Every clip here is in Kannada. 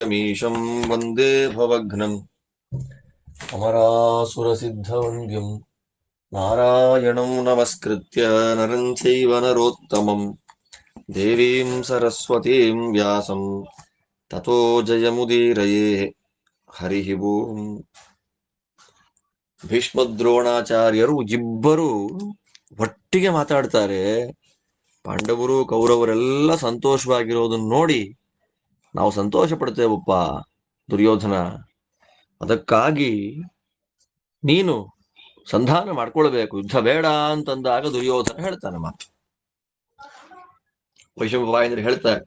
मीशं वन्दे भवघ्नम् अमरासुरसिद्धवन्द्यं नारायणं नमस्कृत्य नरं चैव नरोत्तमं देवीं सरस्वतीं व्यासं ततो जयमुदीरये हरिः ಓಂ. ಭೀಷ್ಮದ್ರೋಣಾಚಾರ್ಯರು ಇಬ್ಬರು ಒಟ್ಟಿಗೆ ಮಾತಾಡ್ತಾರೆ. ಪಾಂಡವರು ಕೌರವರೆಲ್ಲ ಸಂತೋಷವಾಗಿರೋದನ್ನ ನೋಡಿ ನಾವು ಸಂತೋಷ ಪಡ್ತೇವಪ್ಪ ದುರ್ಯೋಧನ, ಅದಕ್ಕಾಗಿ ನೀನು ಸಂಧಾನ ಮಾಡ್ಕೊಳ್ಬೇಕು, ಯುದ್ಧ ಬೇಡ ಅಂತಂದಾಗ ದುರ್ಯೋಧನ ಹೇಳ್ತಾನೆ ಮಾತು. ವೈಶಂಪಾಯನರು ಹೇಳ್ತಾರೆ,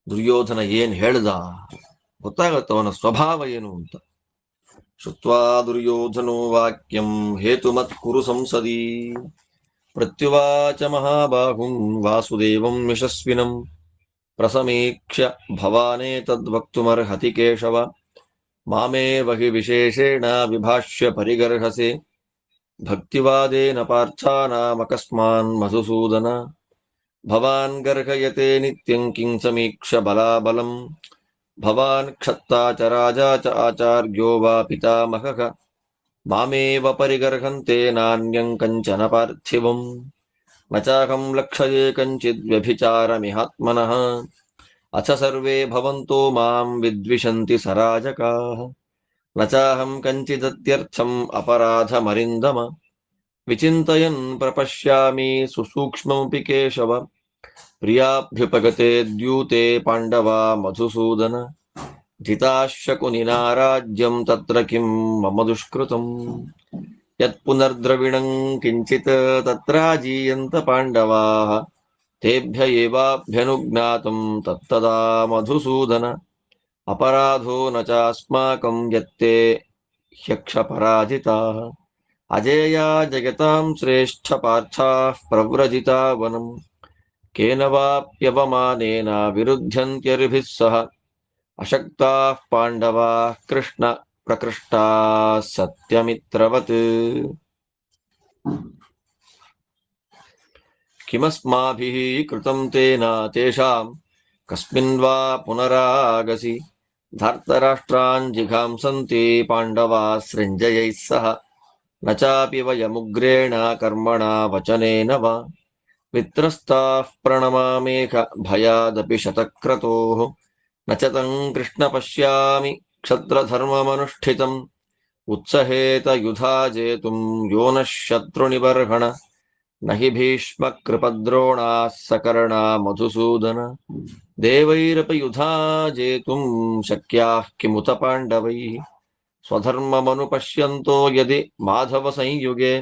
ದುರ್ಯೋಧನ ಏನ್ ಹೇಳ್ದ ಗೊತ್ತಾಗತ್ತ ಅವನ ಸ್ವಭಾವ ಏನು ಅಂತ. ಶುತ್ವಾ ದುರ್ಯೋಧನೋ ವಾಕ್ಯಂ ಹೇತುಮತ್ ಕುರು ಸಂಸದಿ ಪ್ರತ್ಯುವಾಚ ಮಹಾಬಾಹುಂ ವಾಸುದೇವಂ ಯಶಸ್ವಿನಂ ಪ್ರಸಮೀಕ್ಷ್ಯ ಭವಾನೇ ತದ್ವಕ್ತುಮರ್ಹತಿ ಕೇಶವ ಮಾಮೇವ ಹಿ ವಿಶೇಷೇಣ ವಿಭಾಷ್ಯ ಪರಿಗರ್ಹಸೆ ಭಕ್ತಿವಾದೇನ ಪಾರ್ಥಾನಾಮಕಸ್ಮಾನ್ ಮಧುಸೂದನ ಭವಾನ್ ಗರ್ಹಯತೆ ನಿತ್ಯಂ ಕಿಂ ಸಮೀಕ್ಷ್ಯ ಬಲಾಬಲಂ ಭವಾನ್ ಕ್ಷತ್ತಾ ಚ ರಾಜಾ ಚ ಆಚಾರ್ಯೋ ವಾ ಪಿತಾಮಹಃ ಮಾಮೇವ ಪರಿಗರ್ಹಂತೆ ನಾನ್ಯಂ ಕಂಚನ ಪಾರ್ಥಿವಂ ನ ಚಾಹಂ ಲಕ್ಷಯೇ ಕಂಚಿದ್ ವ್ಯಭಿಚಾರಮಿಹಾತ್ಮನಃ ಅಥ ಸರ್ವೇ ಭವಂತೋ ಮಾಂ ವಿದ್ವಿಷಂತಿ ಸರಾಜಕಾಃ ನ ಚಾಹಂ ಕಂಚಿದತ್ಯರ್ಥಂ ಅಪರಾಧಮರಿಂದಮ ವಿಚಿಂತಯನ್ ಪ್ರಪಶ್ಯಾಮಿ ಸುಸೂಕ್ಷ್ಮಮಪಿ ಕೇಶವ ಪ್ರಿಯಾಭ್ಯುಪಗತೆ ದ್ಯೂತೆ ಪಾಂಡವಾ ಮಧುಸೂದನ ಜಿತಾಶಕುನಿನಾ ರಾಜ್ಯಂ ತತ್ರ ಕಿಂ ಮಮ ದುಷ್ಕೃತಂ ಯತ್ ಪುನರ್ದ್ರವಿಣಂ ಕಿಂಚಿತ್ ತತ್ರಾಜೀಯಂತ ಪಾಂಡವಾಃ ತೇಭ್ಯ ಏವಾಭ್ಯನುಜ್ಞಾತಂ ತತ್ತದಾ ಮಧುಸೂದನ ಅಪರಾಧೋ ನ ಚಾಸ್ಮಾಕಂ ಯತ್ತೆ ಹ್ಯಕ್ಷ ಪರಾಜಿತಾಃ ಅಜೇಯಾ ಜಗತಾಂ ಶ್ರೇಷ್ಠ ಪಾರ್ಥಾಃ ಪ್ರವ್ರಜಿತಾ ವನಂ ಕೇನ ವಾಪ್ಯವಮಾನೇನ ವಿರುದ್ಧ್ಯಂತ್ಯರ್ಭಿಃ ಸಹ ಅಶಕ್ತಾಃ ಪಾಂಡವಾಃ ಕೃಷ್ಣ ಪ್ರಕೃಷ್ಟಾಃ ಸತ್ಯಮಿತ್ರವತ್ ಕಿಮಸ್ಮಾಭಿಃ ಕೃತಂ ತೇನ ತೇಷಾಂ ಕಸ್ಮಿನ್ ವಾ ಪುನರಾಗಸಿ ಧಾರ್ತರಾಷ್ಟ್ರಾನ್ ಜಿಘಾಂಸಂತಿ ಪಾಂಡವಾಃ ಸೃಂಜಯೈಃ ಸಹ ನ ಚಾಪಿ ವಯಮುಗ್ರೇಣ ಕರ್ಮಣ ವಚನೇನ ವಾ ವಿತ್ರಸ್ತಾಃ ಪ್ರಣಮಾಮೇಕ ಭಯಾದಪಿ ಶತಕ್ರತೋಃ ನ ಚ ತಂ ಕೃಷ್ಣ ಪಶ್ಯಾಮಿ ಕ್ಷತ್ರಧರ್ಮಮನುಷ್ಠಿತಂ ಉತ್ಸಹೇತ ಯುಧಾ ಜೇತುಂ ಯೋ ನಃ ಶತ್ರುನಿಬರ್ಹಣ ನ ಹಿ ಭೀಷ್ಮ ಕೃಪದ್ರೋಣಾಃ ಸಕರ್ಣಾ ಮಧುಸೂದನ ದೇವೈರಪಿ ಯುಧಾ ಜೇತುಂ ಶಕ್ಯಾಃ ಕಿಮುತ ಪಾಂಡವೈಃ ಸ್ವಧರ್ಮಮನುಪಶ್ಯಂತೋ ಯದಿ ಮಾಧವ ಸಂಯುಗೆ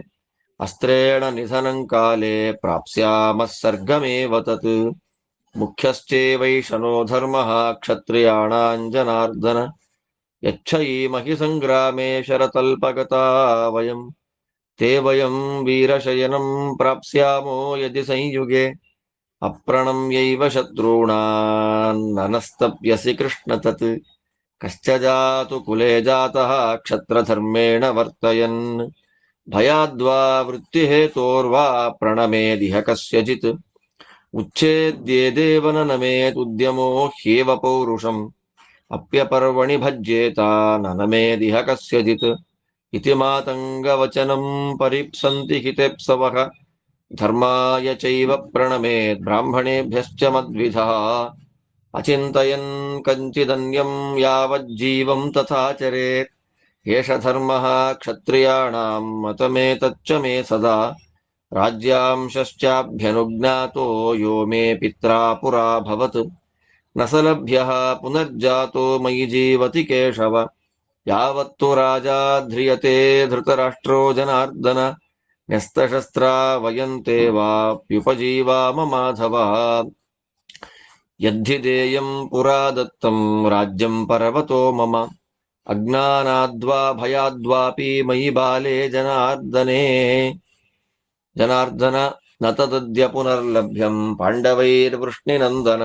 ಅಸ್ತ್ರೇಣ ನಿಧನಂ ಕಾಲೇ ಪ್ರಾಪ್ಸ್ಯಾಮಃ ಸರ್ಗಮೇವ ತತ್ ಮುಖ್ಯಶ್ಚೇವೈಷನೋ ಧರ್ಮಃ ಕ್ಷತ್ರಿಯಾಣಾಂ ಜನಾರ್ದನ ಯಚ್ಛಯೀಮಹಿ ಸಂಗ್ರಾಮೇ ಶರತಲ್ಪಗತಾ ವಯಂ ತೇ ವಯಂ ವೀರಶಯನಂ ಪ್ರಾಪ್ಸ್ಯಾಮೋ ಯದಿ ಸಂಯುಗೆ ಅಪ್ರಣಮ್ಯೈವ ಶತ್ರುಣಾನ್ ನನಸ್ತಪ್ಯಸಿ ಕೃಷ್ಣ ತತ್ ಕಶ್ಚ ಜಾತು ಕುಲೇ ಜಾತಃ ಕ್ಷತ್ರಧರ್ಮೇಣ ವರ್ತಯನ್ ಭಯಾದ್ವಾ ವೃತ್ತಿಹೇತೋರ್ವಾ ಪ್ರಣಮೇದಿಹ ಕಸ್ಯಚಿತ್ ಉಚ್ಛೇದ್ಯೇದೇವ ನ ನಮೇದುದ್ಯಮೋ ಹ್ಯೇವ ಪೌರುಷಂ ಅಪ್ಯಪರ್ವಣಿ ಭಜ್ಯೇತ ನ ನಮೇದಿಹ ಕಸ್ಯಚಿತ್ ಇತಿ ಮಾತಂಗವಚನಂ ಪರೀಪ್ಸಂತಿ ಹಿತೇಪ್ಸವಃ ಧರ್ಮಾಯ ಚೈವ ಪ್ರಣಮೇದ್ ಬ್ರಾಹ್ಮಣೇಭ್ಯಶ್ಚ ಮದ್ವಿಧಃ ಅಚಿಂತಯನ್ ಕಂಚಿದನ್ಯಂ ಯಾವಜ್ಜೀವಂ ತಥಾಚರೇತ್ ಏಷ ಧರ್ಮಃ ಕ್ಷತ್ರಿಯಾಣಾಂ ಮತಮೇತಚ್ಚ ಮೇ ಸದಾ ರಾಜ್ಯಾಂಶಶ್ಚಾಭ್ಯನುಜ್ಞಾತೋ ಯೋ ಮೇ ಪಿತ್ರಾ ಪುರಾಭವತ್ ನ ಸ ಲಭ್ಯಃ ಪುನರ್ಜಾತೋ ಮಯಿ ಜೀವತಿ ಕೇಶವ ಯಾವತ್ತು ರಾಜಾ ಧ್ರಿಯತೆ ಧೃತರಾಷ್ಟ್ರೋ ಜನಾರ್ದನ ನ್ಯಸ್ತಶಸ್ತ್ರಾ ವಯಂತೆ ವಾಪ್ಯುಪಜೀವಾಮ ಮಾಧವ ಯದ್ಧಿ ದೇಯಂ ಪುರಾ ದತ್ತಂ ರಾಜ್ಯಂ ಪರ್ವತೋ ಮಮ ಅಜ್ಞಾನಾದ್ವಾ ಭಯಾದ್ವಾಪಿ ಮಯಿ ಬಾಲೆ ಜನಾರ್ದನ ನ ತದದ್ಯ ಪುನರ್ಲಭ್ಯಂ ಪಾಂಡವೈರ್ವೃಷ್ಣಿನಂದನ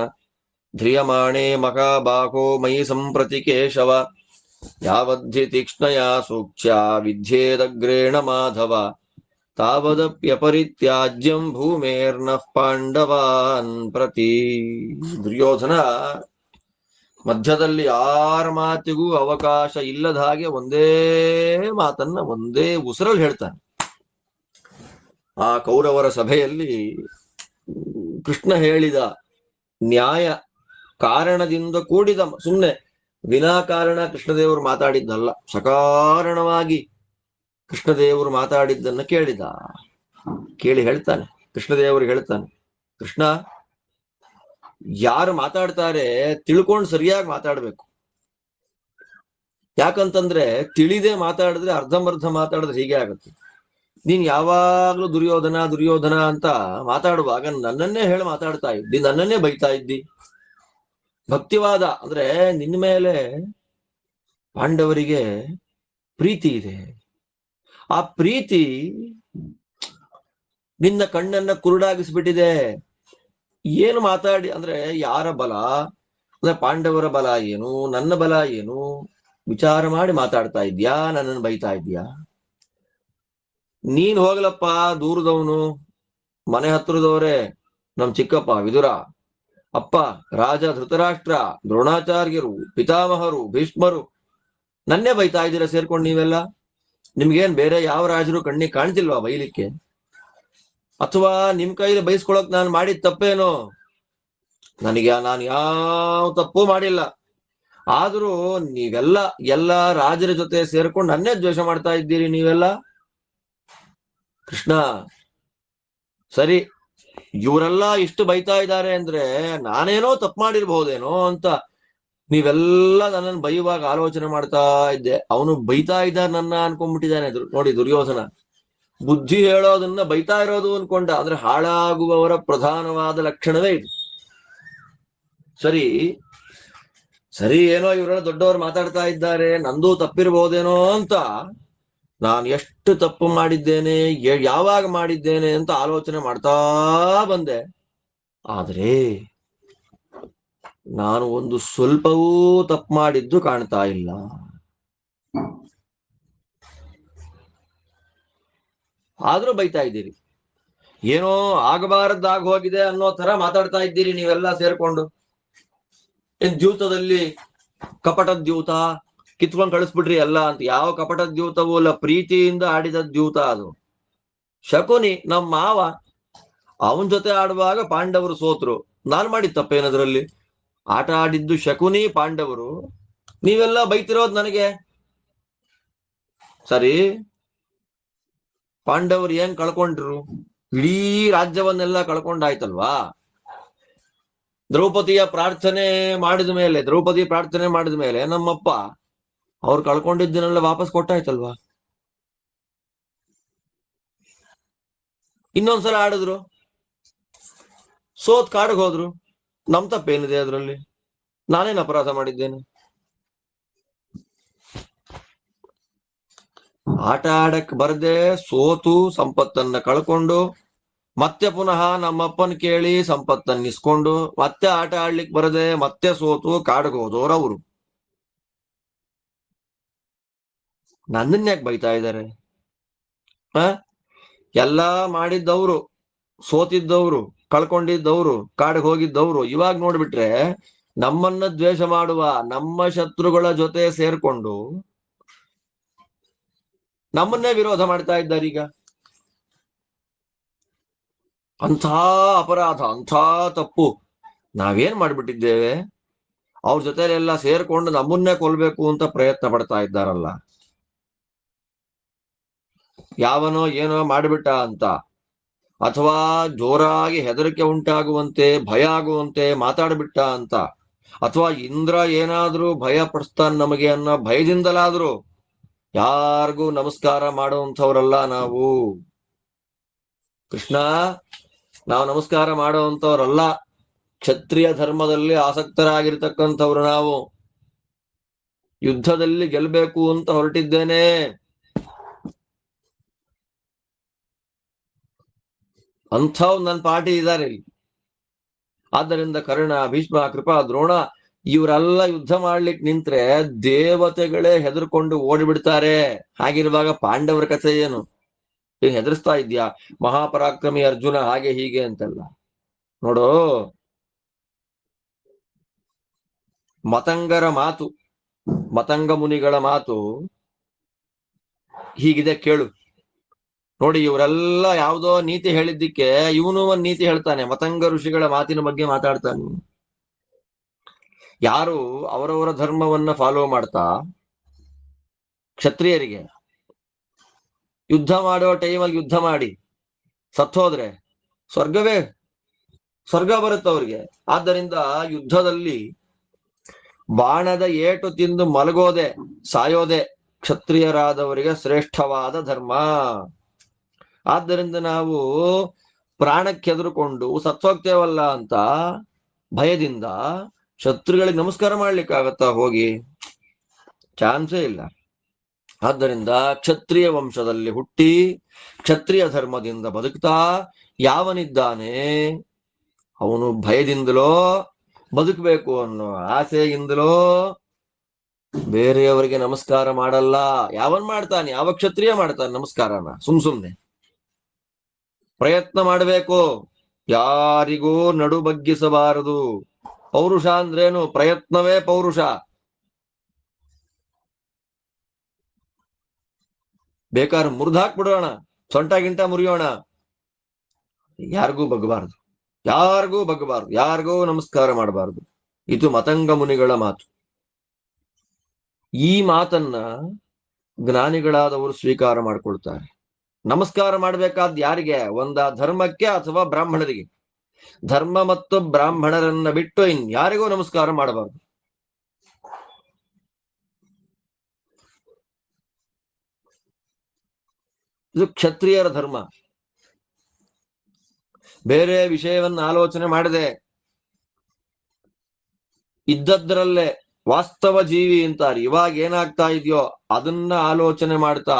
ಧ್ರಿಯಮಾಣೇ ಮಹಾಬಾಹೋ ಮಯಿ ಸಂಪ್ರತಿ ಕೇಶವ ಯಾವದ್ಧಿ ತೀಕ್ಷ್ಣಯಾ ಸೂಕ್ಷ್ಯ ವಿದ್ಯೇದಗ್ರೇಣ ಮಾಧವ ತಾವದಪ್ಯಪರಿತ್ಯಾಜ್ಯಂ ಭೂಮೇರ್ನಃ ಪಾಂಡವಾನ್ ಪ್ರತಿ. ದುರ್ಯೋಧನ ಮಧ್ಯದಲ್ಲಿ ಯಾರ ಮಾತಿಗೂ ಅವಕಾಶ ಇಲ್ಲದ ಹಾಗೆ ಒಂದೇ ಮಾತನ್ನ ಒಂದೇ ಉಸಿರಲ್ಲಿ ಹೇಳ್ತಾನೆ. ಆ ಕೌರವರ ಸಭೆಯಲ್ಲಿ ಕೃಷ್ಣ ಹೇಳಿದ ನ್ಯಾಯ ಕಾರಣದಿಂದ ಕೂಡಿದ, ಸುಮ್ಮನೆ ವಿನಾಕಾರಣ ಕೃಷ್ಣದೇವರು ಮಾತಾಡಿದ್ದಲ್ಲ, ಸಕಾರಣವಾಗಿ ಕೃಷ್ಣದೇವರು ಮಾತಾಡಿದ್ದನ್ನ ಕೇಳಿದ. ಕೇಳಿ ಹೇಳ್ತಾನೆ, ಕೃಷ್ಣದೇವರು ಹೇಳ್ತಾನೆ, ಕೃಷ್ಣ, ಯಾರು ಮಾತಾಡ್ತಾರೆ ತಿಳ್ಕೊಂಡು ಸರಿಯಾಗಿ ಮಾತಾಡ್ಬೇಕು. ಯಾಕಂತಂದ್ರೆ ತಿಳಿದೇ ಮಾತಾಡಿದ್ರೆ ಅರ್ಧಂಬರ್ಧ ಮಾತಾಡಿದ್ರೆ ಹೀಗೆ ಆಗುತ್ತೆ. ನೀನ್ ಯಾವಾಗ್ಲೂ ದುರ್ಯೋಧನ ದುರ್ಯೋಧನ ಅಂತ ಮಾತಾಡುವಾಗ ನನ್ನನ್ನೇ ಹೇಳಿ ಮಾತಾಡ್ತಾ ಇದ್ದಿ, ನನ್ನನ್ನೇ ಬೈತಾ ಇದ್ದಿ. ಭಕ್ತಿವಾದ ಅಂದ್ರೆ ನಿನ್ನ ಮೇಲೆ ಪಾಂಡವರಿಗೆ ಪ್ರೀತಿ ಇದೆ. ಆ ಪ್ರೀತಿ ನಿನ್ನ ಕಣ್ಣನ್ನ ಕುರುಡಾಗಿಸ್ಬಿಟ್ಟಿದೆ. ಏನು ಮಾತಾಡಿ ಅಂದ್ರೆ ಯಾರ ಬಲ ಅಂದ್ರೆ ಪಾಂಡವರ ಬಲ ಏನು, ನನ್ನ ಬಲ ಏನು ವಿಚಾರ ಮಾಡಿ ಮಾತಾಡ್ತಾ ಇದ್ಯಾ, ನನ್ನನ್ನು ಬೈತಾ ಇದ್ಯಾ? ನೀನ್ ಹೋಗ್ಲಪ್ಪ ದೂರದವನು, ಮನೆ ಹತ್ರದವರೇ ನಮ್ ಚಿಕ್ಕಪ್ಪ ವಿದುರ, ಅಪ್ಪ ರಾಜ ಧೃತರಾಷ್ಟ್ರ, ದ್ರೋಣಾಚಾರ್ಯರು, ಪಿತಾಮಹರು, ಭೀಷ್ಮರು, ನನ್ನೇ ಬೈತಾ ಇದ್ದೀರಾ ಸೇರ್ಕೊಂಡು ನೀವೆಲ್ಲ. ನಿಮ್ಗೇನ್ ಬೇರೆ ಯಾವ ರಾಜರು ಕಣ್ಣಿಗೆ ಕಾಣ್ತಿಲ್ವಾ ಬೈಲಿಕ್ಕೆ? ಅಥವಾ ನಿಮ್ ಕೈಲಿ ಬೈಸ್ಕೊಳಕ್ ನಾನು ಮಾಡಿದ ತಪ್ಪೇನೋ? ನಾನು ಯಾವ ತಪ್ಪು ಮಾಡಿಲ್ಲ. ಆದ್ರೂ ನೀವೆಲ್ಲ ಎಲ್ಲ ರಾಜರ ಜೊತೆ ಸೇರ್ಕೊಂಡು ನನ್ನೇ ದ್ವೇಷ ಮಾಡ್ತಾ ಇದ್ದೀರಿ ನೀವೆಲ್ಲ. ಕೃಷ್ಣ, ಸರಿ, ಇವರೆಲ್ಲ ಇಷ್ಟು ಬೈತಾ ಇದ್ದಾರೆ ಅಂದ್ರೆ ನಾನೇನೋ ತಪ್ಪು ಮಾಡಿರ್ಬಹುದೇನೋ ಅಂತ ನೀವೆಲ್ಲ ನನ್ನನ್ನು ಬೈಯುವಾಗ ಆಲೋಚನೆ ಮಾಡ್ತಾ ಇದ್ದೆ. ಅವನು ಬೈತಾ ಇದ್ದ ನನ್ನ ಅನ್ಕೊಂಡ್ಬಿಟ್ಟಿದ್ದಾನೆ. ನೋಡಿ ದುರ್ಯೋಧನ ಬುದ್ಧಿ ಹೇಳೋದನ್ನ ಬೈತಾ ಇರೋದು ಅನ್ಕೊಂಡ. ಅಂದ್ರೆ ಹಾಳಾಗುವವರ ಪ್ರಧಾನವಾದ ಲಕ್ಷಣವೇ ಇದು. ಸರಿ ಸರಿ, ಏನೋ ಇವರೆಲ್ಲ ದೊಡ್ಡವರು ಮಾತಾಡ್ತಾ ಇದ್ದಾರೆ, ನಂದು ತಪ್ಪಿರ್ಬಹುದೇನೋ ಅಂತ ನಾನು ಎಷ್ಟು ತಪ್ಪು ಮಾಡಿದ್ದೇನೆ, ಯಾವಾಗ ಮಾಡಿದ್ದೇನೆ ಅಂತ ಆಲೋಚನೆ ಮಾಡ್ತಾ ಬಂದೆ. ಆದ್ರೆ ನಾನು ಒಂದು ಸ್ವಲ್ಪವೂ ತಪ್ಪು ಮಾಡಿದ್ದು ಕಾಣ್ತಾ ಇಲ್ಲ. ಆದ್ರೂ ಬೈತಾ ಇದ್ದೀರಿ. ಏನೋ ಆಗಬಾರದ್ದಾಗ ಹೋಗಿದೆ ಅನ್ನೋ ತರ ಮಾತಾಡ್ತಾ ಇದ್ದೀರಿ ನೀವೆಲ್ಲ ಸೇರ್ಕೊಂಡು. ಏನ್ ದ್ಯೂತದಲ್ಲಿ ಕಪಟ ದ್ಯೂತ ಕಿತ್ಕೊಂಡ್ ಕಳಿಸ್ಬಿಟ್ರಿ ಎಲ್ಲ ಅಂತ? ಯಾವ ಕಪಟ ದ್ಯೂತವೂ ಅಲ್ಲ, ಪ್ರೀತಿಯಿಂದ ಆಡಿದ ದ್ಯೂತ ಅದು. ಶಕುನಿ ನಮ್ಮ ಮಾವ, ಅವನ್ ಜೊತೆ ಆಡುವಾಗ ಪಾಂಡವರು ಸೋತ್ರು. ನಾನ್ ಮಾಡಿದ ತಪ್ಪೇನದ್ರಲ್ಲಿ? ಆಟ ಆಡಿದ್ದು ಶಕುನಿ ಪಾಂಡವರು, ನೀವೆಲ್ಲ ಬೈತಿರೋದು ನನಗೆ. ಸರಿ, ಪಾಂಡವರು ಏನ್ ಕಳ್ಕೊಂಡ್ರು? ಇಡೀ ರಾಜ್ಯವನ್ನೆಲ್ಲ ಕಳ್ಕೊಂಡಾಯ್ತಲ್ವಾ? ದ್ರೌಪದಿ ಪ್ರಾರ್ಥನೆ ಮಾಡಿದ ಮೇಲೆ ನಮ್ಮಪ್ಪ ಅವ್ರು ಕಳ್ಕೊಂಡಿದ್ದನ್ನೆಲ್ಲ ವಾಪಸ್ ಕೊಟ್ಟಾಯ್ತಲ್ವಾ? ಇನ್ನೊಂದ್ಸಲ ಆಡಿದ್ರು, ಸೋತ್ ಕಾಡಿಗೆ ಹೋದ್ರು. ನಮ್ ತಪ್ಪೇನಿದೆ ಅದರಲ್ಲಿ? ನಾನೇನ್ ಅಪರಾಧ ಮಾಡಿದ್ದೇನೆ? ಆಟ ಆಡಕ್ ಬರ್ದೆ ಸೋತು ಸಂಪತ್ತನ್ನ ಕಳ್ಕೊಂಡು ಮತ್ತೆ ಪುನಃ ನಮ್ಮಪ್ಪನ್ ಕೇಳಿ ಸಂಪತ್ತನ್ನಿಸ್ಕೊಂಡು ಮತ್ತೆ ಆಟ ಆಡ್ಲಿಕ್ಕೆ ಬರದೆ ಮತ್ತೆ ಸೋತು ಕಾಡಿಗೆ ಹೋದವ್ರವ್ರು. ನನ್ನನ್ನ ಯಾಕೆ ಬೈತಾ ಇದ್ದಾರೆ? ಎಲ್ಲಾ ಮಾಡಿದ್ದವ್ರು, ಸೋತಿದ್ದವ್ರು, ಕಳ್ಕೊಂಡಿದ್ದವ್ರು, ಕಾಡಿಗೆ ಹೋಗಿದ್ದವ್ರು. ಇವಾಗ ನೋಡ್ಬಿಟ್ರೆ ನಮ್ಮನ್ನ ದ್ವೇಷ ಮಾಡುವ ನಮ್ಮ ಶತ್ರುಗಳ ಜೊತೆ ಸೇರ್ಕೊಂಡು ನಮ್ಮನ್ನೇ ವಿರೋಧ ಮಾಡ್ತಾ ಇದ್ದಾರೆ ಈಗ. ಅಂಥ ಅಪರಾಧ, ಅಂಥ ತಪ್ಪು ನಾವೇನ್ ಮಾಡ್ಬಿಟ್ಟಿದ್ದೇವೆ? ಅವ್ರ ಜೊತೆಲೆಲ್ಲ ಸೇರ್ಕೊಂಡು ನಮ್ಮನ್ನೇ ಕೊಲ್ಬೇಕು ಅಂತ ಪ್ರಯತ್ನ ಪಡ್ತಾ ಇದ್ದಾರಲ್ಲ. ಯಾವನೋ ಏನೋ ಮಾಡಿಬಿಟ್ಟ ಅಂತ, ಅಥವಾ ಜೋರಾಗಿ ಹೆದರಿಕೆ ಉಂಟಾಗುವಂತೆ ಭಯ ಆಗುವಂತೆ ಮಾತಾಡ್ಬಿಟ್ಟ ಅಂತ, ಅಥವಾ ಇಂದ್ರ ಏನಾದ್ರೂ ಭಯ ಪಡಿಸ್ತಾನ ನಮಗೆ ಅನ್ನೋ ಭಯದಿಂದಲಾದ್ರೂ ಯಾರಿಗೂ ನಮಸ್ಕಾರ ಮಾಡುವಂಥವ್ರಲ್ಲ ನಾವು. ಕೃಷ್ಣ, ನಾವು ನಮಸ್ಕಾರ ಮಾಡುವಂಥವ್ರಲ್ಲ. ಕ್ಷತ್ರಿಯ ಧರ್ಮದಲ್ಲಿ ಆಸಕ್ತರಾಗಿರ್ತಕ್ಕಂಥವ್ರು ನಾವು. ಯುದ್ಧದಲ್ಲಿ ಗೆಲ್ಬೇಕು ಅಂತ ಹೊರಟಿದ್ದೇನೆ. ಅಂಥವ್ ನನ್ನ ಪಾರ್ಟಿ ಇದ್ದಾರೆ ಇಲ್ಲಿ. ಆದ್ದರಿಂದ ಕರ್ಣ, ಭೀಷ್ಮ, ಕೃಪಾ, ದ್ರೋಣ ಇವರೆಲ್ಲ ಯುದ್ಧ ಮಾಡ್ಲಿಕ್ಕೆ ನಿಂತ್ರೆ ದೇವತೆಗಳೇ ಹೆದರ್ಕೊಂಡು ಓಡಿಬಿಡ್ತಾರೆ. ಹಾಗಿರುವಾಗ ಪಾಂಡವರ ಕಥೆ ಏನು? ಏನ್ ಹೆದರ್ಸ್ತಾ ಇದ್ಯಾ? ಮಹಾಪರಾಕ್ರಮಿ ಅರ್ಜುನ ಹಾಗೆ ಹೀಗೆ ಅಂತೆಲ್ಲ. ನೋಡು, ಮತಂಗರ ಮಾತು, ಮತಂಗ ಮುನಿಗಳ ಮಾತು ಹೀಗಿದೆ ಕೇಳು. ನೋಡಿ, ಇವರೆಲ್ಲ ಯಾವುದೋ ನೀತಿ ಹೇಳಿದ್ದಕ್ಕೆ ಇವನು ಒಂದ್ ನೀತಿ ಹೇಳ್ತಾನೆ. ಮತಂಗ ಋಷಿಗಳ ಮಾತಿನ ಬಗ್ಗೆ ಮಾತಾಡ್ತಾನೆ. ಯಾರು ಅವರವರ ಧರ್ಮವನ್ನ ಫಾಲೋ ಮಾಡ್ತಾ ಕ್ಷತ್ರಿಯರಿಗೆ ಯುದ್ಧ ಮಾಡೋ ಟೈಮಲ್ಲಿ ಯುದ್ಧ ಮಾಡಿ ಸತ್ತೋದ್ರೆ ಸ್ವರ್ಗ ಬರುತ್ತೆ ಅವ್ರಿಗೆ. ಆದ್ದರಿಂದ ಯುದ್ಧದಲ್ಲಿ ಬಾಣದ ಏಟು ತಿಂದು ಮಲಗೋದೆ ಸಾಯೋದೆ ಕ್ಷತ್ರಿಯರಾದವರಿಗೆ ಶ್ರೇಷ್ಠವಾದ ಧರ್ಮ. ಆದ್ದರಿಂದ ನಾವು ಪ್ರಾಣಕ್ಕೆ ಹೆದರ್ಕೊಂಡು ಸತ್ತೋಗ್ತೇವಲ್ಲ ಅಂತ ಭಯದಿಂದ ಶತ್ರುಗಳಿಗೆ ನಮಸ್ಕಾರ ಮಾಡ್ಲಿಕ್ಕಾಗತ್ತಾ? ಹೋಗಿ ಚಾನ್ಸೇ ಇಲ್ಲ. ಆದ್ದರಿಂದ ಕ್ಷತ್ರಿಯ ವಂಶದಲ್ಲಿ ಹುಟ್ಟಿ ಕ್ಷತ್ರಿಯ ಧರ್ಮದಿಂದ ಬದುಕ್ತಾ ಯಾವನಿದ್ದಾನೆ ಅವನು ಭಯದಿಂದಲೋ ಬದುಕಬೇಕು ಅನ್ನೋ ಆಸೆಯಿಂದಲೋ ಬೇರೆಯವರಿಗೆ ನಮಸ್ಕಾರ ಮಾಡಲ್ಲ. ಯಾವನ್ ಮಾಡ್ತಾನೆ? ಯಾವ ಕ್ಷತ್ರಿಯ ಮಾಡ್ತಾನೆ ನಮಸ್ಕಾರನ? ಸುಮ್ನೆ ಪ್ರಯತ್ನ ಮಾಡಬೇಕು. ಯಾರಿಗೂ ನಡು ಬಗ್ಗಿಸಬಾರದು. ಪೌರುಷ ಅಂದ್ರೇನು? ಪ್ರಯತ್ನವೇ ಪೌರುಷ. ಬೇಕಾದ್ರೆ ಮುರಿದಾಕ್ಬಿಡೋಣ, ಸೊಂಟ ಗಿಂಟ ಮುರಿಯೋಣ, ಯಾರಿಗೂ ಬಗ್ಗಬಾರದು, ಯಾರಿಗೂ ನಮಸ್ಕಾರ ಮಾಡಬಾರದು. ಇದು ಮತಂಗ ಮುನಿಗಳ ಮಾತು. ಈ ಮಾತನ್ನ ಜ್ಞಾನಿಗಳಾದವರು ಸ್ವೀಕಾರ ಮಾಡ್ಕೊಳ್ತಾರೆ. ನಮಸ್ಕಾರ ಮಾಡ್ಬೇಕಾದ್ ಯಾರಿಗೆ? ಒಂದ ಧರ್ಮಕ್ಕೆ ಅಥವಾ ಬ್ರಾಹ್ಮಣರಿಗೆ. ಧರ್ಮ ಮತ್ತು ಬ್ರಾಹ್ಮಣರನ್ನ ಬಿಟ್ಟು ಇನ್ಯಾರಿಗೂ ನಮಸ್ಕಾರ ಮಾಡಬಾರದು. ಇದು ಕ್ಷತ್ರಿಯರ ಧರ್ಮ. ಬೇರೆ ವಿಷಯವನ್ನ ಆಲೋಚನೆ ಮಾಡದೆ ಇದ್ದದ್ರಲ್ಲೇ ವಾಸ್ತವ ಜೀವಿ ಅಂತಾರೆ. ಇವಾಗ ಏನಾಗ್ತಾ ಇದೆಯೋ ಅದನ್ನ ಆಲೋಚನೆ ಮಾಡ್ತಾ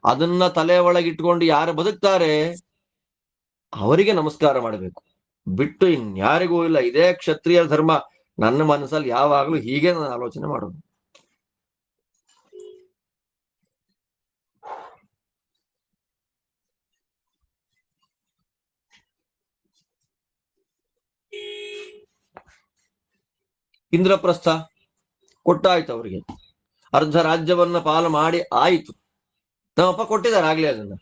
ಅದನ್ನ ತಲೆ ಒಳಗಿಟ್ಕೊಂಡು ಯಾರು ಬದುಕ್ತಾರೆ ಅವರಿಗೆ ನಮಸ್ಕಾರ ಮಾಡಬೇಕು, ಬಿಟ್ಟು ಇನ್ಯಾರಿಗೂ ಇಲ್ಲ. ಇದೇ ಕ್ಷತ್ರಿಯ ಧರ್ಮ. ನನ್ನ ಮನಸ್ಸಲ್ಲಿ ಯಾವಾಗ್ಲೂ ಹೀಗೆ ನಾನು ಆಲೋಚನೆ ಮಾಡೋದು. ಇಂದ್ರಪ್ರಸ್ಥ ಕೊಟ್ಟಾಯ್ತು ಅವರಿಗೆ. ಅರ್ಧ ರಾಜ್ಯವನ್ನ ಪಾಲು ಮಾಡಿ ಆಯಿತು. ನಮ್ಮಪ್ಪ ಕೊಟ್ಟಿದ್ದಾರೆ ಆಗ್ಲೇ ಅದನ್ನ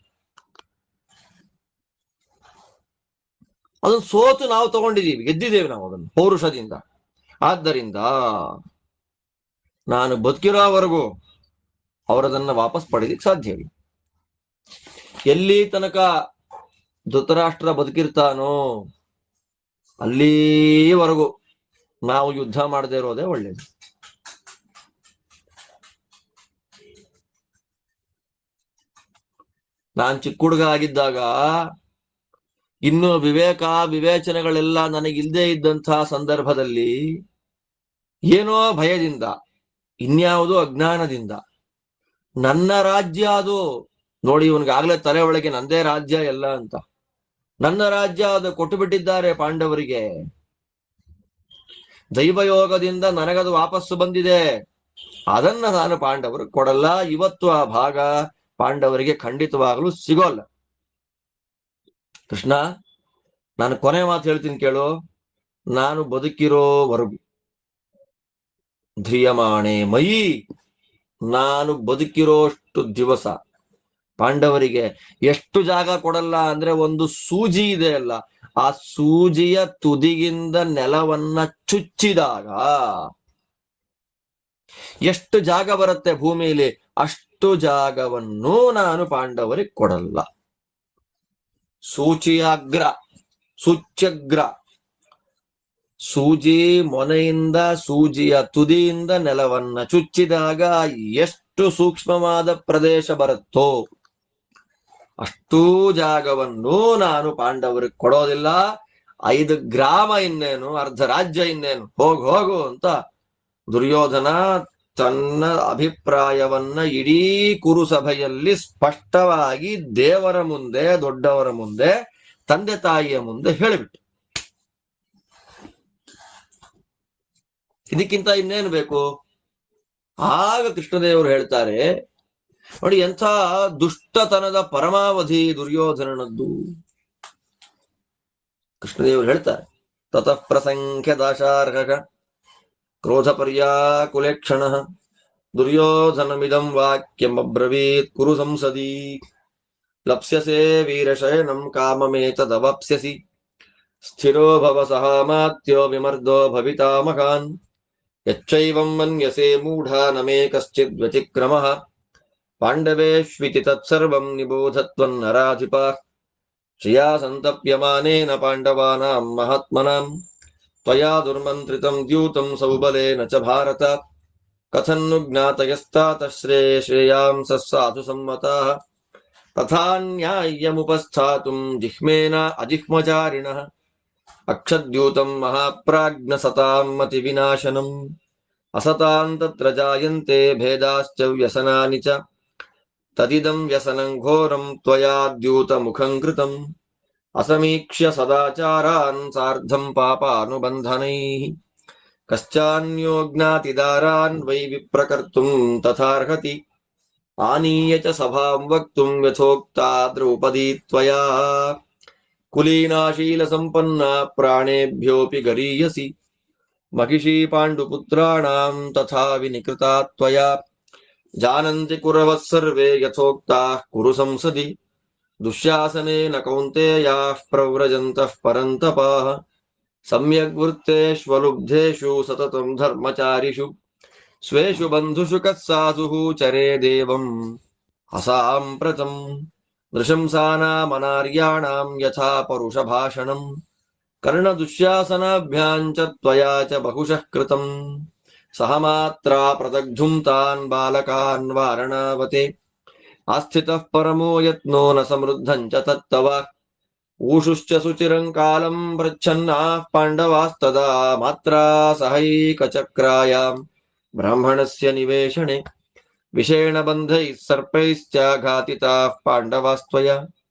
ಸೋತು ನಾವು ತಗೊಂಡಿದ್ದೀವಿ, ಗೆದ್ದಿದ್ದೇವೆ ನಾವು ಅದನ್ನು ಪೌರುಷದಿಂದ. ಆದ್ದರಿಂದ ನಾನು ಬದುಕಿರೋವರೆಗೂ ಅವರದನ್ನ ವಾಪಸ್ ಪಡೆಯಲಿಕ್ಕೆ ಸಾಧ್ಯ ಇಲ್ಲ. ಎಲ್ಲಿ ತನಕ ಧೃತರಾಷ್ಟ್ರ ಬದುಕಿರ್ತಾನೋ ಅಲ್ಲಿವರೆಗೂ ನಾವು ಯುದ್ಧ ಮಾಡದೇ ಇರೋದೇ ಒಳ್ಳೇದು. ನಾನ್ ಚಿಕ್ಕ ಹುಡುಗ ಆಗಿದ್ದಾಗ ಇನ್ನು ವಿವೇಚನೆಗಳೆಲ್ಲ ನನಗಿಲ್ದೇ ಇದ್ದಂತಹ ಸಂದರ್ಭದಲ್ಲಿ ಏನೋ ಭಯದಿಂದ, ಇನ್ಯಾವುದೋ ಅಜ್ಞಾನದಿಂದ ನನ್ನ ರಾಜ್ಯ ಅದು ನೋಡಿ, ಇವನಿಗಾಗ್ಲೇ ತಲೆ ಒಳಗೆ ನಂದೇ ರಾಜ್ಯ ಎಲ್ಲ ಅಂತ. ನನ್ನ ರಾಜ್ಯ ಅದು ಕೊಟ್ಟು ಬಿಟ್ಟಿದ್ದಾರೆ ಪಾಂಡವರಿಗೆ. ದೈವಯೋಗದಿಂದ ನನಗದು ವಾಪಸ್ಸು ಬಂದಿದೆ. ಅದನ್ನ ನಾನು ಪಾಂಡವರಿಗೆ ಕೊಡಲ್ಲ. ಇವತ್ತು ಆ ಭಾಗ ಪಾಂಡವರಿಗೆ ಖಂಡಿತವಾಗಲೂ ಸಿಗೋಲ್ಲ. ಕೃಷ್ಣ, ನಾನು ಕೊನೆ ಮಾತು ಹೇಳ್ತೀನಿ ಕೇಳು. ನಾನು ಬದುಕಿರೋವರೆಗೂ ಧ್ರಿಯಮಾಣೆ ಮಯಿ, ನಾನು ಬದುಕಿರೋಷ್ಟು ದಿವಸ ಪಾಂಡವರಿಗೆ ಎಷ್ಟು ಜಾಗ ಕೊಡಲ್ಲ ಅಂದ್ರೆ, ಒಂದು ಸೂಜಿ ಇದೆ ಅಲ್ಲ, ಆ ಸೂಜಿಯ ತುದಿಗಿಂದ ನೆಲವನ್ನ ಚುಚ್ಚಿದಾಗ ಎಷ್ಟು ಜಾಗ ಬರುತ್ತೆ ಭೂಮಿಯಲ್ಲಿ, ಅಷ್ಟು ಜಾಗವನ್ನು ನಾನು ಪಾಂಡವರಿಗೆ ಕೊಡಲ್ಲ. ಸೂಚ್ಯಗ್ರ ಸೂಜಿ ಮೊನೆಯಿಂದ ಸೂಜಿಯ ತುದಿಯಿಂದ ನೆಲವನ್ನ ಚುಚ್ಚಿದಾಗ ಎಷ್ಟು ಸೂಕ್ಷ್ಮವಾದ ಪ್ರದೇಶ ಬರುತ್ತೋ ಅಷ್ಟೂ ಜಾಗವನ್ನು ನಾನು ಪಾಂಡವರಿಗೆ ಕೊಡೋದಿಲ್ಲ. 5 ಗ್ರಾಮ ಇನ್ನೇನು, ಅರ್ಧ ರಾಜ್ಯ ಇನ್ನೇನು, ಹೋಗು ಅಂತ ದುರ್ಯೋಧನ ತನ್ನ ಅಭಿಪ್ರಾಯವನ್ನ ಇಡೀ ಕುರುಸಭೆಯಲ್ಲಿ ಸ್ಪಷ್ಟವಾಗಿ ದೇವರ ಮುಂದೆ, ದೊಡ್ಡವರ ಮುಂದೆ, ತಂದೆ ತಾಯಿಯ ಮುಂದೆ ಹೇಳಿಬಿಟ್ಟು. ಇದಕ್ಕಿಂತ ಇನ್ನೇನು ಬೇಕು? ಆಗ ಕೃಷ್ಣದೇವರು ಹೇಳ್ತಾರೆ ನೋಡಿ, ಎಂಥ ದುಷ್ಟತನದ ಪರಮಾವಧಿ ದುರ್ಯೋಧನನದ್ದು. ಕೃಷ್ಣದೇವರು ಹೇಳ್ತಾರೆ, ತತಃ ಪ್ರಸಂಖ್ಯ ದಾಶಾರ್ಹಕ ಕ್ರೋಧ ಪರ್ಯಾಕುಲೇಕ್ಷಣ ದುರ್ಯೋಧನಮಿದಂ ವಾಕ್ಯಮಬ್ರವೀತ್ ಕುರು ಸಂಸದಿ ಲಪ್ಸ್ಯಸೆ ವೀರಶಯನಂ ಕಾಮಮೇತದವಾಪ್ಸ್ಯಸಿ ಸ್ಥಿರೋ ಭವ ಸಹಾಮಾತ್ಯೋ ವಿಮರ್ದೋ ಭವಿತಾ ಮಹಾನ್ ಯಚ್ಚೈವಂ ಮನ್ಯಸೆ ಮೂಢ ನಮೇ ಕಶ್ಚಿದ್ ವ್ಯತಿಕ್ರಮಃ ಪಾಂಡವೇಶ್ವಿತಿ ತತ್ಸರ್ವಂ ನಿಬೋಧತ್ವನ್ನರಾಧಿಪ ಶ್ರಿಯಾ ಸಂತಪ್ಯಮಾನೇನ ಪಾಂಡವಾನಾಂ ಮಹಾತ್ಮನಾಂ ತ್ವಯಾ ದುರ್ಮಂತ್ರಿತಂ ದ್ಯೂತಂ ಸೌಬಲೇನ ಚ ಭಾರತ ಕಥನ್ನು ಜ್ಞಾತಯಸ್ತಾತಃ ಶ್ರೇಯಾಂಸಃ ಸಾಧು ಸಮ್ಮತಾಃ ತಥಾ ನ್ಯಾಯ್ಯಮುಪಸ್ಥಾತುಂ ಜಿಹ್ಮೇನ ಅಜಿಹ್ಮಚಾರಿಣಃ ಅಕ್ಷದ್ಯೂತಂ ಮಹಾಪ್ರಾಜ್ಞ ಸತಾಂ ಮತಿ ವಿನಾಶನಂ ಅಸತಾಂ ತತ್ರ ಜಾಯಂತೆ ಭೇದಾಶ್ಚ ವ್ಯಸನಾನಿ ಚ ತದಿದಂ ವ್ಯಸನಂ ಘೋರಂ ತ್ವಯಾ ದ್ಯೂತ ಮುಖಂ ಕೃತಂ ಅಸಮೀಕ್ಷ್ಯ ಸದಾಚಾರಾನ್ ಸಾರ್ಧಂ ಪಾಪಾನುಬಂಧನೈಃ ಕಶ್ಚಾನ್ಯೋ ಜ್ಞಾತಿದಾರಾನ್ ವೈ ವಿಪ್ರಕರ್ತುಂ ತಥಾರ್ಹತಿ ಆನೀಯ ಚ ಸಭಾಂ ವಕ್ತುಂ ಯಥೋಕ್ತಾ ದ್ರೌಪದಿ ತ್ವಯಾ ಕುಲೀನಾಶೀಲ ಸಂಪನ್ನ ಪ್ರಾಣೇಭ್ಯೋಪಿ ಗರೀಯಸಿ ಮಹಿಷೀ ಪಾಂಡುಪುತ್ರಾಣಾಂ ತಥಾ ವಿನಿಕೃತಾ ತ್ವಯಾ ಜಾನಂತಿ ಕುರವಃ ಸರ್ವೇ ಯಥೋಕ್ತಾಃ ಕುರು ಸಂಸದಿ ದುಶ್ಯಾಸನೇನ ಕೌಂತೇಯಾಃ ಪ್ರವ್ರಜन्तಃ ಪರಂತಪಾಃ ಸಮ್ಯಗ್ ವೃತ್ತೇಷ್ವಲುಬ್ಧೇಷು ಸತತಂ ಧರ್ಮಚಾರಿಷು ಸ್ವೇಷು ಬಂಧುಷು ಕಸ್ಸಾಧುಃ ಚರೇದೇವಂ ಅಸಾಂಪ್ರತಂ ನೃಶಂಸಾನಾಮನಾರ್ಯಾಣಾಂ ಯಥಾ ಪರುಷಭಾಷಣಂ ಕರ್ಣದುಶ್ಯಾಸನಾಭ್ಯಾಂ ಚ ತ್ವಯಾ ಚ ಬಹುಶಃ ಕೃತಂ ಸಹ ಮಾತ್ರಾ ಪ್ರದಗ್ಧುಂ ತಾನ್ ಬಾಲಕಾನ್ ವಾರಣಾವತೆ ಆಸ್ಥಿತಃ ಪರಮೋ ಯತ್ನೋ ನ ಸಮೃದ್ಧಂ ಚ ತತ್ತವ ಊಷುಶ್ಚ ಸುಚಿರಂ ಕಾಲಂ ಪ್ರಚ್ಛನ್ನಾಃ ಪಾಂಡವಾಸ್ತದಾ ಮಾತ್ರಾ ಸಹೈಕಚಕ್ರಾಯಾಂ ಬ್ರಾಹ್ಮಣಸ್ಯ ನಿವೇಶನೆ ವಿಷೇಣ ಬಂಧೈಃ ಸರ್ಪೈಶ್ಚ ಘಾತಿತಾಃ ಪಾಂಡವಾಸ್ತ್ವಯಾ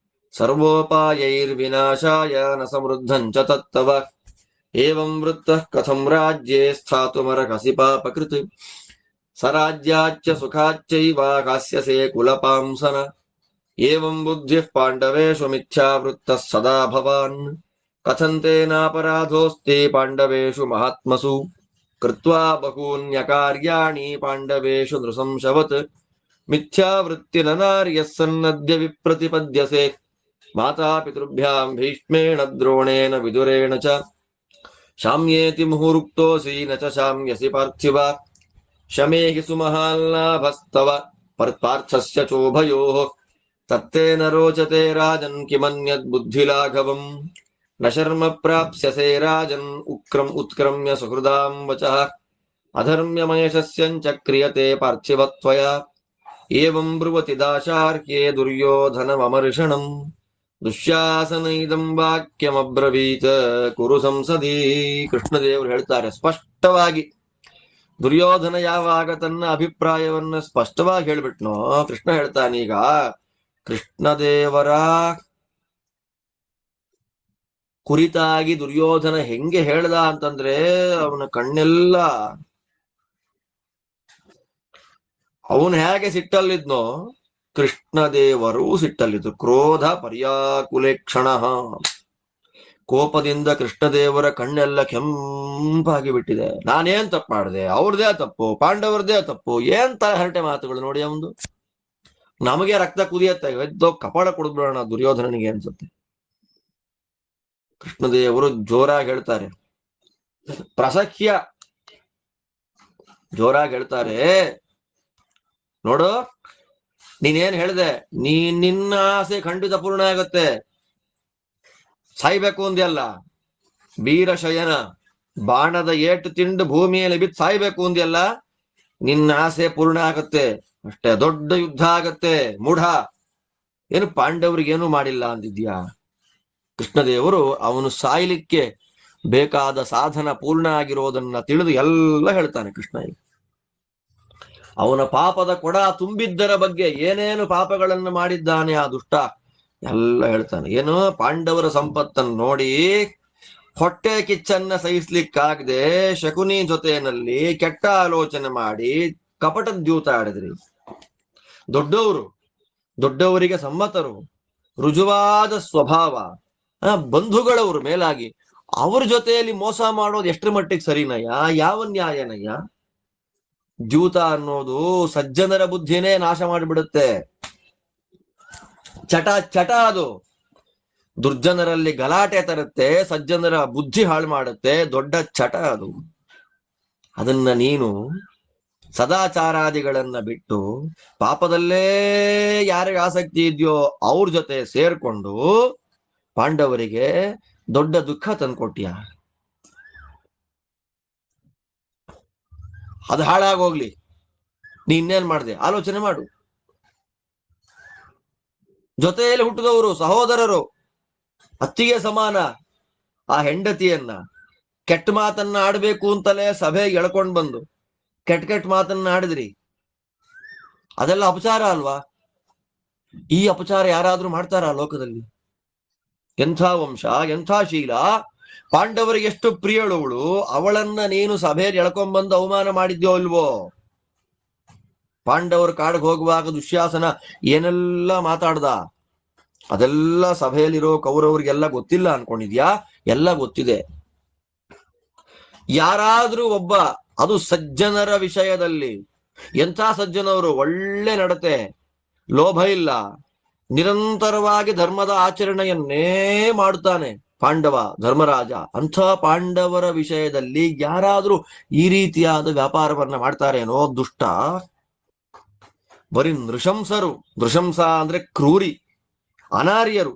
ಸರ್ವೋಪಾಯೈರ್ವಿನಾಶಾಯ ನ ಸಮೃದ್ಧಂ ಚ ತತ್ತವ ಏವಂ ವೃತ್ತಃ ಕಥಂ ರಾಜ್ಯೇ ಸ್ಥಾತುಮರ್ಹಸಿ ಪಾಪಕೃತ್ ಸರಾಜ್ಯಾಚ್ಚ ಸುಖಾಚ್ಚೈವ ಹಾಸ್ಯಸೆ ಕುಲಪಾಂಸನ ಏವಂ ಬುದ್ಧಿಃ ಪಾಂಡವೇಷು ಮಿಥ್ಯಾವೃತ್ತಃ ಸದಾ ಭವಾನ್ ಕಥಂ ತೇನಾಪರಾಧೋಸ್ತಿ ಪಾಂಡವೇಷು ಮಹಾತ್ಮಸು ಕೃತ್ವಾ ಬಹೂನ್ಯಕಾರ್ಯಾಣಿ ಪಾಂಡವೇಷು ನೃಶಂಸವತ್ ಮಿಥ್ಯಾವೃತ್ತಿರನಾರ್ಯಃ ಸನ್ನದ್ಯ ವಿಪ್ರತಿಪದ್ಯಸೆ ಮಾತಾಪಿತೃಭ್ಯಾಂ ಭೀಷ್ಮೇಣ ದ್ರೋಣೇನ ವಿದುರೇಣ ಚ ಶಾಮ್ಯೇತಿ ಮುಹುರುಕ್ತೋಸಿ ನ ಚ ಶಾಮ್ಯಸಿ ಪಾರ್ಥಿವ ಶಮೇ ಹಿ ಸುಮಹಾಲ್ಲಾಭಸ್ತವ ಪಾರ್ಥಸ್ಯ ಚೋಭಯೋಃ ತತ್ತೇನ ರೋಚತೆ ರಾಜನ್ ಕಿಮನ್ಯದ್ ಬುದ್ಧಿಲಾಘವಂ ನ ಶರ್ಮ ಪ್ರಾಪ್ಸ್ಯಸೆ ರಾಜನ್ ಉತ್ಕ್ರಮ್ಯ ಸುಹೃದಾಂ ವಚಃ ಅಧರ್ಮ್ಯಮಯಶಸ್ಯಂಚ ಕ್ರಿಯತೆ ಪಾರ್ಥಿವತ್ವಯಾ ಏವಂ ಬ್ರುವತಿ ದಾಶಾರ್ಹ್ಯೇ ದುರ್ಯೋಧನಮರ್ಷಣಂ ದುಶ್ಯಾಸನೈದಂ ವಾಕ್ಯಮಬ್ರವೀತ್ ಕುರು ಸಂಸದಿ. ಕೃಷ್ಣದೇವರು ಹೇಳ್ತಾರೆ ಸ್ಪಷ್ಟವಾಗಿ, ದುರ್ಯೋಧನ ಯಾವಾಗ ತನ್ನ ಅಭಿಪ್ರಾಯವನ್ನ ಸ್ಪಷ್ಟವಾಗಿ ಹೇಳ್ಬಿಟ್ನೋ, ಕೃಷ್ಣ ಹೇಳ್ತಾನೀಗ ಕೃಷ್ಣದೇವರ ಕುರಿತಾಗಿ ದುರ್ಯೋಧನ ಹೆಂಗೆ ಹೇಳ್ದ ಅಂತಂದ್ರೆ, ಅವನ ಕಣ್ಣೆಲ್ಲ ಅವನು ಹೇಗೆ ಸಿಟ್ಟಲ್ಲಿದ್ನೋ ಕೃಷ್ಣದೇವರು ಸಿಟ್ಟಲ್ಲಿದ್ರು. ಕ್ರೋಧ ಪರ್ಯಾಕುಲೇಕ್ಷಣ, ಕೋಪದಿಂದ ಕೃಷ್ಣದೇವರ ಕಣ್ಣೆಲ್ಲ ಕೆಂಪಾಗಿ ಬಿಟ್ಟಿದೆ. ನಾನೇನ್ ತಪ್ಪು ಮಾಡಿದೆ? ಅವ್ರದೇ ತಪ್ಪು, ಪಾಂಡವರದೇ ತಪ್ಪು, ಏನ್ ತರ ಹರಟೆ ಮಾತುಗಳು ನೋಡಿ. ಅವನು ನಮಗೆ ರಕ್ತ ಕುದಿಯತ್ತೆ, ಎದ್ದೋ ಕಪಾಳ ಕೊಡ್ಬಿಡೋಣ ದುರ್ಯೋಧನನಿಗೆ ಅನ್ಸುತ್ತೆ. ಕೃಷ್ಣದೇವರು ಜೋರಾಗಿ ಹೇಳ್ತಾರೆ, ಪ್ರಸಖ್ಯ ಜೋರಾಗಿ ಹೇಳ್ತಾರೆ, ನೋಡು ನೀನೇನ್ ಹೇಳ್ದೆ, ನಿನ್ನ ಆಸೆ ಖಂಡಿತ ಪೂರ್ಣ ಆಗತ್ತೆ. ಸಾಯ್ಬೇಕು ಅಂದ್ಯಲ್ಲ, ವೀರಶಯನ ಬಾಣದ ಏಟು ತಿಂದು ಭೂಮಿಯಲ್ಲಿ ಬಿದ್ದು ಸಾಯ್ಬೇಕು ಅಂದ್ಯಲ್ಲ, ನಿನ್ನ ಆಸೆ ಪೂರ್ಣ ಆಗತ್ತೆ ಅಷ್ಟೇ. ದೊಡ್ಡ ಯುದ್ಧ ಆಗತ್ತೆ ಮೂಢ. ಏನು ಪಾಂಡವರಿಗೇನು ಮಾಡಿಲ್ಲ ಅಂದಿದ್ಯಾ? ಕೃಷ್ಣದೇವರು ಅವನು ಸಾಯ್ಲಿಕ್ಕೆ ಬೇಕಾದ ಸಾಧನ ಪೂರ್ಣ ಆಗಿರೋದನ್ನ ತಿಳಿದು ಎಲ್ಲ ಹೇಳ್ತಾನೆ. ಕೃಷ್ಣ ಅವನ ಪಾಪದ ಕೊಡ ತುಂಬಿದ್ದರ ಬಗ್ಗೆ, ಏನೇನು ಪಾಪಗಳನ್ನು ಮಾಡಿದ್ದಾನೆ ಆ ದುಷ್ಟ ಎಲ್ಲ ಹೇಳ್ತಾನೆ. ಏನು ಪಾಂಡವರ ಸಂಪತ್ತನ್ನು ನೋಡಿ ಹೊಟ್ಟೆ ಕಿಚ್ಚನ್ನ ಸಹಿಸ್ಲಿಕ್ಕಾಗದೆ ಶಕುನಿ ಜೊತೆಯಲ್ಲಿ ಕೆಟ್ಟ ಆಲೋಚನೆ ಮಾಡಿ ಕಪಟ ದ್ಯೂತ ಆಡಿದ್ರಿ. ದೊಡ್ಡವರಿಗೆ ಸಮ್ಮತರು, ರುಜುವಾದ ಸ್ವಭಾವ, ಬಂಧುಗಳವರು ಮೇಲಾಗಿ ಅವ್ರ ಜೊತೆಯಲ್ಲಿ ಮೋಸ ಮಾಡೋದು ಎಷ್ಟರ ಮಟ್ಟಿಗೆ ಸರಿನಯ್ಯ? ಯಾವ ನ್ಯಾಯನಯ್ಯ? ದ್ಯೂತ ಅನ್ನೋದು ಸಜ್ಜನರ ಬುದ್ಧಿನೇ ನಾಶ ಮಾಡಿಬಿಡುತ್ತೆ. ಚಟ ಚಟ ಅದು. ದುರ್ಜನರಲ್ಲಿ ಗಲಾಟೆ ತರುತ್ತೆ, ಸಜ್ಜನರ ಬುದ್ಧಿ ಹಾಳು ಮಾಡುತ್ತೆ. ದೊಡ್ಡ ಚಟ ಅದು. ಅದನ್ನ ನೀನು ಸದಾಚಾರಾದಿಗಳನ್ನ ಬಿಟ್ಟು ಪಾಪದಲ್ಲೇ ಯಾರಿಗೆ ಆಸಕ್ತಿ ಇದೆಯೋ ಅವ್ರ ಜೊತೆ ಸೇರ್ಕೊಂಡು ಪಾಂಡವರಿಗೆ ದೊಡ್ಡ ದುಃಖ ತಂದ್ಕೊಟ್ಯ. ಅದು ಹಾಳಾಗೋಗ್ಲಿ, ನೀ ಇನ್ನೇನ್ ಮಾಡಿದೆ ಆಲೋಚನೆ ಮಾಡು. ಜೊತೆಯಲ್ಲಿ ಹುಟ್ಟಿದವರು ಸಹೋದರರು, ಅತ್ತಿಗೆ ಸಮಾನ. ಆ ಹೆಂಡತಿಯನ್ನ ಕೆಟ್ಟ ಮಾತನ್ನ ಆಡ್ಬೇಕು ಅಂತಲೇ ಸಭೆಗೆ ಎಳ್ಕೊಂಡ್ ಬಂದು ಕೆಟ್ಟ ಮಾತನ್ನ ಆಡಿದ್ರಿ. ಅದೆಲ್ಲ ಅಪಚಾರ ಅಲ್ವಾ? ಈ ಅಪಚಾರ ಯಾರಾದ್ರೂ ಮಾಡ್ತಾರ ಲೋಕದಲ್ಲಿ? ಎಂಥ ವಂಶ, ಎಂಥ ಶೀಲ. ಪಾಂಡವರಿಗೆ ಎಷ್ಟು ಪ್ರಿಯಳುವಳು, ಅವಳನ್ನ ನೀನು ಸಭೆಯಲ್ಲಿ ಎಳ್ಕೊಂಡ್ಬಂದು ಅವಮಾನ ಮಾಡಿದ್ಯೋ ಇಲ್ವೋ? ಪಾಂಡವರು ಕಾಡಿಗೆ ಹೋಗುವಾಗ ದುಶ್ಯಾಸನ ಏನೆಲ್ಲ ಮಾತಾಡ್ದ, ಅದೆಲ್ಲ ಸಭೆಯಲ್ಲಿರೋ ಕೌರವರಿಗೆಲ್ಲ ಗೊತ್ತಿಲ್ಲ ಅನ್ಕೊಂಡಿದ್ಯಾ? ಎಲ್ಲ ಗೊತ್ತಿದೆ. ಯಾರಾದ್ರೂ ಒಬ್ಬ, ಅದು ಸಜ್ಜನರ ವಿಷಯದಲ್ಲಿ, ಎಂಥ ಸಜ್ಜನವರು, ಒಳ್ಳೆ ನಡತೆ, ಲೋಭ ಇಲ್ಲ, ನಿರಂತರವಾಗಿ ಧರ್ಮದ ಆಚರಣೆಯನ್ನೇ ಮಾಡುತ್ತಾನೆ ಪಾಂಡವ ಧರ್ಮರಾಜ. ಅಂಥ ಪಾಂಡವರ ವಿಷಯದಲ್ಲಿ ಯಾರಾದ್ರೂ ಈ ರೀತಿಯಾದ ವ್ಯಾಪಾರವನ್ನ ಮಾಡ್ತಾರೇನೋ ದುಷ್ಟ. ಬರೀ ನೃಶಂಸರು, ನೃಶಂಸ ಅಂದ್ರೆ ಕ್ರೂರಿ, ಅನಾರ್ಯರು,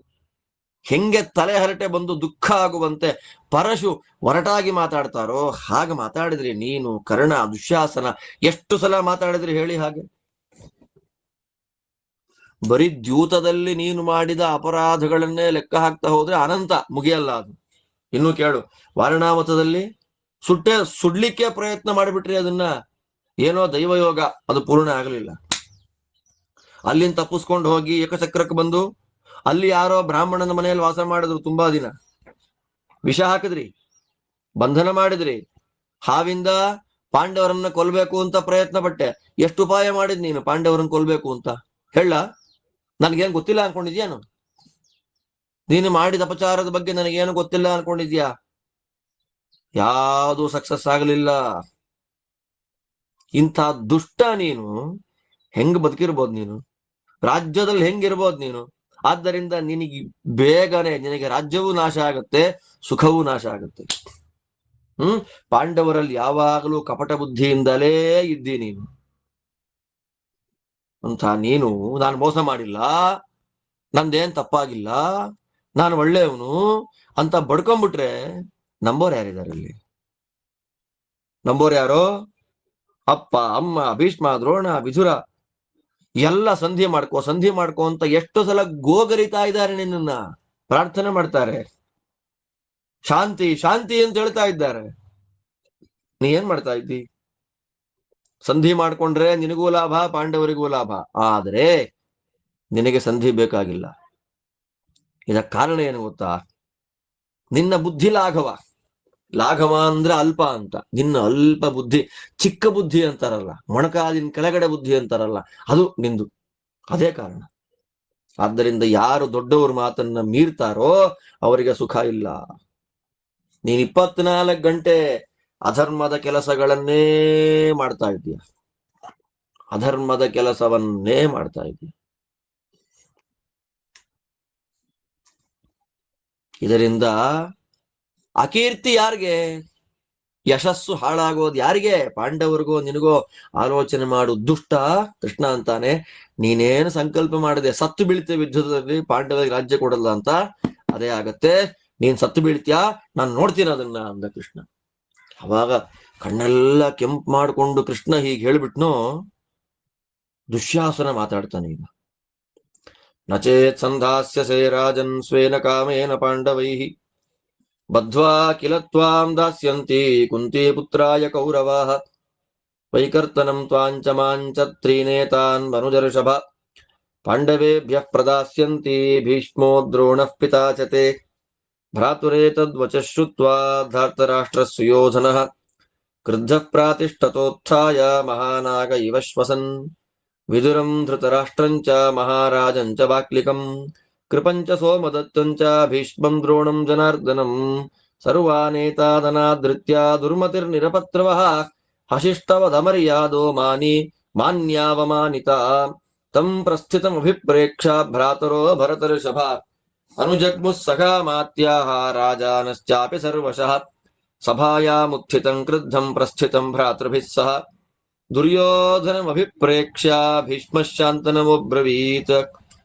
ಹೆಂಗೆ ತಲೆ ಹರಟೆ ಬಂದು ದುಃಖ ಆಗುವಂತೆ ಪರಶು ಒರಟಾಗಿ ಮಾತಾಡ್ತಾರೋ ಹಾಗೆ ಮಾತಾಡಿದ್ರಿ ನೀನು, ಕರ್ಣ, ದುಶ್ಯಾಸನ. ಎಷ್ಟು ಸಲ ಮಾತಾಡಿದ್ರಿ ಹೇಳಿ ಹಾಗೆ? ಬರೀ ದ್ಯೂತದಲ್ಲಿ ನೀನು ಮಾಡಿದ ಅಪರಾಧಗಳನ್ನೇ ಲೆಕ್ಕ ಹಾಕ್ತಾ ಹೋದ್ರೆ ಅನಂತ, ಮುಗಿಯಲ್ಲ ಅದು. ಇನ್ನು ಕೇಳು, ವಾರಣಾವತದಲ್ಲಿ ಸುಡ್ಲಿಕ್ಕೆ ಪ್ರಯತ್ನ ಮಾಡಿಬಿಟ್ರಿ ಅದನ್ನ. ಏನೋ ದೈವಯೋಗ, ಅದು ಪೂರ್ಣ ಆಗಲಿಲ್ಲ. ಅಲ್ಲಿಂದ ತಪ್ಪಿಸ್ಕೊಂಡು ಹೋಗಿ ಏಕಚಕ್ರಕ್ಕೆ ಬಂದು ಅಲ್ಲಿ ಯಾರೋ ಬ್ರಾಹ್ಮಣನ ಮನೆಯಲ್ಲಿ ವಾಸ ಮಾಡಿದ್ರು ತುಂಬಾ ದಿನ. ವಿಷ ಹಾಕಿದ್ರಿ, ಬಂಧನ ಮಾಡಿದ್ರಿ, ಹಾವಿಂದ ಪಾಂಡವರನ್ನ ಕೊಲ್ಬೇಕು ಅಂತ ಪ್ರಯತ್ನ ಪಟ್ಟೆ. ಎಷ್ಟು ಉಪಾಯ ಮಾಡಿದ್ ನೀನು ಪಾಂಡವರನ್ನ ಕೊಲ್ಬೇಕು ಅಂತ? ಹೇಳ, ನನ್ಗೇನ್ ಗೊತ್ತಿಲ್ಲ ಅನ್ಕೊಂಡಿದ್ಯಾನು? ನೀನು ಮಾಡಿದ ಅಪಚಾರದ ಬಗ್ಗೆ ನನಗೇನು ಗೊತ್ತಿಲ್ಲ ಅನ್ಕೊಂಡಿದ್ಯಾ? ಯಾವುದು ಸಕ್ಸಸ್ ಆಗಲಿಲ್ಲ. ಇಂಥ ದುಷ್ಟ ನೀನು ಹೆಂಗ್ ಬದುಕಿರ್ಬೋದು ನೀನು? ರಾಜ್ಯದಲ್ಲಿ ಹೆಂಗಿರ್ಬೋದು ನೀನು? ಆದ್ದರಿಂದ ನಿನಗೆ ಬೇಗನೆ ನಿನಗೆ ರಾಜ್ಯವೂ ನಾಶ ಆಗತ್ತೆ, ಸುಖವೂ ನಾಶ ಆಗತ್ತೆ. ಪಾಂಡವರಲ್ಲಿ ಯಾವಾಗಲೂ ಕಪಟ ಬುದ್ಧಿಯಿಂದಲೇ ಇದ್ದಿ ನೀನು. ಅಂತ ನೀನು, ನಾನು ಮೋಸ ಮಾಡಿಲ್ಲ, ನಂದೇನ್ ತಪ್ಪಾಗಿಲ್ಲ, ನಾನು ಒಳ್ಳೆಯವನು ಅಂತ ಬಡ್ಕೊಂಡ್ಬಿಟ್ರೆ ನಂಬೋರ್ ಯಾರಿದ್ದಾರೆ ಇಲ್ಲಿ? ನಂಬೋರ್ ಯಾರೋ? ಅಪ್ಪ, ಅಮ್ಮ, ಭೀಷ್ಮ, ದ್ರೋಣ, ವಿದುರ ಎಲ್ಲ ಸಂಧಿ ಮಾಡ್ಕೋ ಅಂತ ಎಷ್ಟು ಸಲ ಗೋಗರಿತಾ ಇದ್ದಾರೆ, ನಿನ್ನ ಪ್ರಾರ್ಥನೆ ಮಾಡ್ತಾರೆ, ಶಾಂತಿ ಶಾಂತಿ ಅಂತ ಹೇಳ್ತಾ ಇದ್ದಾರೆ. ನೀ ಏನ್ ಮಾಡ್ತಾ ಇದ್ದಿ? ಸಂಧಿ ಮಾಡ್ಕೊಂಡ್ರೆ ನಿನಗೂ ಲಾಭ, ಪಾಂಡವರಿಗೂ ಲಾಭ. ಆದ್ರೆ ನಿನಗೆ ಸಂಧಿ ಬೇಕಾಗಿಲ್ಲ. ಇದಕ್ಕೆ ಕಾರಣ ಏನು ಗೊತ್ತಾ? ನಿನ್ನ ಬುದ್ಧಿ ಲಾಘವ. ಲಾಘವ ಅಂದ್ರೆ ಅಲ್ಪ ಅಂತ. ನಿನ್ನ ಅಲ್ಪ ಬುದ್ಧಿ, ಚಿಕ್ಕ ಬುದ್ಧಿ ಅಂತಾರಲ್ಲ, ಮೊಣಕಾಲಿನ ಕೆಳಗಡೆ ಬುದ್ಧಿ ಅಂತಾರಲ್ಲ, ಅದು ನಿಂದು. ಅದೇ ಕಾರಣ. ಆದ್ದರಿಂದ ಯಾರು ದೊಡ್ಡವರು ಮಾತನ್ನ ಮೀರ್ತಾರೋ ಅವರಿಗೆ ಸುಖ ಇಲ್ಲ. ನೀನ್ 24 ಗಂಟೆ ಅಧರ್ಮದ ಕೆಲಸಗಳನ್ನೇ ಮಾಡ್ತಾ ಇದ್ದೀಯ, ಅಧರ್ಮದ ಕೆಲಸವನ್ನೇ ಮಾಡ್ತಾ ಇದ್ದೀಯ. ಇದರಿಂದ ಅಕೀರ್ತಿ ಯಾರಿಗೆ? ಯಶಸ್ಸು ಹಾಳಾಗೋದು ಯಾರಿಗೆ? ಪಾಂಡವರಿಗೋ ನಿನಗೋ? ಆಲೋಚನೆ ಮಾಡು ದುಷ್ಟ. ಕೃಷ್ಣ ಅಂತಾನೆ, ನೀನೇನು ಸಂಕಲ್ಪ ಮಾಡದೆ ಸತ್ತು ಬೀಳ್ತೇವೆ ಯುದ್ಧದಲ್ಲಿ, ಪಾಂಡವರಿಗೆ ರಾಜ್ಯ ಕೊಡಲ್ಲ ಅಂತ, ಅದೇ ಆಗತ್ತೆ. ನೀನ್ ಸತ್ತು ಬೀಳ್ತೀಯಾ, ನಾನು ನೋಡ್ತೀನಿ ಅದನ್ನ ಅಂದ ಕೃಷ್ಣ. ಅವಾಗ ಕಣ್ಣೆಲ್ಲ ಕೆಂಪು ಮಾಡ್ಕೊಂಡು ಕೃಷ್ಣ ಹೀಗೆ ಹೇಳ್ಬಿಟ್ನೋ, ದುಶ್ಯಾಸನ ಮಾತಾಡ್ತಾನೆ ಈಗ. ನಚೇತ್ ಸಂಧಾಸ್ಯಸೇ ರಾಜನ್ ಸ್ವೇನ ಕಾಮೇನ ಪಾಂಡವೈಃ ಬದ್ಧ್ವಾ ಕಿಲ ತ್ವಾಂ ದಾಸ್ಯಂತಿ ಕುಂತಿ ಪುತ್ರಾಯ ಕೌರವಾಃ ವೈಕರ್ತನಂ ತ್ವಾಂಚ ಮಾಂಚ ತ್ರೀನೇತಾನ್ ಮನುಜರ್ಷಭ ಪಾಂಡವೇಭ್ಯಃ ಪ್ರದಾಸ್ಯಂತಿ ಭೀಷ್ಮೋ ದ್ರೋಣಃ ಪಿತಾ ಚ ತೇ ಭ್ರಾತುರೇತದ್ವಚಃ ಶ್ರುತ್ವಾ ಧಾರ್ತರಾಷ್ಟ್ರ ಸುಯೋಧನಃ ಕ್ರುದ್ಧಃ ಪ್ರಾತಿಷ್ಠತೋತ್ಥಾಯ ಮಹಾನಾಗ ಇವ ಶ್ವಸನ್ ವಿದುರಂ ಧೃತರಾಷ್ಟ್ರಂಚ ಮಹಾರಾಜಂಚ ವಾಕ್ಲಿಕಂ ಕೃಪಂಚ ಸೋಮದತ್ತಂಚ ಭೀಷ್ಮಂ ದ್ರೋಣಂ ಜನಾರ್ದನಂ ಸರ್ವಾನೇತಾದನಾದೃತ್ಯ ದುರ್ಮತಿರ್ನಿರಪತ್ರವಃ ಹಶಿಷ್ಟವದಮರ್ಯಾದೋ ಮಾನ್ಯಾವಮಾನಿತ ತಂ ಪ್ರಸ್ಥಿತಮಭಿಪ್ರೇಕ್ಷ ಭ್ರಾತರೋ ಭರತರ್ಷಭ ಅನುಜಗ್ಮುಃ ಸಖಾ ಮಾತ್ಯಾಹ ರಾಜಾನಶ್ಚಾಪಿ ಸರ್ವಶಃ ಸಭಾಯಾಮುತ್ಥಿತಂ ಕ್ರುದ್ಧಂ ಪ್ರಸ್ಥಿತಂ ಭ್ರಾತೃಭಿಃ ಸಹ ದುರ್ಯೋಧನಮಭಿಪ್ರೇಕ್ಷ್ಯ ಭೀಷ್ಮಶಾಂತನಮುಬ್ರವೀತ್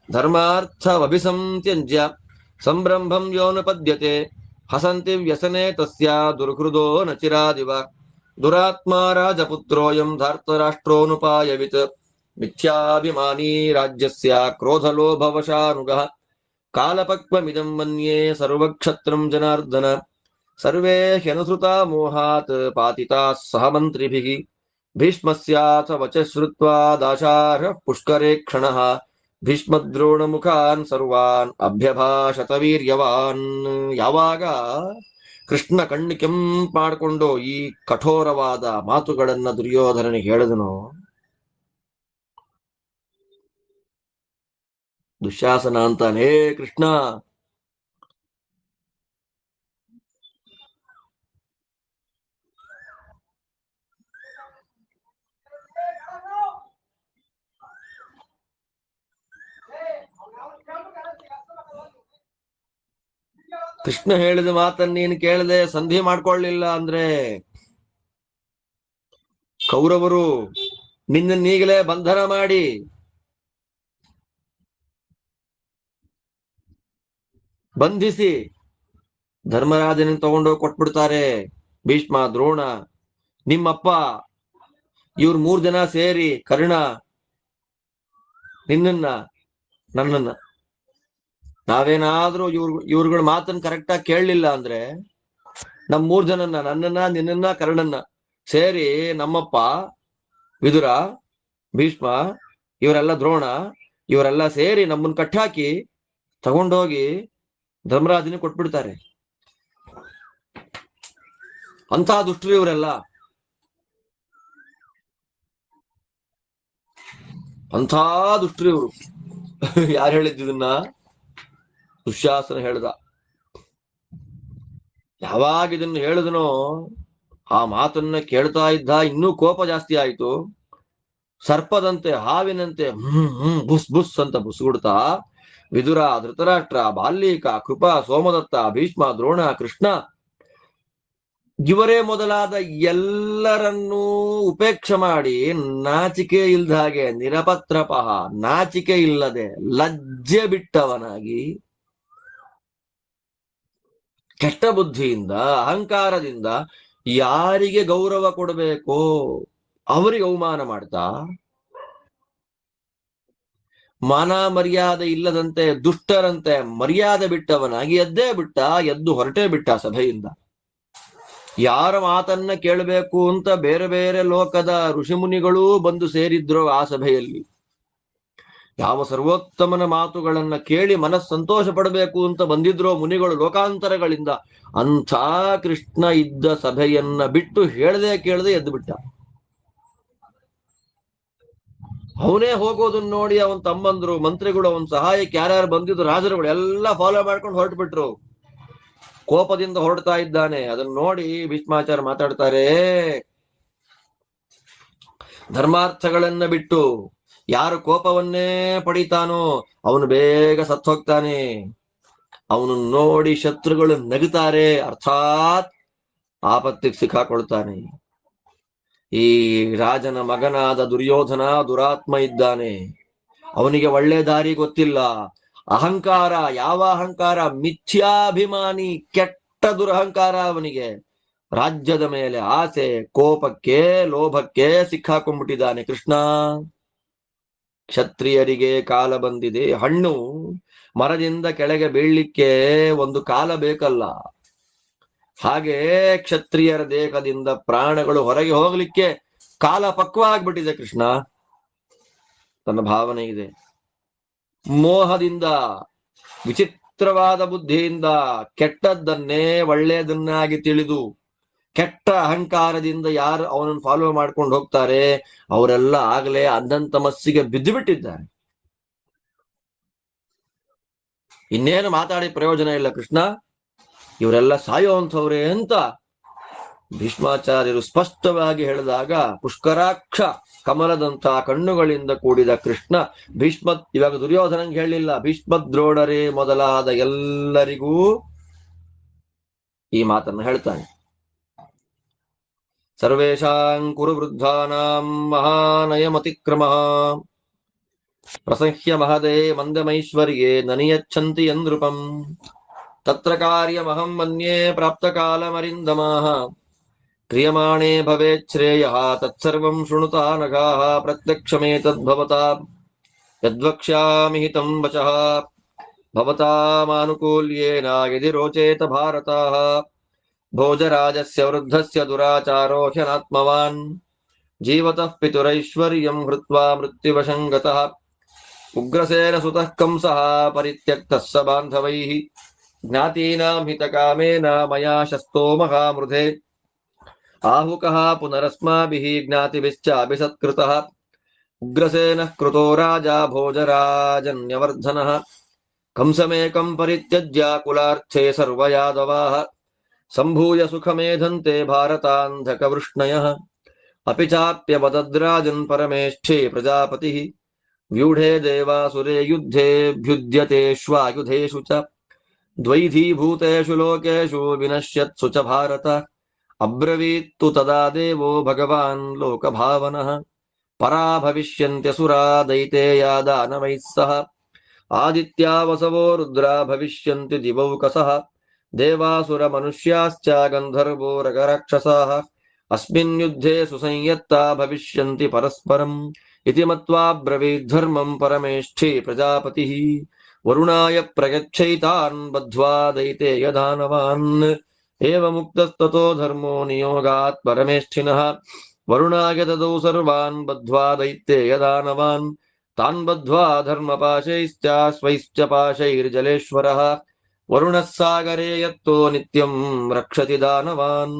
ಧರ್ಮಾರ್ಥಮಭಿಸಂತ್ಯಜ್ಯ ಸಂಭ್ರಂಭಂ ಯೋನುಪದ್ಯತೆ ಹಸಂತಿ ವ್ಯಸನೆ ತಸ್ಯ ದುರ್ಹೃದೋ ನ ಚಿರಾದಿವ ದುರಾತ್ಮ ರಾಜಪುತ್ರೋಯಂ ಧಾರ್ತರಾಷ್ಟ್ರೋನುಪಾಯವಿತ್ ಮಿಥ್ಯಾಭಿಮಾನಿ ರಾಜ್ಯಸ್ಯ ಕ್ರೋಧಲೋಭವಶಾನುಗಃ ಕಾಲಪಕ್ವಮಿದಂ ಮನ್ಯೇ ಸರ್ವಕ್ಷತ್ರಂ ಜನಾರ್ದನ ಸರ್ವೇ ಹ್ಯನುಸೃತಾ ಮೋಹಾತ್ ಪಾತಿತಾಃ ಸಹ ಮಂತ್ರಿಭಿಃ ಭೀಷ್ಮಸ್ಯಾಥ ವಚಃ ಶ್ರುತ್ವಾ ದಾಶಾರ್ಹ ಪುಷ್ಕರೇ ಕ್ಷಣಃ ಭೀಷ್ಮದ್ರೋಣಮುಖಾನ್ ಸರ್ವಾನ್ ಅಭ್ಯಭಾಷತ ವೀರ್ಯವಾನ್. ಯಾವಾಗ ಕೃಷ್ಣ ಕಣ್ಣು ಕೆಂಪು ಮಾಡಿಕೊಂಡು ಈ ಕಠೋರವಾದ ಮಾತುಗಳನ್ನ ದುರ್ಯೋಧನನಿಗೆ ಹೇಳಿದನು, ದುಶ್ಯಾಸನ ಅಂತಾನೆ, ಹೇ ಕೃಷ್ಣ, ಕೃಷ್ಣ ಹೇಳಿದ ಮಾತನ್ನ ನೀನು ಕೇಳದೆ ಸಂಧಿ ಮಾಡ್ಕೊಳ್ಳಿಲ್ಲ ಅಂದ್ರೆ ಕೌರವರು ನಿನ್ನನ್ನೀಗಲೇ ಬಂಧನ ಮಾಡಿ ಬಂಧಿಸಿ ಧರ್ಮರಾಜನ ತಗೊಂಡೋಗಿ ಕೊಟ್ಬಿಡ್ತಾರೆ. ಭೀಷ್ಮ, ದ್ರೋಣ, ನಿಮ್ಮಪ್ಪ, ಇವ್ರು 3 ಜನ ಸೇರಿ ಕರ್ಣ ನಿನ್ನನ್ನ ನನ್ನನ್ನ ನಾವೇನಾದ್ರೂ ಇವ್ರುಗಳ ಮಾತನ್ನ ಕರೆಕ್ಟಾಗಿ ಕೇಳಲಿಲ್ಲ ಅಂದ್ರೆ ನಮ್ 3 ಜನನ್ನ, ನನ್ನನ್ನ, ನಿನ್ನನ್ನ, ಕರ್ಣನ್ನ ಸೇರಿ ನಮ್ಮಪ್ಪ ವಿದುರ, ಭೀಷ್ಮ, ಇವರೆಲ್ಲ ದ್ರೋಣ, ಇವರೆಲ್ಲ ಸೇರಿ ನಮ್ಮನ್ನ ಕಟ್ಟಾಕಿ ತಗೊಂಡೋಗಿ ಧರ್ಮರಾಜನ ಕೊಟ್ಬಿಡ್ತಾರೆ. ಅಂಥ ದುಷ್ಟರು ಇವರೆಲ್ಲ, ಅಂಥ ದುಷ್ಟರು ಇವರು. ಯಾರು ಹೇಳಿದ್ದನ್ನ? ದುಶ್ಯಾಸನ ಹೇಳ್ದ. ಯಾವಾಗ ಇದನ್ನು ಹೇಳಿದನೋ ಆ ಮಾತನ್ನ ಕೇಳ್ತಾ ಇದ್ದ ಇನ್ನೂ ಕೋಪ ಜಾಸ್ತಿ ಆಯ್ತು. ಸರ್ಪದಂತೆ, ಹಾವಿನಂತೆ ಬುಸ್ ಬುಸ್ ಅಂತ ಬುಸ್ಗುಡ್ತಾ ವಿದುರ, ಧೃತರಾಷ್ಟ್ರ, ಬಾಲ್ಯಕ, ಕೃಪ, ಸೋಮದತ್ತ, ಭೀಷ್ಮ, ದ್ರೋಣ, ಕೃಷ್ಣ ಇವರೇ ಮೊದಲಾದ ಎಲ್ಲರನ್ನೂ ಉಪೇಕ್ಷೆ ಮಾಡಿ ನಾಚಿಕೆ ಇಲ್ದ ಹಾಗೆ ನಿರಪತ್ರಪಹ, ನಾಚಿಕೆ ಇಲ್ಲದೆ ಲಜ್ಜೆ ಬಿಟ್ಟವನಾಗಿ ಕೆಟ್ಟ ಬುದ್ಧಿಯಿಂದ ಅಹಂಕಾರದಿಂದ ಯಾರಿಗೆ ಗೌರವ ಕೊಡಬೇಕೋ ಅವರಿಗೆ ಅವಮಾನ ಮಾಡ್ತಾ, ಮಾನ ಮರ್ಯಾದೆ ಇಲ್ಲದಂತೆ ದುಷ್ಟರಂತೆ ಮರ್ಯಾದೆ ಬಿಟ್ಟವನಾಗಿ ಎದ್ದು ಹೊರಟೇ ಬಿಟ್ಟ ಸಭೆಯಿಂದ. ಯಾರ ಮಾತನ್ನ ಕೇಳಬೇಕು ಅಂತ ಬೇರೆ ಬೇರೆ ಲೋಕದ ಋಷಿಮುನಿಗಳೂ ಬಂದು ಸೇರಿದ್ರು ಆ ಸಭೆಯಲ್ಲಿ. ಯಾವ ಸರ್ವೋತ್ತಮನ ಮಾತುಗಳನ್ನ ಕೇಳಿ ಸಂತೋಷ ಪಡಬೇಕು ಅಂತ ಬಂದಿದ್ರೋ ಮುನಿಗಳು ಲೋಕಾಂತರಗಳಿಂದ, ಅಂಥ ಕೃಷ್ಣ ಇದ್ದ ಸಭೆಯನ್ನ ಬಿಟ್ಟು ಕೇಳದೆ ಎದ್ದು ಬಿಟ್ಟ. ಅವನೇ ಹೋಗೋದನ್ನ ನೋಡಿ ಅವನ ತಮ್ಮಂದ್ರು, ಮಂತ್ರಿಗಳು, ಅವನ ಸಹಾಯಕ್ಕೆ ಯಾರ್ಯಾರು ಬಂದಿದ್ರು ರಾಜರುಗಳು ಎಲ್ಲ ಫಾಲೋ ಮಾಡ್ಕೊಂಡು ಹೊರಟು ಬಿಟ್ರು. ಕೋಪದಿಂದ ಹೊರಡ್ತಾ ಇದ್ದಾನೆ. ಅದನ್ನ ನೋಡಿ ಭೀಷ್ಮಾಚಾರ್ಯ ಮಾತಾಡ್ತಾರೆ, ಧರ್ಮಾರ್ಥಗಳನ್ನ ಬಿಟ್ಟು ಯಾರು ಕೋಪವನ್ನೇ ಪಡಿತಾನೋ ಅವನು ಬೇಗ ಸತ್ತು ಹೋಗ್ತಾನೆ. ಅವನು ನೋಡಿ ಶತ್ರುಗಳು ನಗುತ್ತಾರೆ, ಅರ್ಥಾತ್ ಆಪತ್ತಿಗೆ ಸಿಕ್ಕಾಕೊಳ್ತಾನೆ. ಈ ರಾಜನ ಮಗನಾದ ದುರ್ಯೋಧನ ದುರಾತ್ಮ ಇದ್ದಾನೆ. ಅವನಿಗೆ ಒಳ್ಳೆ ದಾರಿ ಗೊತ್ತಿಲ್ಲ. ಅಹಂಕಾರ, ಯಾವ ಅಹಂಕಾರ? ಮಿಥ್ಯಾಭಿಮಾನಿ, ಕೆಟ್ಟ ದುರಹಂಕಾರ ಅವನಿಗೆ. ರಾಜ್ಯದ ಮೇಲೆ ಆಸೆ, ಕೋಪಕ್ಕೆ, ಲೋಭಕ್ಕೆ ಸಿಕ್ಕಾಕೊಂಡ್ಬಿಟ್ಟಿದ್ದಾನೆ ಕೃಷ್ಣ. ಕ್ಷತ್ರಿಯರಿಗೆ ಕಾಲ ಬಂದಿದೆ. ಹಣ್ಣು ಮರದಿಂದ ಕೆಳಗೆ ಬೀಳ್ಲಿಕ್ಕೆ ಒಂದು ಕಾಲ ಬೇಕಲ್ಲ, ಹಾಗೆ ಕ್ಷತ್ರಿಯರ ದೇಹದಿಂದ ಪ್ರಾಣಗಳು ಹೊರಗೆ ಹೋಗ್ಲಿಕ್ಕೆ ಕಾಲ ಪಕ್ವ ಆಗ್ಬಿಟ್ಟಿದೆ ಕೃಷ್ಣ. ತನ್ನ ಭಾವನೆ ಇದೆ. ಮೋಹದಿಂದ, ವಿಚಿತ್ರವಾದ ಬುದ್ಧಿಯಿಂದ ಕೆಟ್ಟದ್ದನ್ನೇ ಒಳ್ಳೆಯದನ್ನಾಗಿ ತಿಳಿದು ಕೆಟ್ಟ ಅಹಂಕಾರದಿಂದ ಯಾರು ಅವನನ್ನು ಫಾಲೋ ಮಾಡ್ಕೊಂಡು ಹೋಗ್ತಾರೆ ಅವರೆಲ್ಲ ಆಗಲೇ ಅಂಧಂತಮಸ್ಸಿಗೆ ಬಿದ್ದು ಬಿಟ್ಟಿದ್ದಾರೆ. ಇನ್ನೇನು ಮಾತಾಡಿ ಪ್ರಯೋಜನ ಇಲ್ಲ ಕೃಷ್ಣ. ಇವರೆಲ್ಲ ಸಾಯೋಂಥವ್ರೆ ಅಂತ ಭೀಷ್ಮಾಚಾರ್ಯರು ಸ್ಪಷ್ಟವಾಗಿ ಹೇಳಿದಾಗ ಪುಷ್ಕರಾಕ್ಷ ಕಮಲದಂತ ಕಣ್ಣುಗಳಿಂದ ಕೂಡಿದ ಕೃಷ್ಣ ಇವಾಗ ದುರ್ಯೋಧನಂಗೆ ಹೇಳಿಲ್ಲ, ಭೀಷ್ಮದ್ರೋಣರೇ ಮೊದಲಾದ ಎಲ್ಲರಿಗೂ ಈ ಮಾತನ್ನು ಹೇಳ್ತಾನೆ. ಸರ್ವೇಷಾಂ ಕುರು ವೃದ್ಧಾನಾಂ ಮಹಾನಯಮತಿಕ್ರಮ ಪ್ರಸಹ್ಯ ಮಹದೇ ಮಂದಮೈಶ್ವರ್ಯೇ ನನಿಯಚ್ಛಂತಿ ಯಂದೃಪಂ ತತ್ರ ಕಾರ್ಯಮಹಂ ಮನ್ಯೇ ಪ್ರಾಪ್ತ ಕಾಲಮರಿಂದಮಾಃ ಕ್ರಿಯಮಾಣೇ ಭವೇಚ್ಛ್ರೇಯಃ ತತ್ಸರ್ವಂ ಶೃಣುತಾ ನಘಾಃ ಪ್ರತ್ಯಕ್ಷಮೇತದ್ಭವತಾ ಯದ್ವಕ್ಷ್ಯಾಮಿ ಹಿತಂ ವಚಃ ಭವತಾಮಾನುಕೂಲ್ಯೇನ ಯದಿ ರೋಚೇತ ಭಾರತಾಃ ಭೋಜರಾಜಸ್ಯ ವೃದ್ಧಸ್ಯ ದುರಾಚಾರೋ ಹ್ಯನಾತ್ಮವಾನ್ ಜೀವತಃ ಪಿತುರೈಶ್ವರ್ಯಂ ಹೃತ್ವಾ ಮೃತ್ಯುವಶಂ ಗತಃ ಉಗ್ರಸೇನ ಸುತಃ ಕಂಸಃ ಪರಿತ್ಯಕ್ತಃ ಸ ಬಾಂಧವೈಃ ಜ್ಞಾತೀನಾಂ ಹಿತಕಾಮೇನ ಮಯಾ ಶಸ್ತೋ ಮಹಾಮೃಧೆ ಆಹುಕಃ ಪುನರಸ್ಮಾಭಿಃ ಜ್ಞಾತಿಭಿಶ್ಚಾಭಿಸತ್ಕೃತಃ ಉಗ್ರಸೇನಃ ಕೃತೋ ರಾಜಾ ಭೋಜರಾಜನ್ಯವರ್ಧನಃ ಕಂಸಮೇಕಂ ಪರಿತ್ಯಜ್ಯ ಕುಲಾರ್ಥೇ ಸರ್ವಯಾದವಾಃ ಸಂಭೂಯ ಸುಖಮೇಧಂತೆ ಭಾರತಾಂಧಕವೃಷ್ಣಯಃ ಅಪಿ ಚಾಪ್ಯವದದ್ರಾಜನ್ ಪರಮೇಷ್ಠೇ ಪ್ರಜಾಪತಿಃ ವ್ಯೂಢೇ ದೇವಾಸುರೇ ಯುದ್ಧೇಭ್ಯುದ್ಯತೇಷ್ವಾಯುಧೇಷು ಚ ದ್ವೈಧೀಭೂತೇಷು ಲೋಕೇಷು ವಿನಶ್ಯತ್ಸು ಚ ಭಾರತ ಅಬ್ರವೀತ್ತು ತದಾ ದೇವೋ ಭಗವಾನ್ ಲೋಕಭಾವನಃ ಪರಾ ಭವಿಷ್ಯಂತ್ಯಸುರಾ ದೈತೇಯಾ ದಾನವೈಃ ಸಹ ಆದಿತ್ಯಾ ವಸವೋ ರುದ್ರಾ ಭವಿಷ್ಯಂತಿ ದಿವೌಕಸಃ ದೇವಾಸುರ ಮನುಷ್ಯಾಶ್ಚ ಗಂಧರ್ವೋ ರಗರಾಕ್ಷಸಾಃ ಅಸ್ಮಿನ್ ಯುದ್ಧೇ ಸುಸಂಯತ್ತಾ ಭವಿಷ್ಯಂತಿ ಪರಸ್ಪರಂ ಇತಿ ಮತ್ವಾ ಬ್ರವೀದ್ಧರ್ಮಂ ಪರಮೇಷ್ಠಿ ಪ್ರಜಾಪತಿಃ ವರುಣಾಯ ಪ್ರಯಚ್ಛೈತಾನ್ ಬದ್ಧ್ವಾ ದೈತೇಯ ದಾನವಾನ್ ಏವಮುಕ್ತಸ್ತತೋ ಧರ್ಮೋ ನಿಯೋಗಾತ್ ಪರಮೇಷ್ಠಿನಃ ವರುಣಾಯ ದದೌ ಸರ್ವಾನ್ ಬದ್ಧ್ವಾ ದೈತ್ಯೇಯ ದಾನವಾನ್ ತಾನ್ ಬದ್ಧ್ವಾ ಧರ್ಮಪಾಶೈಶ್ಚ ಸ್ವೈಶ್ಚ ಪಾಶೈರ್ಜಲೇಶ್ವರಃ ವರುಣಃ ಸಾಗರೇ ಯತ್ತೋ ನಿತ್ಯಂ ರಕ್ಷತಿ ದಾನವಾನ್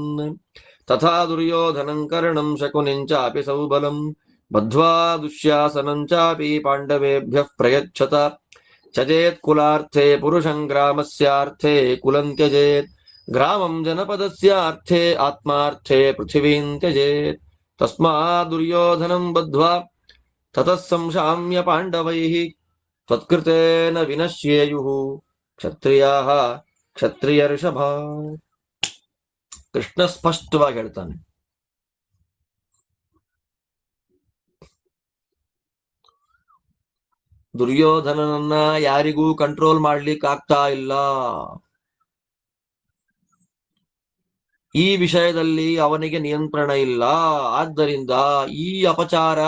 ತಥಾ ದುರ್ಯೋಧನಂ ಕರ್ಣಂ ಶಕುನಿಂ ಚಾಪಿ ಸೌಬಲಂ ಬದ್ಧ್ವಾ ದುಶ್ಯಾಸನಂ ಚಾಪಿ ಪಾಂಡವೇಭ್ಯಃ ಪ್ರಯಚ್ಛತ ಚಜೇತ್ ಕುಲಾರ್ಥೇ ಪುರುಷಂ ಗ್ರಾಮಸ್ಯಾರ್ಥೇ ಕುಲಂ ತ್ಯಜೇತ್ ಗ್ರಾಮಂ ಜನಪದಸ್ಯಾರ್ಥೇ ಆತ್ಮಾರ್ಥೇ ಪೃಥಿವೀಂ ತ್ಯಜೇತ್ ತಸ್ಮಾತ್ ದುರ್ಯೋಧನಂ ಬದ್ಧ್ವಾ ತತಃ ಸಂಶಾಮ್ಯ ಪಾಂಡವೈಃ ತ್ವತ್ಕೃತೇನ ವಿನಶ್ಯೇಯುಃ ಕ್ಷತ್ರಿಯಾಃ ಕ್ಷತ್ರಿಯರ್ಷಭ. ಕೃಷ್ಣ ಸ್ಪಷ್ಟವಾಗಿ ಹೇಳ್ತಾನೆ, ದುರ್ಯೋಧನನನ್ನ ಯಾರಿಗೂ ಕಂಟ್ರೋಲ್ ಮಾಡ್ಲಿಕ್ಕೆ ಆಗ್ತಾ ಇಲ್ಲ. ಈ ವಿಷಯದಲ್ಲಿ ಅವನಿಗೆ ನಿಯಂತ್ರಣ ಇಲ್ಲ. ಆದ್ದರಿಂದ ಈ ಅಪಚಾರ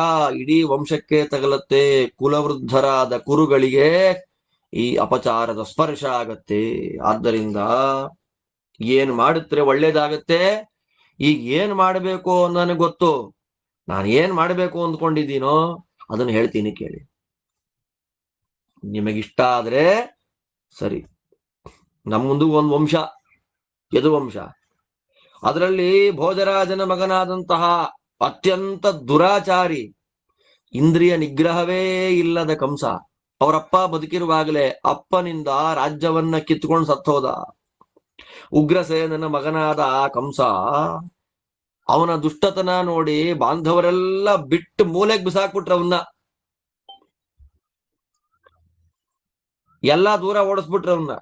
ಇಡೀ ವಂಶಕ್ಕೆ ತಗಲತ್ತೆ. ಕುಲವೃದ್ಧರಾದ ಕುರುಗಳಿಗೆ ಈ ಅಪಚಾರದ ಸ್ಪರ್ಶ ಆಗತ್ತೆ. ಆದ್ದರಿಂದ ಏನ್ ಮಾಡಿದ್ರೆ ಒಳ್ಳೇದಾಗತ್ತೆ. ಈಗ ಏನ್ ಮಾಡಬೇಕು ನನಗೆ ಗೊತ್ತು. ನಾನು ಏನ್ ಮಾಡಬೇಕು ಅಂದ್ಕೊಂಡಿದ್ದೀನೋ ಅದನ್ನ ಹೇಳ್ತೀನಿ, ಕೇಳಿ. ನಿಮಗಿಷ್ಟ ಆದ್ರೆ ಸರಿ. ನಮ್ಮ ಮುಂದೆ ಒಂದು ವಂಶ, ಯದುವಂಶ. ಅದರಲ್ಲಿ ಭೋಜರಾಜನ ಮಗನಾದಂತಹ ಅತ್ಯಂತ ದುರಾಚಾರಿ, ಇಂದ್ರಿಯ ನಿಗ್ರಹವೇ ಇಲ್ಲದ ಕಂಸ, ಅವರಪ್ಪ ಬದುಕಿರುವಾಗಲೇ ಅಪ್ಪನಿಂದ ರಾಜ್ಯವನ್ನ ಕಿತ್ಕೊಂಡು ಸತ್ತೋದ. ಉಗ್ರಸೇನನ ಮಗನಾದ ಕಂಸ ಅವನ ದುಷ್ಟತನ ನೋಡಿ ಬಾಂಧವರೆಲ್ಲ ಬಿಟ್ಟು ಮೂಲೆಗೆ ಬಿಸಾಕ್ಬಿಟ್ರ. ಅವನ್ನ ಎಲ್ಲಾ ದೂರ ಓಡಿಸ್ಬಿಟ್ರ ಅವನ್ನ.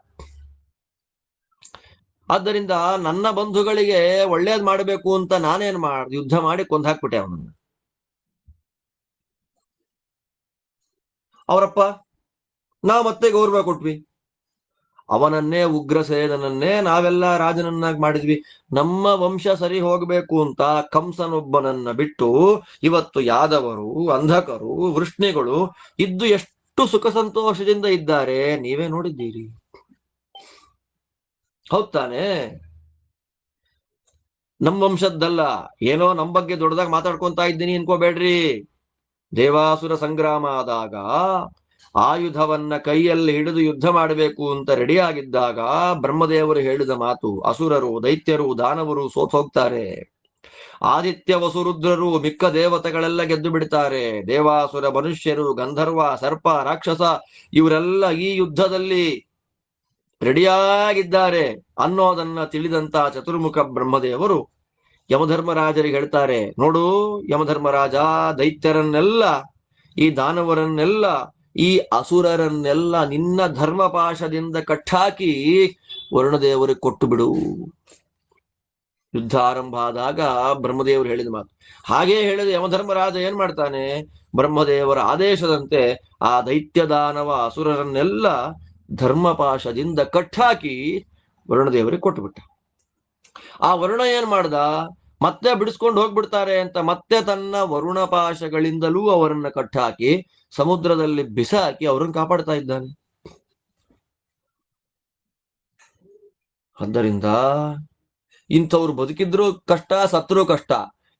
ಆದ್ದರಿಂದ ನನ್ನ ಬಂಧುಗಳಿಗೆ ಒಳ್ಳೇದ್ ಮಾಡಬೇಕು ಅಂತ ನಾನೇನ್ ಯುದ್ಧ ಮಾಡಿ ಕೊಂದು ಹಾಕ್ಬಿಟ್ಟೆ ಅವನನ್ನ. ಅವರಪ್ಪ ನಾವು ಮತ್ತೆ ಗೌರವ ಕೊಟ್ವಿ. ಅವನನ್ನೇ, ಉಗ್ರಸೇನನ್ನೇ ನಾವೆಲ್ಲ ರಾಜನನ್ನಾಗಿ ಮಾಡಿದ್ವಿ. ನಮ್ಮ ವಂಶ ಸರಿ ಹೋಗ್ಬೇಕು ಅಂತ ಕಂಸನೊಬ್ಬನನ್ನ ಬಿಟ್ಟು ಇವತ್ತು ಯಾದವರು, ಅಂಧಕರು, ವೃಷ್ಣಿಗಳು ಇದ್ದು ಎಷ್ಟು ಸುಖ ಸಂತೋಷದಿಂದ ಇದ್ದಾರೆ ನೀವೇ ನೋಡಿದ್ದೀರಿ. ಹೌದ್ ತಾನೆ? ನಮ್ ವಂಶದ್ದಲ್ಲ, ಏನೋ ನಮ್ ಬಗ್ಗೆ ದೊಡ್ಡದಾಗ ಮಾತಾಡ್ಕೊಂತ ಇದ್ದೀನಿ ಅನ್ಕೋಬೇಡ್ರಿ. ದೇವಾಸುರ ಸಂಗ್ರಾಮ ಆದಾಗ ಆಯುಧವನ್ನ ಕೈಯಲ್ಲಿ ಹಿಡಿದು ಯುದ್ಧ ಮಾಡಬೇಕು ಅಂತ ರೆಡಿ ಆಗಿದ್ದಾಗ ಬ್ರಹ್ಮದೇವರು ಹೇಳಿದ ಮಾತು, ಅಸುರರು, ದೈತ್ಯರು, ದಾನವರು ಸೋತ್ ಹೋಗ್ತಾರೆ. ಆದಿತ್ಯ ವಸುರುದ್ರರು, ಮಿಕ್ಕ ದೇವತೆಗಳೆಲ್ಲ ಗೆದ್ದು ಬಿಡ್ತಾರೆ. ದೇವಾಸುರ, ಮನುಷ್ಯರು, ಗಂಧರ್ವ, ಸರ್ಪ, ರಾಕ್ಷಸ ಇವರೆಲ್ಲ ಈ ಯುದ್ಧದಲ್ಲಿ ರೆಡಿಯಾಗಿದ್ದಾರೆ ಅನ್ನೋದನ್ನ ತಿಳಿದಂತ ಚತುರ್ಮುಖ ಬ್ರಹ್ಮದೇವರು ಯಮಧರ್ಮರಾಜರಿಗೆ ಹೇಳ್ತಾರೆ, ನೋಡು ಯಮಧರ್ಮರಾಜ, ದೈತ್ಯರನ್ನೆಲ್ಲ, ಈ ದಾನವರನ್ನೆಲ್ಲ, ಈ ಅಸುರರನ್ನೆಲ್ಲ ನಿನ್ನ ಧರ್ಮಪಾಶದಿಂದ ಕಟ್ಟಾಕಿ ವರುಣದೇವರಿಗೆ ಕೊಟ್ಟು ಬಿಡು. ಯುದ್ಧ ಆರಂಭ ಆದಾಗ ಬ್ರಹ್ಮದೇವರು ಹೇಳಿದ ಮಾತು ಹಾಗೇ ಹೇಳಿದ ಯಮಧರ್ಮರಾಜ ಏನ್ ಮಾಡ್ತಾನೆ, ಬ್ರಹ್ಮದೇವರ ಆದೇಶದಂತೆ ಆ ದೈತ್ಯ ದಾನವ ಅಸುರರನ್ನೆಲ್ಲ ಧರ್ಮಪಾಶದಿಂದ ಕಟ್ಟಾಕಿ ವರುಣದೇವರಿಗೆ ಕೊಟ್ಟುಬಿಟ್ಟ. ಆ ವರುಣ ಏನ್ ಮಾಡ್ದ, ಮತ್ತೆ ಬಿಡಿಸ್ಕೊಂಡು ಹೋಗ್ಬಿಡ್ತಾರೆ ಅಂತ ಮತ್ತೆ ತನ್ನ ವರುಣಪಾಶಗಳಿಂದಲೂ ಅವರನ್ನ ಕಟ್ಟಾಕಿ ಸಮುದ್ರದಲ್ಲಿ ಬಿಸಾಕಿ ಅವರನ್ನು ಕಾಪಾಡ್ತಾ ಇದ್ದಾನೆ. ಆದ್ದರಿಂದ ಇಂಥವ್ರು ಬದುಕಿದ್ರು ಕಷ್ಟ, ಸತ್ರು ಕಷ್ಟ.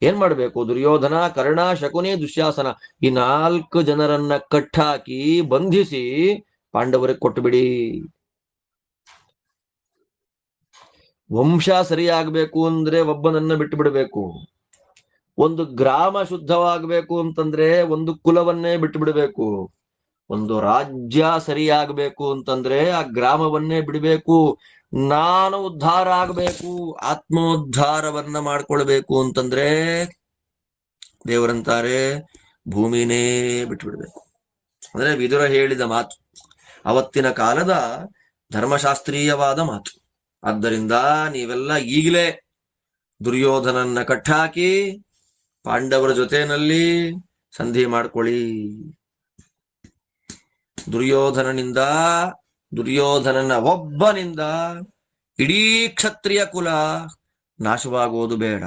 ಏನ್ ಮಾಡ್ಬೇಕು, ದುರ್ಯೋಧನ, ಕರ್ಣ, ಶಕುನಿ, ದುಶ್ಯಾಸನ ಈ 4 ಜನರನ್ನ ಕಟ್ಟಾಕಿ ಬಂಧಿಸಿ ಪಾಂಡವರಿಗೆ ಕೊಟ್ಟು ಬಿಡಿ. ವಂಶ ಸರಿಯಾಗಬೇಕು ಅಂದ್ರೆ ಒಬ್ಬನನ್ನ ಬಿಟ್ಟು ಬಿಡಬೇಕು. ಒಂದು ಗ್ರಾಮ ಶುದ್ಧವಾಗಬೇಕು ಅಂತಂದ್ರೆ ಒಂದು ಕುಲವನ್ನೇ ಬಿಟ್ಟು ಬಿಡಬೇಕು. ಒಂದು ರಾಜ್ಯ ಸರಿಯಾಗಬೇಕು ಅಂತಂದ್ರೆ ಆ ಗ್ರಾಮವನ್ನೇ ಬಿಡಬೇಕು. ನಾನು ಉದ್ಧಾರ ಆಗಬೇಕು, ಆತ್ಮೋದ್ಧಾರವನ್ನ ಮಾಡ್ಕೊಳ್ಬೇಕು ಅಂತಂದ್ರೆ ದೇವರಂತಾರೆ ಭೂಮಿನೇ ಬಿಟ್ಟು ಬಿಡ್ಬೇಕು. ಅಂದ್ರೆ ವಿದುರ ಹೇಳಿದ ಮಾತು ಅವತ್ತಿನ ಕಾಲದ ಧರ್ಮಶಾಸ್ತ್ರೀಯವಾದ ಮಾತು. ಆದ್ದರಿಂದ ನೀವೆಲ್ಲ ಈಗಲೇ ದುರ್ಯೋಧನನ್ನ ಕಟ್ಟಾಕಿ ಪಾಂಡವರ ಜೊತೆನಲ್ಲಿ ಸಂಧಿ ಮಾಡ್ಕೊಳ್ಳಿ. ದುರ್ಯೋಧನನ ಒಬ್ಬನಿಂದ ಇಡೀ ಕ್ಷತ್ರಿಯ ಕುಲ ನಾಶವಾಗುವುದು ಬೇಡ.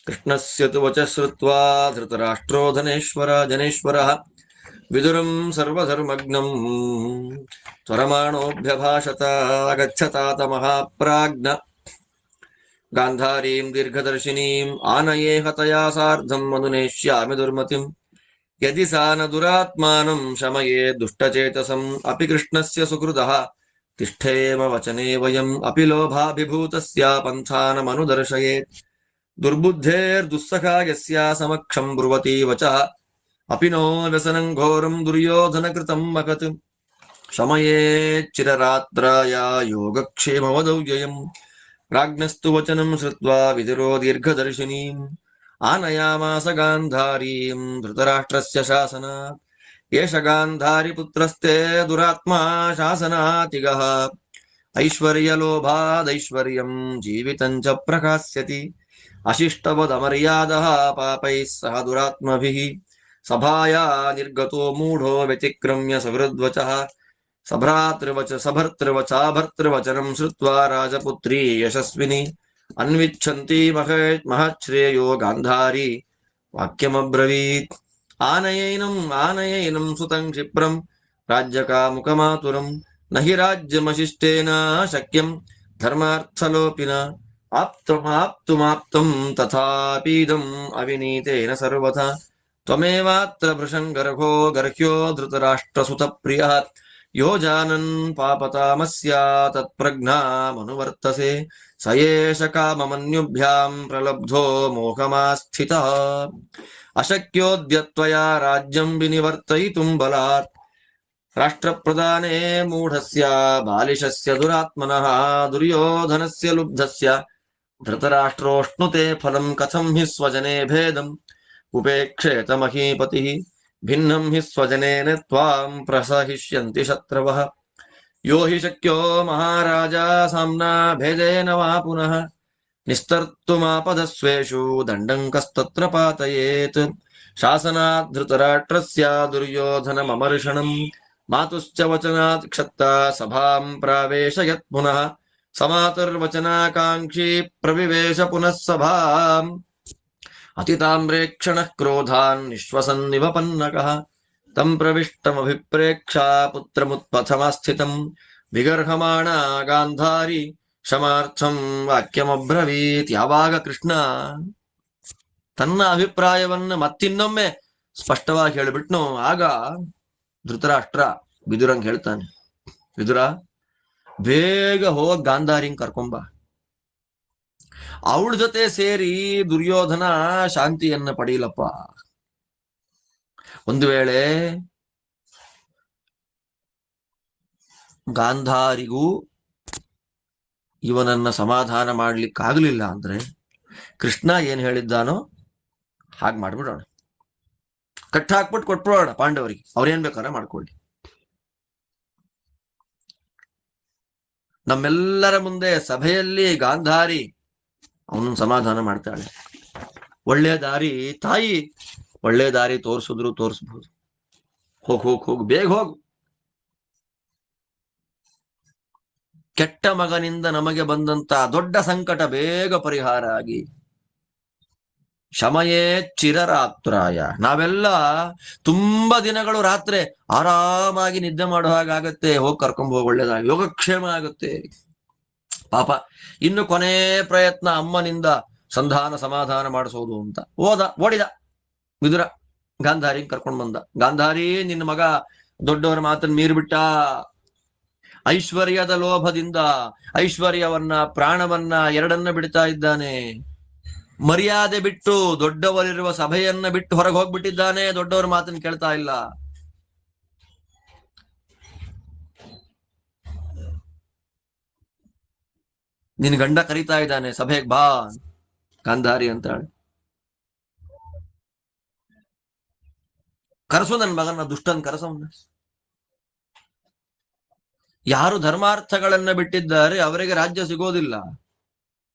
ಕೃಷ್ಣಸ್ಯ ತು ವಚ ಶ್ರುತ್ವಾ ಧೃತರಾಷ್ಟ್ರೋ ಜನೇಶ್ವರಃ ವಿದುರಂ ಸರ್ವಧರ್ಮಜ್ಞಂ ತ್ವರಮಾಣೋಭ್ಯಭಾಷತ ಗಚ್ಚತಾತ ಮಹಾಪ್ರಾಜ್ಞ ಗಾಂಧಾರೀಂ ದೀರ್ಘದರ್ಶಿನೀಂ ಆನಯೇಹ ತಯಾ ಸಾರ್ಧಂ ಮನುನೇಷ್ಯಾಮಿ ದುರ್ಮತಿಂ ಯದಿ ಸಾ ನ ದುರಾತ್ಮಾನಂ ಶಮಯೇ ದುಷ್ಟಚೇತಸಂ ಅಪಿ ಕೃಷ್ಣಸ್ಯ ಸುಹೃದಃ ತಿಷ್ಠೇಮ ವಚನೆ ವಯಂ ಅಪಿ ಲೋಭಾಭಿಭೂತಸ್ಯ ಪಂಥಾನಮನುದರ್ಶಯೇತ್ ದುರ್ಬುದ್ಧೇರ್ದುಸ್ಸಖಾ ಯಸ್ಯ ಸಮಕ್ಷಂ ಬ್ರುವತಿ ವಚಃ ಅಪಿ ನೋ ವ್ಯಸನಂ ಘೋರಂ ದುರ್ಯೋಧನ ಕೃತಂ ಮಕತ್ ಶಮಯೇ ಚಿರರಾತ್ರಾಯ ಯೋಗಕ್ಷೇಮವದೌಜಯಂ ರಾಜ್ಞಸ್ತು ವಚನಂ ಶ್ರುತ್ವಾ ವಿದುರೋ ದೀರ್ಘದರ್ಶಿನೀಂ ಆನಯಾಮಾಸ ಗಾಂಧಾರೀಂ ಧೃತರಾಷ್ಟ್ರಸ್ಯ ಶಾಸನಾತ್ ಏಷ ಗಾಂಧಾರಿ ಪುತ್ರಸ್ತೆ ದುರಾತ್ಮಾ ಶಾಸನಾತಿಗಃ ಐಶ್ವರ್ಯಲೋಭಾದೈಶ್ವರ್ಯಂ ಜೀವಿತಂಚ ಪ್ರಕಾಶ್ಯತಿ ಅಶಿಷ್ಟವದಮರ್ಯಾದಃ ಪಾಪೈಃ ಸಹ ದುರಾತ್ಮಭಿಃ ಸಭಾಯಾ ನಿರ್ಗತೋ ಮೂಢೋ ವ್ಯತಿಕ್ರಮ್ಯ ಸಹೃದ್ವಚಃ ಸಭರ್ತೃವಚನಂ ಶ್ರುತ್ವಾ ರಾಜಪುತ್ರೀ ಯಶಸ್ವಿನಿ ಅನ್ವಿಚ್ಛಂತಿ ಮಹಚ್ಛ್ರೇಯೋ ಗಾಂಧಾರಿ ವಾಕ್ಯಮಬ್ರವೀತ್ ಆನಯೈನಂ ಸುತಂ ಕ್ಷಿಪ್ರಂ ರಾಜ್ಯಕಾಮುಕಮಾತುರಂ ನಹಿ ರಾಜ್ಯಮಶಿಷ್ಟೇನ ಶಕ್ಯಂ ಧರ್ಮಾರ್ಥಲೋಪಿನ ಆಪ್ತುಮಾಪ್ತುಂ ತಥಾಪೀದಂ ಅವಿನೀತೇನ ಸರ್ವಥಾ ತ್ವಮೇವಾತ್ರ ಭೃಶಂಗರ್ಭೋ ಗರ್ಹ್ಯೋ ಧೃತರಾಷ್ಟ್ರಸುತ ಪ್ರಿಯಃ ಯೋ ಜಾನನ್ ಪಾಪತಾಮಸ್ಯ ತತ್ಪ್ರಜ್ಞಾಮನುವರ್ತಸೆ ಸ ಏಷ ಕಾಮಮನ್ಯುಭ್ಯಾಂ ಪ್ರಲಬ್ಧೋ ಮೋಹಮಾಸ್ಥಿತಃ ಅಶಕ್ಯೋದ್ಯ ತ್ವಯಾ ರಾಜ್ಯಂ ವಿನಿವರ್ತಯಿತುಂ ಬಲಾತ್ ರಾಷ್ಟ್ರಪ್ರದಾನೇ ಮೂಢಸ್ಯ ಬಾಲಿಶಸ್ಯ ದುರಾತ್ಮನಃ ದುರ್ಯೋಧನಸ್ಯ ಲುಬ್ಧಸ್ಯ ಧೃತರಾಷ್ಟ್ರೋಷ್ಣುತೆ ಫಲಂ ಕಥಂ ಹಿ ಸ್ವಜನೇ ಭೇದಂ ಉಪೇಕ್ಷೇತ ಮಹೀಪತಿಃ ಭಿನ್ನಂ ಹಿ ಸ್ವಜನೇನ ತ್ವಾಂ ಪ್ರಸಹಿಷ್ಯಂತಿ ಶತ್ರವಃ ಯೋ ಹಿ ಶಕ್ಯೋ ಮಹಾರಾಜ ಸಾಮ್ನಾ ಭೇದೇನ ವಾ ಪುನಃ ನಿಸ್ತರ್ತುಮಾಪದಸ್ವೇಷು ದಂಡಂ ಕಸ್ತತ್ರ ಪಾತಯೇತ್ ಶಾಸನಾತ್ ಧೃತರಾಷ್ಟ್ರಸ್ಯ ದುರ್ಯೋಧನಮರ್ಷಣಂ ಮಾತುಶ್ಚ ವಚನಾತ್ ಕ್ಷತ್ತ ಸಭಾಂ ಪ್ರಾವೇಶಯತ್ ಪುನಃ ಸಮಾತರ್ವಚನಾಕಾಂಕ್ಷಿ ಪ್ರವಿವೇಶ ಪುನಃ ಸಭಾಂ ಅತಿತಾಮ್ರೇಕ್ಷಣಃ ಕ್ರೋಧಾನ್ ನಿಶ್ವಸನ್ನಿವ ಪನ್ನಕಃ ತಂ ಪ್ರವಿಷ್ಟಮಭಿಪ್ರೇಕ್ಷ ಪುತ್ರಮುತ್ಪಥಮಾಸ್ಥಿತಂ ವಿಗರ್ಹಮಾಣ ಗಾಂಧಾರಿ ಕ್ಷಮಾರ್ಥಂ ವಾಕ್ಯಮಬ್ರವೀತ್. ಯಾವಾಗ ಕೃಷ್ಣ ತನ್ನ ಅಭಿಪ್ರಾಯವನ್ನ ಮತ್ತಿನ್ನೊಮ್ಮೆ ಸ್ಪಷ್ಟವಾಗಿ ಹೇಳಿಬಿಟ್ನು, ಆಗ ಧೃತರಾಷ್ಟ್ರ ವಿದುರಂಗ್ ಹೇಳ್ತಾನೆ, ವಿದುರ ಬೇಗ ಹೋಗ್ ಗಾಂಧಾರಿಂಗ್ ಕರ್ಕೊಂಬ, ಅವಳ ಜೊತೆ ಸೇರಿ ದುರ್ಯೋಧನ ಶಾಂತಿಯನ್ನ ಪಡೀಲಪ್ಪ. ಒಂದು ವೇಳೆ ಗಾಂಧಾರಿಗೂ ಇವನನ್ನ ಸಮಾಧಾನ ಮಾಡ್ಲಿಕ್ಕಾಗ್ಲಿಲ್ಲ ಅಂದ್ರೆ ಕೃಷ್ಣ ಏನ್ ಹೇಳಿದ್ದಾನೋ ಹಾಗೆ ಮಾಡ್ಬಿಡೋಣ, ಕಟ್ಟ ಹಾಕ್ಬಿಟ್ಟು ಕೊಟ್ಬಿಡೋಣ ಪಾಂಡವರಿಗೆ, ಅವ್ರೇನ್ ಬೇಕಾದ್ರೆ ಮಾಡ್ಕೊಳ್ಳಿ. ನಮ್ಮೆಲ್ಲರ ಮುಂದೆ ಸಭೆಯಲ್ಲಿ ಗಾಂಧಾರಿ ಅವನನ್ನು ಸಮಾಧಾನ ಮಾಡ್ತಾಳೆ. ಒಳ್ಳೆ ದಾರಿ ತಾಯಿ, ಒಳ್ಳೆ ದಾರಿ ತೋರಿಸಿದ್ರು ತೋರಿಸ್ಬಹುದು. ಹೋಗ್ ಬೇಗ ಹೋಗು. ಕೆಟ್ಟ ಮಗನಿಂದ ನಮಗೆ ಬಂದಂತ ದೊಡ್ಡ ಸಂಕಟ ಬೇಗ ಪರಿಹಾರ ಆಗಿ ಶಮಯೇ ಚಿರರಾತ್ರಾಯ, ನಾವೆಲ್ಲ ತುಂಬಾ ದಿನಗಳು ರಾತ್ರಿ ಆರಾಮಾಗಿ ನಿದ್ದೆ ಮಾಡೋ ಹಾಗಾಗತ್ತೆ. ಹೋಗಿ ಕರ್ಕೊಂಡ್ ಹೋಗಿ ಒಳ್ಳೇದಾಗಿ ಯೋಗಕ್ಷೇಮ ಆಗುತ್ತೆ. ಪಾಪ ಇನ್ನು ಕೊನೆ ಪ್ರಯತ್ನ ಅಮ್ಮನಿಂದ ಸಂಧಾನ ಸಮಾಧಾನ ಮಾಡಿಸೋದು ಅಂತ ಓಡಿದ ವಿದುರ ಗಾಂಧಾರಿ ಕರ್ಕೊಂಡ್ ಬಂದ. ಗಾಂಧಾರಿ, ನಿನ್ನ ಮಗ ದೊಡ್ಡವರ ಮಾತನ್ನು ಮೀರಿಬಿಟ್ಟ. ಐಶ್ವರ್ಯದ ಲೋಭದಿಂದ ಐಶ್ವರ್ಯವನ್ನ ಪ್ರಾಣವನ್ನ ಎರಡನ್ನ ಬಿಡ್ತಾ ಇದ್ದಾನೆ. ಮರ್ಯಾದೆ ಬಿಟ್ಟು ದೊಡ್ಡವರಿರುವ ಸಭೆಯನ್ನ ಬಿಟ್ಟು ಹೊರಗೆ ಹೋಗ್ಬಿಟ್ಟಿದ್ದಾನೆ. ದೊಡ್ಡವರ ಮಾತನ್ನು ಕೇಳ್ತಾ ಇಲ್ಲ. ನಿನ್ ಗಂಡ ಕರೀತಾ ಇದ್ದಾನೆ, ಸಭೆಗೆ ಬಾ ಗಾಂಧಾರಿ ಅಂತಾಳೆ. ಕರೆಸು ನನ್ನ ಮಗನ, ದುಷ್ಟನ್ ಕರೆಸವನ್ನ. ಯಾರು ಧರ್ಮಾರ್ಥಗಳನ್ನ ಬಿಟ್ಟಿದ್ದಾರೆ ಅವರಿಗೆ ರಾಜ್ಯ ಸಿಗೋದಿಲ್ಲ.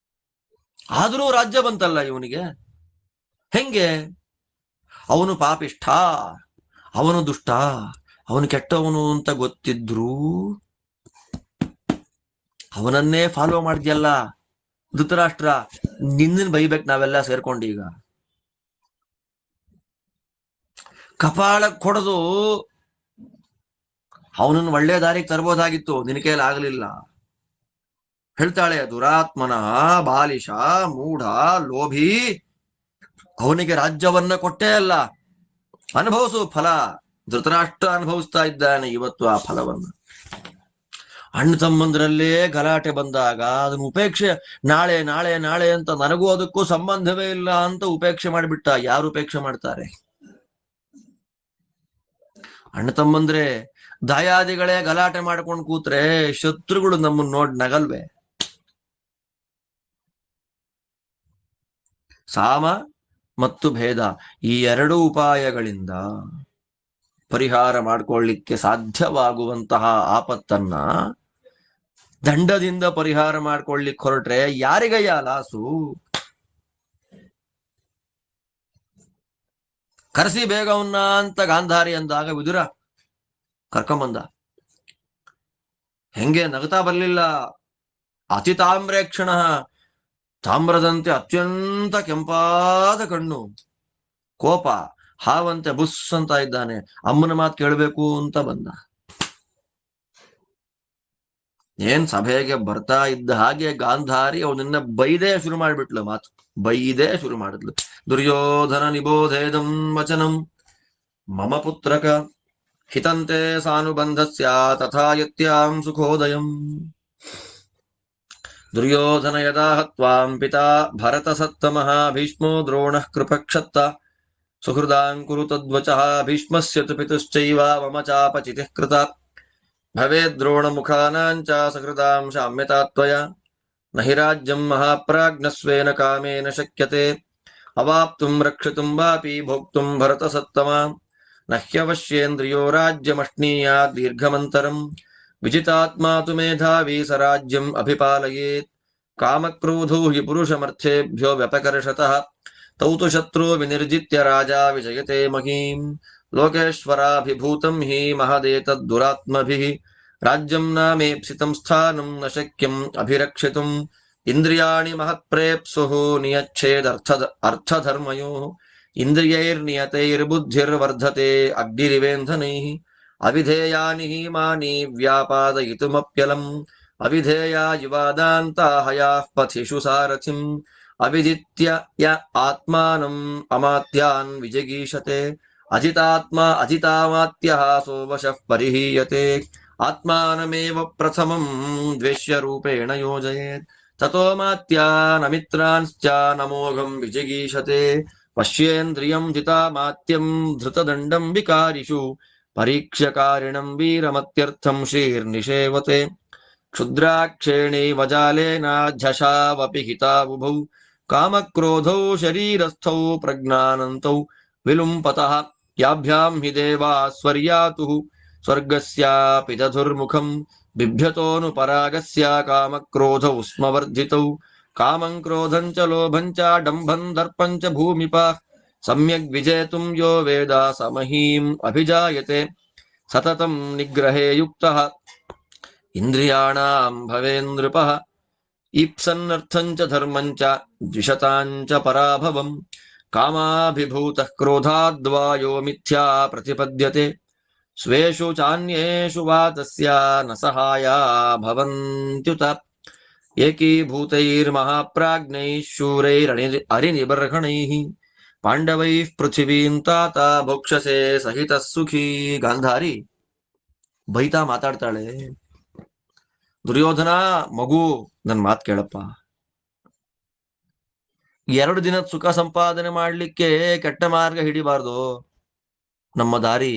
ಆದರೂ ರಾಜ್ಯ ಬಂತಲ್ಲ ಇವನಿಗೆ. ಹೆಂಗೆ? ಅವನು ಪಾಪಿಷ್ಠ, ಅವನು ದುಷ್ಟ, ಅವನು ಕೆಟ್ಟವನು ಅಂತ ಗೊತ್ತಿದ್ರು ಅವನನ್ನೇ ಫಾಲೋ ಮಾಡಿದ್ಯಲ್ಲ ಧೃತರಾಷ್ಟ್ರ. ನಿನ್ನನ್ ಬೈಬೇಕು ನಾವೆಲ್ಲ ಸೇರ್ಕೊಂಡೀಗ. ಕಪಾಳಕ್ಕೆ ಹೊಡೆದು ಅವನನ್ನು ಒಳ್ಳೆ ದಾರಿಗೆ ತರಬಹುದಾಗಿತ್ತು, ನಿನ್ನ ಕೈಯಲ್ಲಿ ಆಗಲಿಲ್ಲ. ಹೇಳ್ತಾಳೆ, ದುರಾತ್ಮನಃ ಬಾಲಿಶ ಮೂಢ ಲೋಭಿ, ಅವನಿಗೆ ರಾಜ್ಯವನ್ನ ಕೊಟ್ಟೇ ಅಲ್ಲ, ಅನುಭವಿಸು ಫಲ. ಧೃತರಾಷ್ಟ್ರ ಅನುಭವಿಸ್ತಾ ಇದ್ದಾನೆ ಇವತ್ತು ಆ ಫಲವನ್ನು. ಅಣ್ಣ ತಮ್ಮಂದ್ರಲ್ಲೇ ಗಲಾಟೆ ಬಂದಾಗ ಅದನ್ನು ಉಪೇಕ್ಷೆ, ನಾಳೆ ನಾಳೆ ನಾಳೆ ಅಂತ ನನಗೂ ಅದಕ್ಕೂ ಸಂಬಂಧವೇ ಇಲ್ಲ ಅಂತ ಉಪೇಕ್ಷೆ ಮಾಡಿಬಿಟ್ಟ. ಯಾರು ಉಪೇಕ್ಷೆ ಮಾಡ್ತಾರೆ? ಅಣ್ಣ ತಮ್ಮಂದ್ರೆ ದಾಯಾದಿಗಳೇ ಗಲಾಟೆ ಮಾಡ್ಕೊಂಡು ಕೂತ್ರೆ ಶತ್ರುಗಳು ನಮ್ಮನ್ನ ನೋಡಿ ನಗಲ್ವೇ? ಸಾಮ ಮತ್ತು ಭೇದ, ಈ ಎರಡು ಉಪಾಯಗಳಿಂದ ಪರಿಹಾರ ಮಾಡ್ಕೊಳ್ಳಿಕ್ಕೆ ಸಾಧ್ಯವಾಗುವಂತಹ ಆಪತ್ತನ್ನ ದಂಡದಿಂದ ಪರಿಹಾರ ಮಾಡ್ಕೊಳ್ಳಿಕ್ಕೆ ಹೊರಟ್ರೆ ಯಾರಿಗಯ್ಯ ಲಾಸು? ಕರೆಸಿ ಬೇಗ ಅವನ್ನ ಅಂತ ಗಾಂಧಾರಿ ಅಂದಾಗ ವಿದುರ ಕರ್ಕೊಂಬಂದ. ಹೆಂಗೆ ನಗತಾ ಬರ್ಲಿಲ್ಲ. ಅತಿ ತಾಮ್ರೇಕ್ಷಣ, ತಾಮ್ರದಂತೆ ಅತ್ಯಂತ ಕೆಂಪಾದ ಕಣ್ಣು, ಕೋಪ, ಹಾವಂತೆ ಬುಸ್ ಅಂತ ಇದ್ದಾನೆ. ಅಮ್ಮನ ಮಾತು ಕೇಳಬೇಕು ಅಂತ ಬಂದ. ಏನ್ ಸಭೆಗೆ ಬರ್ತಾ ಇದ್ದ ಹಾಗೆ ಗಾಂಧಾರಿ ಅವನನ್ನ ಬೈದೇ ಶುರು ಮಾಡ್ಬಿಟ್ಲು. ಮಾತು ಬೈದೇ ಶುರು ಮಾಡಿದ್ಲು. ದುರ್ಯೋಧನ ನಿಬೋಧೇದಂ ವಚನಂ ಮಮ ಪುತ್ರಕ ಹಿತಂತೆ ಸಾನುಬಂಧಸ್ಯ ತಥಾ ಯತ್ಯಾಂ ಸುಖೋದಯಂ. ದುರ್ಯೋಧನ ಯದಾ ಹತ್ವಾಂ ಪಿತಾ ಭರತ ಸತ್ತಮಃ ಭೀಷ್ಮೋ ದ್ರೋಣಃ ಕೃಪಕ್ಷತ್ತ ಸುಹೃದಾಂ ಕುರು ತದ್ವಚಃ ಭೀಷ್ಮಸ್ಯ ತು ಪಿತುಶ್ಚೈವ ಮಮ ಚಾಪಚಿತಿಃ ಕೃತ ಭವೇದ್ರೋಣ ಮುಖಾನಾಂಚ ಸಹೃದಾಂ ಶಾಮ್ಯತಾ ತ್ವಯ ನ ಹಿ ರಾಜ್ಯಂ ಮಹಾಪ್ರಾಜ್ಞಸ್ವೇನ ಕಾಮೇನ ಶಕ್ಯತೆ ಅವಾಪ್ತುಂ ರಕ್ಷಿತುಂ ವಾಪಿ ಭೋಕ್ತುಂ ಭರತ ಸತ್ತಮ ನ ಹ್ಯವಶ್ಯೇಂದ್ರಿಯೋ ರಾಜ್ಯಮಶ್ನೀಯಾ ದೀರ್ಘಮಂತರಂ ವಿಜಿತಾತ್ಮಾ ತು ಮೇಧಾವಿ ಸ ರಾಜ್ಯಂ ಅಭಿಪಾಲಯೇತ್ ಕಾಮಕ್ರೋಧೋ ಹಿ ಪುರುಷಮರ್ಥೇಭ್ಯೋ ವ್ಯಪಕರ್ಷತಃ ತೌ ತು ಶತ್ರು ವಿನಿರ್ಜಿತ್ಯ ರಾಜಾ ವಿಜಯತೆ ಮಹೀಂ ಲೋಕೇಶ್ವರಾಭಿಭೂತಂ ಹಿ ಮಹದೇತದ್ದುರಾತ್ಮಭಿಃ ರಾಜ್ಯಂ ನಾಮೇಪ್ಸಿತಂ ಸ್ಥಾನಂ ನ ಶಕ್ಯಂ ಅಭಿರಕ್ಷಿತುಂ ಇಂದ್ರಿಯಾಣಿ ಮಹತ್ಪ್ರೇಪ್ಸುಃ ನಿಯಚ್ಛೇದರ್ಥಧರ್ಮಯೋಃ ಇಂದ್ರಿಯೈರ್ನಿಯತೈರ್ಬುದ್ಧಿರ್ವರ್ಧತೆ ಅಗ್ನಿರಿವೇಂಧನೈಃ ಅವಿಧೇಯಾನಿ ಹೀಮಾನಿ ವ್ಯಾಪಾದಯಿತುಮಪ್ಯಲಂ ಅವಿಧೇಯಾ ಯುವಾದಾಂತಾಹಯಾಃ ಪಥಿಷು ಸಾರಥಿಂ ಅವಿದಿತ್ಯ ಯ ಆತ್ಮಾನಂ ಅಮಾತ್ಯಾನ್ ವಿಜಗೀಷತೆ ಅಜಿತಾತ್ಮ ಅಜಿತಾಮಾತ್ಯಃ ಸೋವಶಃ ಪರಿಹೀಯತೆ ಆತ್ಮಾನಮೇವ ಪ್ರಥಮಂ ದ್ವೇಷ್ಯ ರೂಪೇಣ ಯೋಜಯೇತ್ ತತೋ ಮಾತ್ಯಾನಮಿತ್ರಾಂಶ್ಚ ನಮೋಘಂ ವಿಜಿಗೀಷತೆ ಪಶ್ಯೇಂದ್ರಿಯಂ ಜಿತಾಮಾತ್ಯಂ ಧೃತದಂಡಂ ವಿಕಾರಿಷು ಪರೀಕ್ಷ್ಯಕಾರಿಣಂ ವೀರಮತ್ಯರ್ಥಂ ಶ್ರೀರ್ನಿಷೇವತೆ ಕ್ಷುದ್ರಾಕ್ಷೇಣೈವ ಜಾಲೇನ ಝಷಾವಪಿ ಹಿತಾವುಭೌ ಕಾಮಕ್ರೋಧೌ ಶರೀರಸ್ಥೌ ಪ್ರಜ್ಞಾನಂತೌ ವಿಲುಂಪತಃ ಯಾಭ್ಯಾಂ ಹಿ ದೇವಾ ಸ್ವರ್ಯಾತುಃ ಸ್ವರ್ಗಸ್ಯಾಪಿ ದಧುರ್ಮುಖಂ ಬಿಭ್ಯತೋನುಪರಾಗಸ್ಯ ಕಾಮಕ್ರೋಧೌ ಸ್ಮವರ್ಧಿತೌ ಕಾಮಂ ಕ್ರೋಧಂ ಚ ಲೋಭಂ ಚ ಡಂಭಂ ದರ್ಪಂ ಚ ಭೂಮಿಪ ಸಮ್ಯಗ್ ವಿಜೇತುಂ ಯೋ ವೇದ ಸಮಹೀಂ ಅಭಿಜಾಯತೆ ಸತತಂ ನಿಗ್ರಹೇ ಯುಕ್ತಃ ಇಂದ್ರಿಯಾಣಾಂ ಭವೇಂದ್ರಪಃ ಈಪ್ಸನ್ನರ್ಥಂ ಚ ಧರ್ಮಂ ಚ ದ್ವಿಷತಾಂ ಚ ಪರಾಭವಂ ಕಾಮಾಭಿಭೂತಃ ಕ್ರೋಧಾದ್ವಾಯೋ ಮಿಥ್ಯಾ ಪ್ರತಿಪದ್ಯತೆ ಸ್ವೇಷು ಚಾನ್ಯೇಷು ವಾ ತಸ್ಯ ನ ಸಹಾಯಾ ಭವಂತ್ಯುತ ಏಕೀಭೂತೈರ್ಮಹಾಪ್ರಾಜ್ಞೈಃ ಶೂರೈರಣಿನಿಬರ್ಹಣೈಃ ಪಾಂಡವೈಃ ಪೃಥಿವೀಂ ತಾತ ಭೋಕ್ಷಸೆ ಸಹಿತಃ ಸುಖೀ. ಗಾಂಧಾರಿ ಬೈತಾ ಮಾತಾಡ್ತಾಳೆ, ದುರ್ಯೋಧನ ಮಗು ನನ್ ಮಾತ್ ಕೇಳಪ್ಪ, 2 ದಿನದ ಸುಖ ಸಂಪಾದನೆ ಮಾಡ್ಲಿಕ್ಕೆ ಕೆಟ್ಟ ಮಾರ್ಗ ಹಿಡಿಬಾರ್ದು. ನಮ್ಮ ದಾರಿ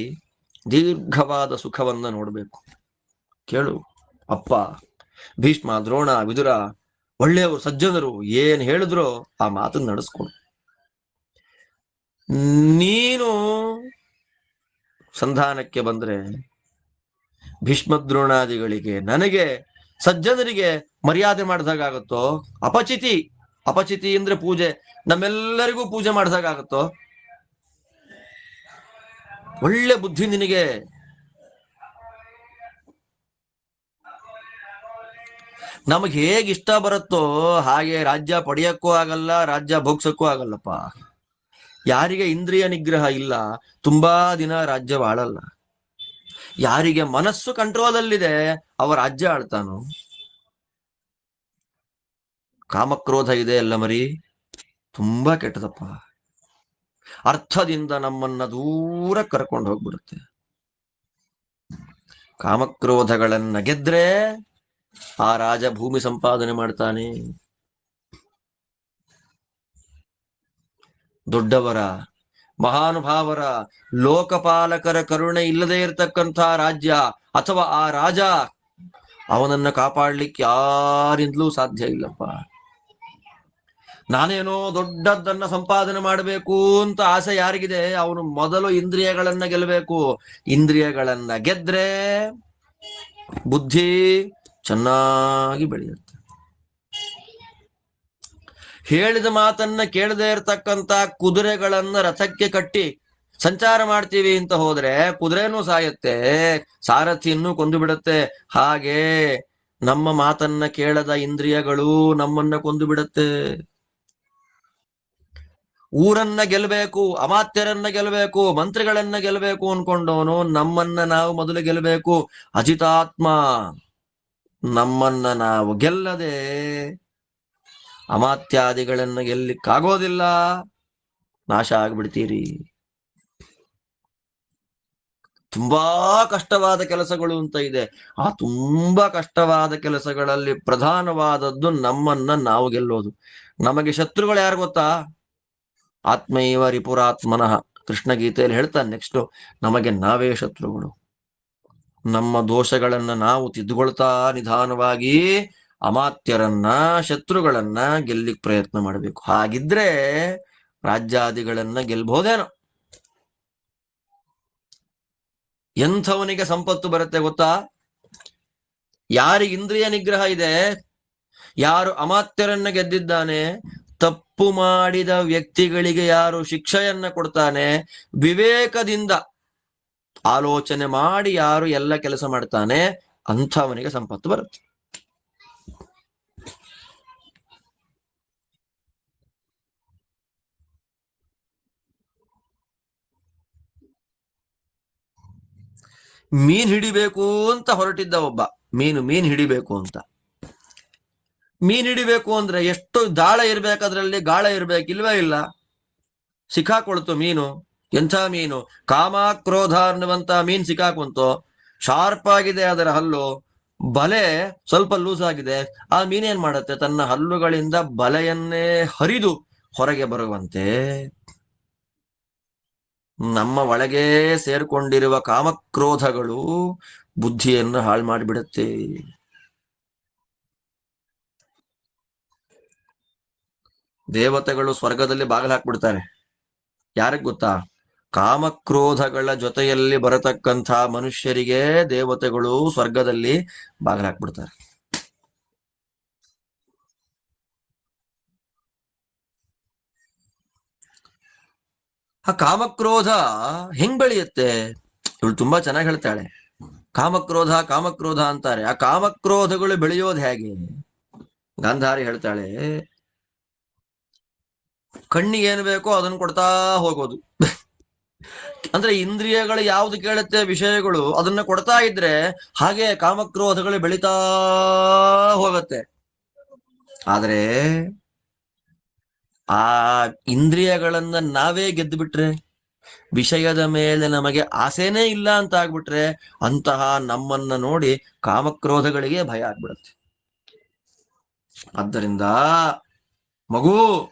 ದೀರ್ಘವಾದ ಸುಖವನ್ನ ನೋಡ್ಬೇಕು. ಕೇಳು ಅಪ್ಪ. ಭೀಷ್ಮ, ದ್ರೋಣ, ವಿದುರ ಒಳ್ಳೆಯವರು, ಸಜ್ಜನರು, ಏನ್ ಹೇಳಿದ್ರು ಆ ಮಾತನ್ನ ನಡೆಸ್ಕೊಡು. ನೀನು ಸಂಧಾನಕ್ಕೆ ಬಂದ್ರೆ ಭೀಷ್ಮದ್ರೋಣಾದಿಗಳಿಗೆ, ನನಗೆ, ಸಜ್ಜನರಿಗೆ ಮರ್ಯಾದೆ ಮಾಡಿದಾಗತ್ತೋ? ಅಪಚಿತಿ, ಅಪಚಿತಿ ಅಂದ್ರೆ ಪೂಜೆ, ನಮ್ಮೆಲ್ಲರಿಗೂ ಪೂಜೆ ಮಾಡಿದಾಗತ್ತೋ? ಒಳ್ಳೆ ಬುದ್ಧಿ ನಿನಗೆ. ನಮಗೆ ಹೇಗೆ ಇಷ್ಟ ಬರುತ್ತೋ ಹಾಗೆ ರಾಜ್ಯ ಪಡೆಯಕ್ಕೂ ಆಗಲ್ಲ, ರಾಜ್ಯ ಭೋಗ್ಸಕ್ಕೂ ಆಗಲ್ಲಪ್ಪ. ಯಾರಿಗೆ ಇಂದ್ರಿಯ ನಿಗ್ರಹ ಇಲ್ಲ ತುಂಬಾ ದಿನ ರಾಜ್ಯ ಆಳಲ್ಲ. ಯಾರಿಗೆ ಮನಸ್ಸು ಕಂಟ್ರೋಲ್ ಅಲ್ಲಿದೆ ಅವ ರಾಜ್ಯ ಆಳ್ತಾನು. ಕಾಮಕ್ರೋಧ ಇದೆ ಅಲ್ಲ ಮರಿ, ತುಂಬಾ ಕೆಟ್ಟದಪ್ಪ. ಅರ್ಥದಿಂದ ನಮ್ಮನ್ನ ದೂರ ಕರ್ಕೊಂಡು ಹೋಗ್ಬಿಡುತ್ತೆ. ಕಾಮಕ್ರೋಧಗಳನ್ನ ಗೆದ್ರೆ ಆ ರಾಜ ಭೂಮಿ ಸಂಪಾದನೆ ಮಾಡ್ತಾನೆ. ದೊಡ್ಡವರ, ಮಹಾನುಭಾವರ, ಲೋಕಪಾಲಕರ ಕರುಣೆ ಇಲ್ಲದೆ ಇರತಕ್ಕಂಥ ರಾಜ್ಯ ಅಥವಾ ಆ ರಾಜ, ಅವನನ್ನ ಕಾಪಾಡ್ಲಿಕ್ಕೆ ಯಾರಿಂದಲೂ ಸಾಧ್ಯ ಇಲ್ಲಪ್ಪ. ನಾನೇನೋ ದೊಡ್ಡದನ್ನ ಸಂಪಾದನೆ ಮಾಡಬೇಕು ಅಂತ ಆಸೆ ಯಾರಿಗಿದೆ, ಅವನು ಮೊದಲು ಇಂದ್ರಿಯಗಳನ್ನ ಗೆಲ್ಲಬೇಕು. ಇಂದ್ರಿಯಗಳನ್ನ ಗೆದ್ರೆ ಬುದ್ಧಿ ಚೆನ್ನಾಗಿ ಬೆಳೆಯುತ್ತೆ. ಹೇಳಿದ ಮಾತನ್ನ ಕೇಳದೆ ಇರತಕ್ಕಂತ ಕುದುರೆಗಳನ್ನ ರಥಕ್ಕೆ ಕಟ್ಟಿ ಸಂಚಾರ ಮಾಡ್ತೀವಿ ಅಂತ ಹೋದ್ರೆ ಕುದುರೆನೂ ಸಾಯುತ್ತೆ, ಸಾರಥಿಯನ್ನು ಕೊಂದು ಬಿಡುತ್ತೆ. ಹಾಗೆ ನಮ್ಮ ಮಾತನ್ನ ಕೇಳದ ಇಂದ್ರಿಯಗಳು ನಮ್ಮನ್ನ ಕೊಂದು ಬಿಡುತ್ತೆ. ಊರನ್ನ ಗೆಲ್ಲಬೇಕು, ಅಮಾತ್ಯರನ್ನ ಗೆಲ್ಲಬೇಕು, ಮಂತ್ರಿಗಳನ್ನ ಗೆಲ್ಲಬೇಕು ಅನ್ಕೊಂಡವನು ನಮ್ಮನ್ನ ನಾವು ಮೊದಲು ಗೆಲ್ಲಬೇಕು. ಅಜಿತಾತ್ಮ. ನಮ್ಮನ್ನ ನಾವು ಗೆಲ್ಲದೆ ಅಮಾತ್ಯಾದಿಗಳನ್ನ ಗೆಲ್ಲಿಕ್ಕಾಗೋದಿಲ್ಲ, ನಾಶ ಆಗ್ಬಿಡ್ತೀರಿ. ತುಂಬಾ ಕಷ್ಟವಾದ ಕೆಲಸಗಳು ಅಂತ ಇದೆ. ಆ ತುಂಬಾ ಕಷ್ಟವಾದ ಕೆಲಸಗಳಲ್ಲಿ ಪ್ರಧಾನವಾದದ್ದು ನಮ್ಮನ್ನ ನಾವು ಗೆಲ್ಲೋದು. ನಮಗೆ ಶತ್ರುಗಳು ಯಾರು ಗೊತ್ತಾ? ಆತ್ಮೈವ ರಿಪುರಾತ್ಮನಃ. ಕೃಷ್ಣ ಗೀತೆಯಲ್ಲಿ ಹೇಳ್ತಾನೆ ನೆಕ್ಸ್ಟ್, ನಮಗೆ ನಾವೇ ಶತ್ರುಗಳು. ನಮ್ಮ ದೋಷಗಳನ್ನ ನಾವು ತಿದ್ದುಕೊಳ್ತಾ ನಿಧಾನವಾಗಿ ಅಮಾತ್ಯರನ್ನ, ಶತ್ರುಗಳನ್ನ ಗೆಲ್ಲಿಕ್ ಪ್ರಯತ್ನ ಮಾಡಬೇಕು. ಹಾಗಿದ್ರೆ ರಾಜ್ಯಾದಿಗಳನ್ನ ಗೆಲ್ಬಹುದೇನೋ. ಎಂಥವನಿಗೆ ಸಂಪತ್ತು ಬರುತ್ತೆ ಗೊತ್ತಾ? ಯಾರಿಗೆ ಇಂದ್ರಿಯ ನಿಗ್ರಹ ಇದೆ, ಯಾರು ಅಮಾತ್ಯರನ್ನ ಗೆದ್ದಿದ್ದಾನೆ, ತಪ್ಪು ಮಾಡಿದ ವ್ಯಕ್ತಿಗಳಿಗೆ ಯಾರು ಶಿಕ್ಷೆಯನ್ನ ಕೊಡ್ತಾನೆ, ವಿವೇಕದಿಂದ ಆಲೋಚನೆ ಮಾಡಿ ಯಾರು ಎಲ್ಲ ಕೆಲಸ ಮಾಡ್ತಾನೆ, ಅಂಥವನಿಗೆ ಸಂಪತ್ತು ಬರುತ್ತೆ. ಮೀನ್ ಹಿಡಿಬೇಕು ಅಂತ ಹೊರಟಿದ್ದ ಒಬ್ಬ, ಮೀನ್ ಹಿಡಿಬೇಕು ಅಂತ. ಮೀನ್ ಹಿಡಿಬೇಕು ಅಂದ್ರೆ ಎಷ್ಟು ದಾಳ ಇರ್ಬೇಕು, ಅದ್ರಲ್ಲಿ ಗಾಳ ಇರ್ಬೇಕು, ಇಲ್ವೇ ಇಲ್ಲ. ಸಿಕ್ಕಾಕೊಳ್ತು ಮೀನು. ಎಂಥ ಮೀನು? ಕಾಮ ಕ್ರೋಧ ಅನ್ನುವಂತ ಮೀನ್ ಸಿಕ್ಕಾಕೊಂತು. ಶಾರ್ಪ್ ಆಗಿದೆ ಅದರ ಹಲ್ಲು, ಬಲೆ ಸ್ವಲ್ಪ ಲೂಸ್ ಆಗಿದೆ. ಆ ಮೀನೇನ್ ಮಾಡುತ್ತೆ? ತನ್ನ ಹಲ್ಲುಗಳಿಂದ ಬಲೆಯನ್ನೇ ಹರಿದು ಹೊರಗೆ ಬರುವಂತೆ ನಮ್ಮ ಒಳಗೆ ಸೇರ್ಕೊಂಡಿರುವ ಕಾಮಕ್ರೋಧಗಳು ಬುದ್ಧಿಯನ್ನು ಹಾಳು ಮಾಡಿಬಿಡುತ್ತೆ. ದೇವತೆಗಳು ಸ್ವರ್ಗದಲ್ಲಿ ಬಾಗಿಲು ಹಾಕ್ಬಿಡ್ತಾರೆ. ಯಾರಿಗ್ ಗೊತ್ತಾ? ಕಾಮಕ್ರೋಧಗಳ ಜೊತೆಯಲ್ಲಿ ಬರತಕ್ಕಂಥ ಮನುಷ್ಯರಿಗೆ ದೇವತೆಗಳು ಸ್ವರ್ಗದಲ್ಲಿ ಬಾಗಿಲು ಹಾಕ್ಬಿಡ್ತಾರೆ. ಆ ಕಾಮಕ್ರೋಧ ಹೆಂಗ್ ಬೆಳೆಯುತ್ತೆ? ಇವಳು ತುಂಬಾ ಚೆನ್ನಾಗಿ ಹೇಳ್ತಾಳೆ. ಕಾಮಕ್ರೋಧ ಕಾಮಕ್ರೋಧ ಅಂತಾರೆ. ಆ ಕಾಮಕ್ರೋಧಗಳು ಬೆಳೆಯೋದು ಹೇಗೆ? ಗಾಂಧಾರಿ ಹೇಳ್ತಾಳೆ, ಕಣ್ಣಿಗೆ ಏನು ಬೇಕೋ ಅದನ್ನು ಕೊಡ್ತಾ ಹೋಗೋದು. ಅಂದ್ರೆ ಇಂದ್ರಿಯಗಳು ಯಾವ್ದು ಕೇಳುತ್ತೆ ವಿಷಯಗಳು ಅದನ್ನ ಕೊಡ್ತಾ ಇದ್ರೆ ಹಾಗೆ ಕಾಮಕ್ರೋಧಗಳು ಬೆಳೀತಾ ಹೋಗುತ್ತೆ. ಆದ್ರೆ ಆ ಇಂದ್ರಿಯಗಳನ್ನ ನಾವೇ ಗೆದ್ದು ಬಿಟ್ರೆ, ವಿಷಯದ ಮೇಲೆ ನಮಗೆ ಆಸೆನೇ ಇಲ್ಲ ಅಂತ ಆಗ್ಬಿಟ್ರೆ, ಅಂತಹ ನಮ್ಮನ್ನ ನೋಡಿ ಕಾಮಕ್ರೋಧಗಳಿಗೆ ಭಯ ಆಗ್ಬಿಡುತ್ತೆ. ಆದ್ದರಿಂದ ಮಗು,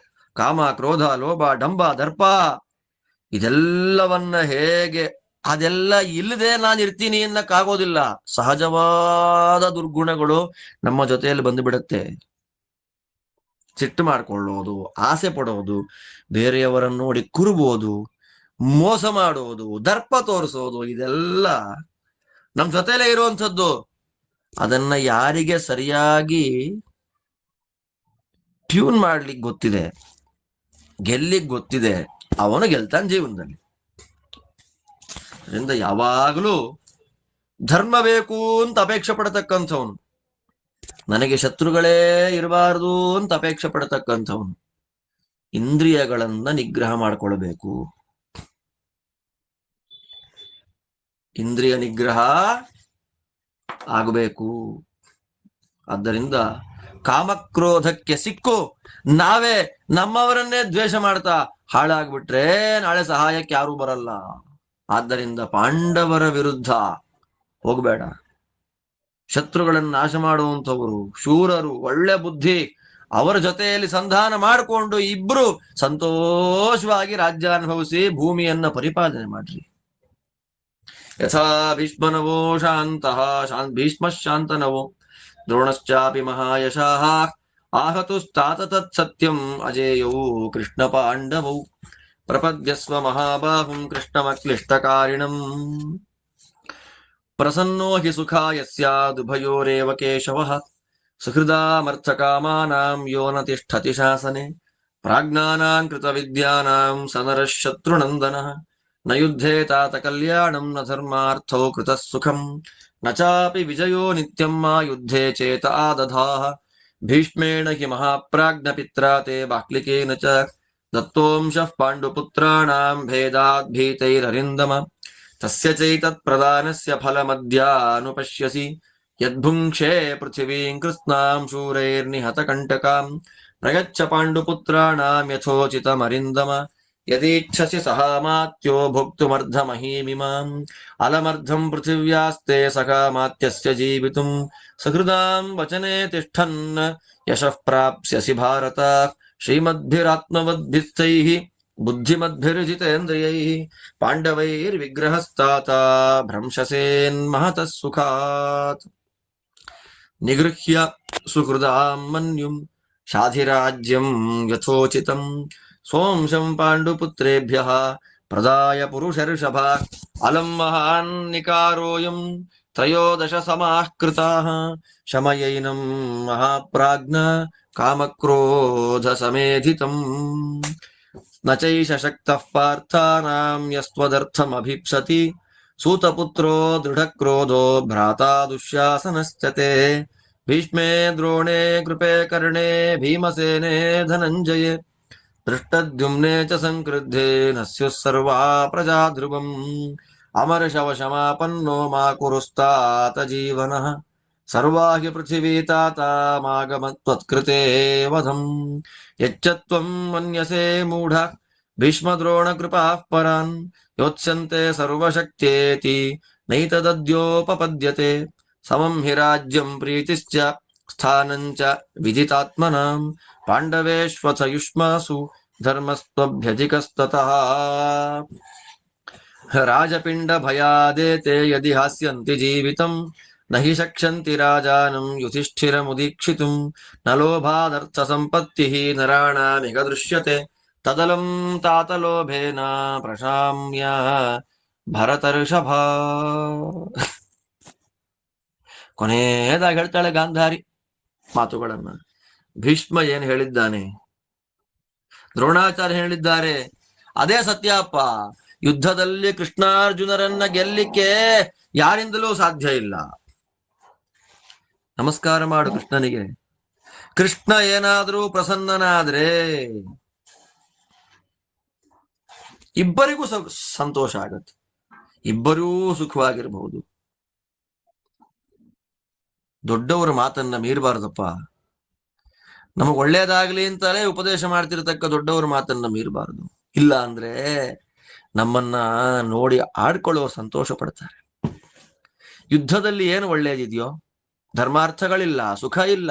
ಕಾಮ, ಕ್ರೋಧ, ಲೋಭ, ಡಂಬ, ದರ್ಪ ಇದೆಲ್ಲವನ್ನ ಹೇಗೆ, ಅದೆಲ್ಲ ಇಲ್ಲದೆ ನಾನು ಇರ್ತೀನಿ ಅನ್ನಕ್ಕಾಗೋದಿಲ್ಲ. ಸಹಜವಾದ ದುರ್ಗುಣಗಳು ನಮ್ಮ ಜೊತೆಯಲ್ಲಿ ಬಂದು ಬಿಡುತ್ತೆ. ಸಿಟ್ಟು ಮಾಡ್ಕೊಳ್ಳೋದು, ಆಸೆ ಪಡೋದು, ಬೇರೆಯವರನ್ನು ನೋಡಿ ಕುರುಬೋದು, ಮೋಸ ಮಾಡೋದು, ದರ್ಪ ತೋರಿಸೋದು, ಇದೆಲ್ಲ ನಮ್ಮ ಜೊತೆಲೇ ಇರುವಂಥದ್ದು. ಅದನ್ನ ಯಾರಿಗೆ ಸರಿಯಾಗಿ ಟ್ಯೂನ್ ಮಾಡ್ಲಿಕ್ಕೆ ಗೊತ್ತಿದೆ, ಗೆಲ್ಲಿಕ್ ಗೊತ್ತಿದೆ, ಅವನು ಗೆಲ್ತಾನೆ ಜೀವನದಲ್ಲಿ. ಅದರಿಂದ ಯಾವಾಗಲೂ ಧರ್ಮ ಬೇಕು ಅಂತ ಅಪೇಕ್ಷೆ ಪಡತಕ್ಕಂಥವನು, ನನಗೆ ಶತ್ರುಗಳೇ ಇರಬಾರದು ಅಂತ ಅಪೇಕ್ಷೆ ಪಡತಕ್ಕಂಥವನು ಇಂದ್ರಿಯಗಳನ್ನ ನಿಗ್ರಹ ಮಾಡಿಕೊಳ್ಬೇಕು. ಇಂದ್ರಿಯ ನಿಗ್ರಹ ಆಗಬೇಕು. ಆದ್ದರಿಂದ ಕಾಮಕ್ರೋಧಕ್ಕೆ ಸಿಕ್ಕು ನಾವೇ ನಮ್ಮವರನ್ನೇ ದ್ವೇಷ ಮಾಡ್ತಾ ಹಾಳಾಗ್ಬಿಟ್ರೆ ನಾಳೆ ಸಹಾಯಕ್ಕೆ ಯಾರೂ ಬರಲ್ಲ. ಆದ್ದರಿಂದ ಪಾಂಡವರ ವಿರುದ್ಧ ಹೋಗ್ಬೇಡ. ಶತ್ರುಗಳನ್ನು ನಾಶ ಮಾಡುವಂಥವರು ಶೂರರು, ಒಳ್ಳೆ ಬುದ್ಧಿ, ಅವರ ಜೊತೆಯಲ್ಲಿ ಸಂಧಾನ ಮಾಡಿಕೊಂಡು ಇಬ್ರು ಸಂತೋಷವಾಗಿ ರಾಜ್ಯ ಅನುಭವಿಸಿ ಭೂಮಿಯನ್ನ ಪರಿಪಾಲನೆ ಮಾಡ್ರಿ. ಯಥಾ ಭೀಷ್ಮನವೋ ಶಾಂತಃ ಭೀಷ್ಮ ಶಾಂತನವೋ ದ್ರೋಣಶ್ಚಾಪಿ ಮಹಾಯಶಃ ಆಹತುಸ್ತಾತ ತತ್ ಸತ್ಯಂ ಅಜೇಯೌ ಕೃಷ್ಣ ಪಾಂಡವೌ ಪ್ರಪದ್ಯಸ್ವ ಮಹಾಬಾಹುಂ ಕೃಷ್ಣಮಕ್ಲಿಷ್ಟಕಾರಿಣಂ ಪ್ರಸನ್ನೋ ಹಿ ಸುಖಾಯ ಸ್ಯಾದುಭಯೋರೇವ ಕೇಶವಃ ಸುಹೃದಾಮರ್ಥಕಾಮಾನಾಂ ಯೋ ನ ತಿಷ್ಠತಿ ಶಾಸನೆ ಪ್ರಾಜ್ಞಾನಾಂ ಕೃತವಿದ್ಯಾನಾಂ ಸನರಃ ಶತ್ರುನಂದನಃ ನ ಯುದ್ಧೇ ತಾತ ಕಲ್ಯಾಣಂ ನ ಧರ್ಮಾರ್ಥೋ ಕೃತಃ ಸುಖಂ ನ ಚಾಪಿ ವಿಜಯೋ ನಿತ್ಯಂ ಮಾ ಯುದ್ಧೇ ಚೇತ ಆದಧಾಃ ಭೀಷ್ಮೇಣ ಹಿ ಮಹಾಪ್ರಾಜ್ಞ ಪಿತ್ರಾ ತೇ ಬಾಕ್ಲಿಕೇನ ಚ ದತ್ತೋಂಶಃ ಪಾಂಡುಪುತ್ರಾಣಾಂ ಭೇದಾತ್ ಭೀತೈರರಿಂದಮ ತಸ್ಯ ಚೈತತ್ ಪ್ರದಾನಸ್ಯ ಫಲಮದ್ಯಾನುಪಶ್ಯಸಿ ಯದ್ಭುಂಕ್ಷೇ ಪೃಥಿವೀಂ ಕೃತ್ಸ್ನಾಂ ಶೂರೈರ್ನಿಹತ ಕಂಟಕಾಂ ಪ್ರಯಚ್ಛ ಪಾಂಡುಪುತ್ರಾಣಾಂ ಯಥೋಚಿತಮರಿಂದಮ ಯದೀಚ್ಛಸಿ ಸಹಾಮಾತ್ಯೋ ಭೋಕ್ತುಮರ್ಧಮಹೀಮಿಮಾಂ ಅಲಮರ್ಧಂ ಪೃಥಿವ್ಯಾಸ್ತೆ ಸಖಾಮಾತ್ಯಸ್ಯ ಜೀವಿತುಂ ಸಹೃದಾಂ ವಚನೆ ತಿಷ್ಠನ್ ಯಶಃ ಪ್ರಾಪ್ಸ್ಯಸಿ ಭಾರತ ಶ್ರೀಮದ್ಭಿರಾತ್ಮವದ್ಭಿಸ್ಥೈಃ ಬುದ್ಧಿಮದ್ಭಿರ್ಜಿತೇಂದ್ರಿಯೈಃ ಪಾಂಡವೈರ್ವಿಗ್ರಹಸ್ತಾತ ಭ್ರಂಶಸೇನ್ಮಹತಃ ಸುಖಾತ್ ನಿಗೃಹ್ಯ ಸುಹೃದಾಂ ಮನ್ಯುಂ ಶಾಧಿರಾಜ್ಯಂ ಯಥೋಚಿತಂ ಸೋಂಶಂ ಪಾಂಡುಪುತ್ರೇಭ್ಯಃ ಪ್ರದಾಯ ಪುರುಷರ್ಷಭ ಅಲಂ ಮಹಾನ್ ನಿಕಾರೋಯಂ ತ್ರಯೋದಶ ಸಮಾಃ ಕೃತಾಃ ಶಮಯೈನಂ ಮಹಾಪ್ರಾಜ್ಞ ಕಾಮಕ್ರೋಧ ಸಮೇಧಿತಂ ನ ಚೈಷ ಶಕ್ತಃ ಪಾರ್ಥಾನಾಂ ಯಸ್ತ್ವದರ್ಥಮಭೀಪ್ಸತಿ ಸೂತಪುತ್ರೋ ದೃಢಕ್ರೋಧೋ ಭ್ರಾತಾ ದುಶ್ಯಾಸನಶ್ಚತೆ ಭೀಷ್ಮೇ ದ್ರೋಣೇ ಕೃಪೇ ಕರ್ಣೇ ಭೀಮಸೇನೆ ಧನಂಜಯೇ ದೃಷ್ಟದ್ಯುಮ್ನೆ ಚ ಸಂಕ್ರುದ್ಧೇ ನ ಸ್ಯುಃ ಸರ್ವಾ ಪ್ರಜಾ ಧ್ರುವಂ ಅಮರ್ಷವಶಮಾಪನ್ನೋ ಮಾ ಕುರುಸ್ತಾತ ಜೀವನಃ ಸರ್ವಾ ಹಿ ಪೃಥಿವೀ ತಾತ ಮಾಗಮತ್ವತ್ಕೃತೆ ವಧಂ ಯಚ್ಚತ್ವಂ ಮನ್ಯಸೇ ಮೂಢ ಭೀಷ್ಮದ್ರೋಣ ಕೃಪಾಃ ಪರಾನ್ ಯೋತ್ಸ್ಯಂತೆ ಸರ್ವಶಕ್ತ್ಯೇತಿ ನೈತದದ್ಯೋಪಪದ್ಯತೆ ಸಮಂ ಹಿ ರಾಜ್ಯಂ ಪ್ರೀತಿಶ್ಚ ಸ್ಥಾನಂಚ ವಿದಿತಾತ್ಮನಾಂ ಪಾಂಡವೇಶ್ವಥ ಯುಷ್ಮಾಸು ಧರ್ಮಸ್ತ್ವಭ್ಯಧಿಕಸ್ತತಃ. ರಾಜಪಿಂಡ ಭಯಾದೇತೆ ಯದಿ ಹಾಸ್ಯಂತಿ ಜೀವಿತಂ ನಹಿ ಶಕ್ಷಂತಿ ರಾಜಾನಂ ಯುಧಿಷ್ಠಿರ ಮುದೀಕ್ಷಿತುಂ ನ ಲೋಭಾದರ್ಥ ಸಂಪತ್ತಿ ನರಾಣಾಮಿಗ ದೃಶ್ಯತೆ ತದಲಂ ತಾತಲೋಭೇನ ಪ್ರಶಾಮ್ಯ ಭರತರ್ಷಭ. ಕೊನೆಯದಾಗಿ ಹೇಳ್ತಾಳೆ ಗಾಂಧಾರಿ ಮಾತುಗಳನ್ನ. ಭೀಷ್ಮ ಏನ್ ಹೇಳಿದ್ದಾನೆ, ದ್ರೋಣಾಚಾರ್ಯ ಹೇಳಿದ್ದಾರೆ, ಅದೇ ಸತ್ಯಪ್ಪ. ಯುದ್ಧದಲ್ಲಿ ಕೃಷ್ಣಾರ್ಜುನರನ್ನ ಗೆಲ್ಲಿಕ್ಕೆ ಯಾರಿಂದಲೂ ಸಾಧ್ಯ ಇಲ್ಲ. ನಮಸ್ಕಾರ ಮಾಡು ಕೃಷ್ಣನಿಗೆ. ಕೃಷ್ಣ ಏನಾದ್ರೂ ಪ್ರಸನ್ನನಾದ್ರೆ ಇಬ್ಬರಿಗೂ ಸಂತೋಷ ಆಗತ್ತೆ, ಇಬ್ಬರೂ ಸುಖವಾಗಿರಬಹುದು. ದೊಡ್ಡವರ ಮಾತನ್ನ ಮೀರಬಾರ್ದಪ್ಪ. ನಮಗ್ ಒಳ್ಳೇದಾಗ್ಲಿ ಅಂತಲೇ ಉಪದೇಶ ಮಾಡ್ತಿರತಕ್ಕ ದೊಡ್ಡವರ ಮಾತನ್ನ ಮೀರಬಾರ್ದು. ಇಲ್ಲ ಅಂದ್ರೆ ನಮ್ಮನ್ನ ನೋಡಿ ಆಡ್ಕೊಳ್ಳೋ ಸಂತೋಷ ಪಡ್ತಾರೆ. ಯುದ್ಧದಲ್ಲಿ ಏನು ಒಳ್ಳೇದಿದೆಯೋ, ಧರ್ಮಾರ್ಥಗಳಿಲ್ಲ, ಸುಖ ಇಲ್ಲ,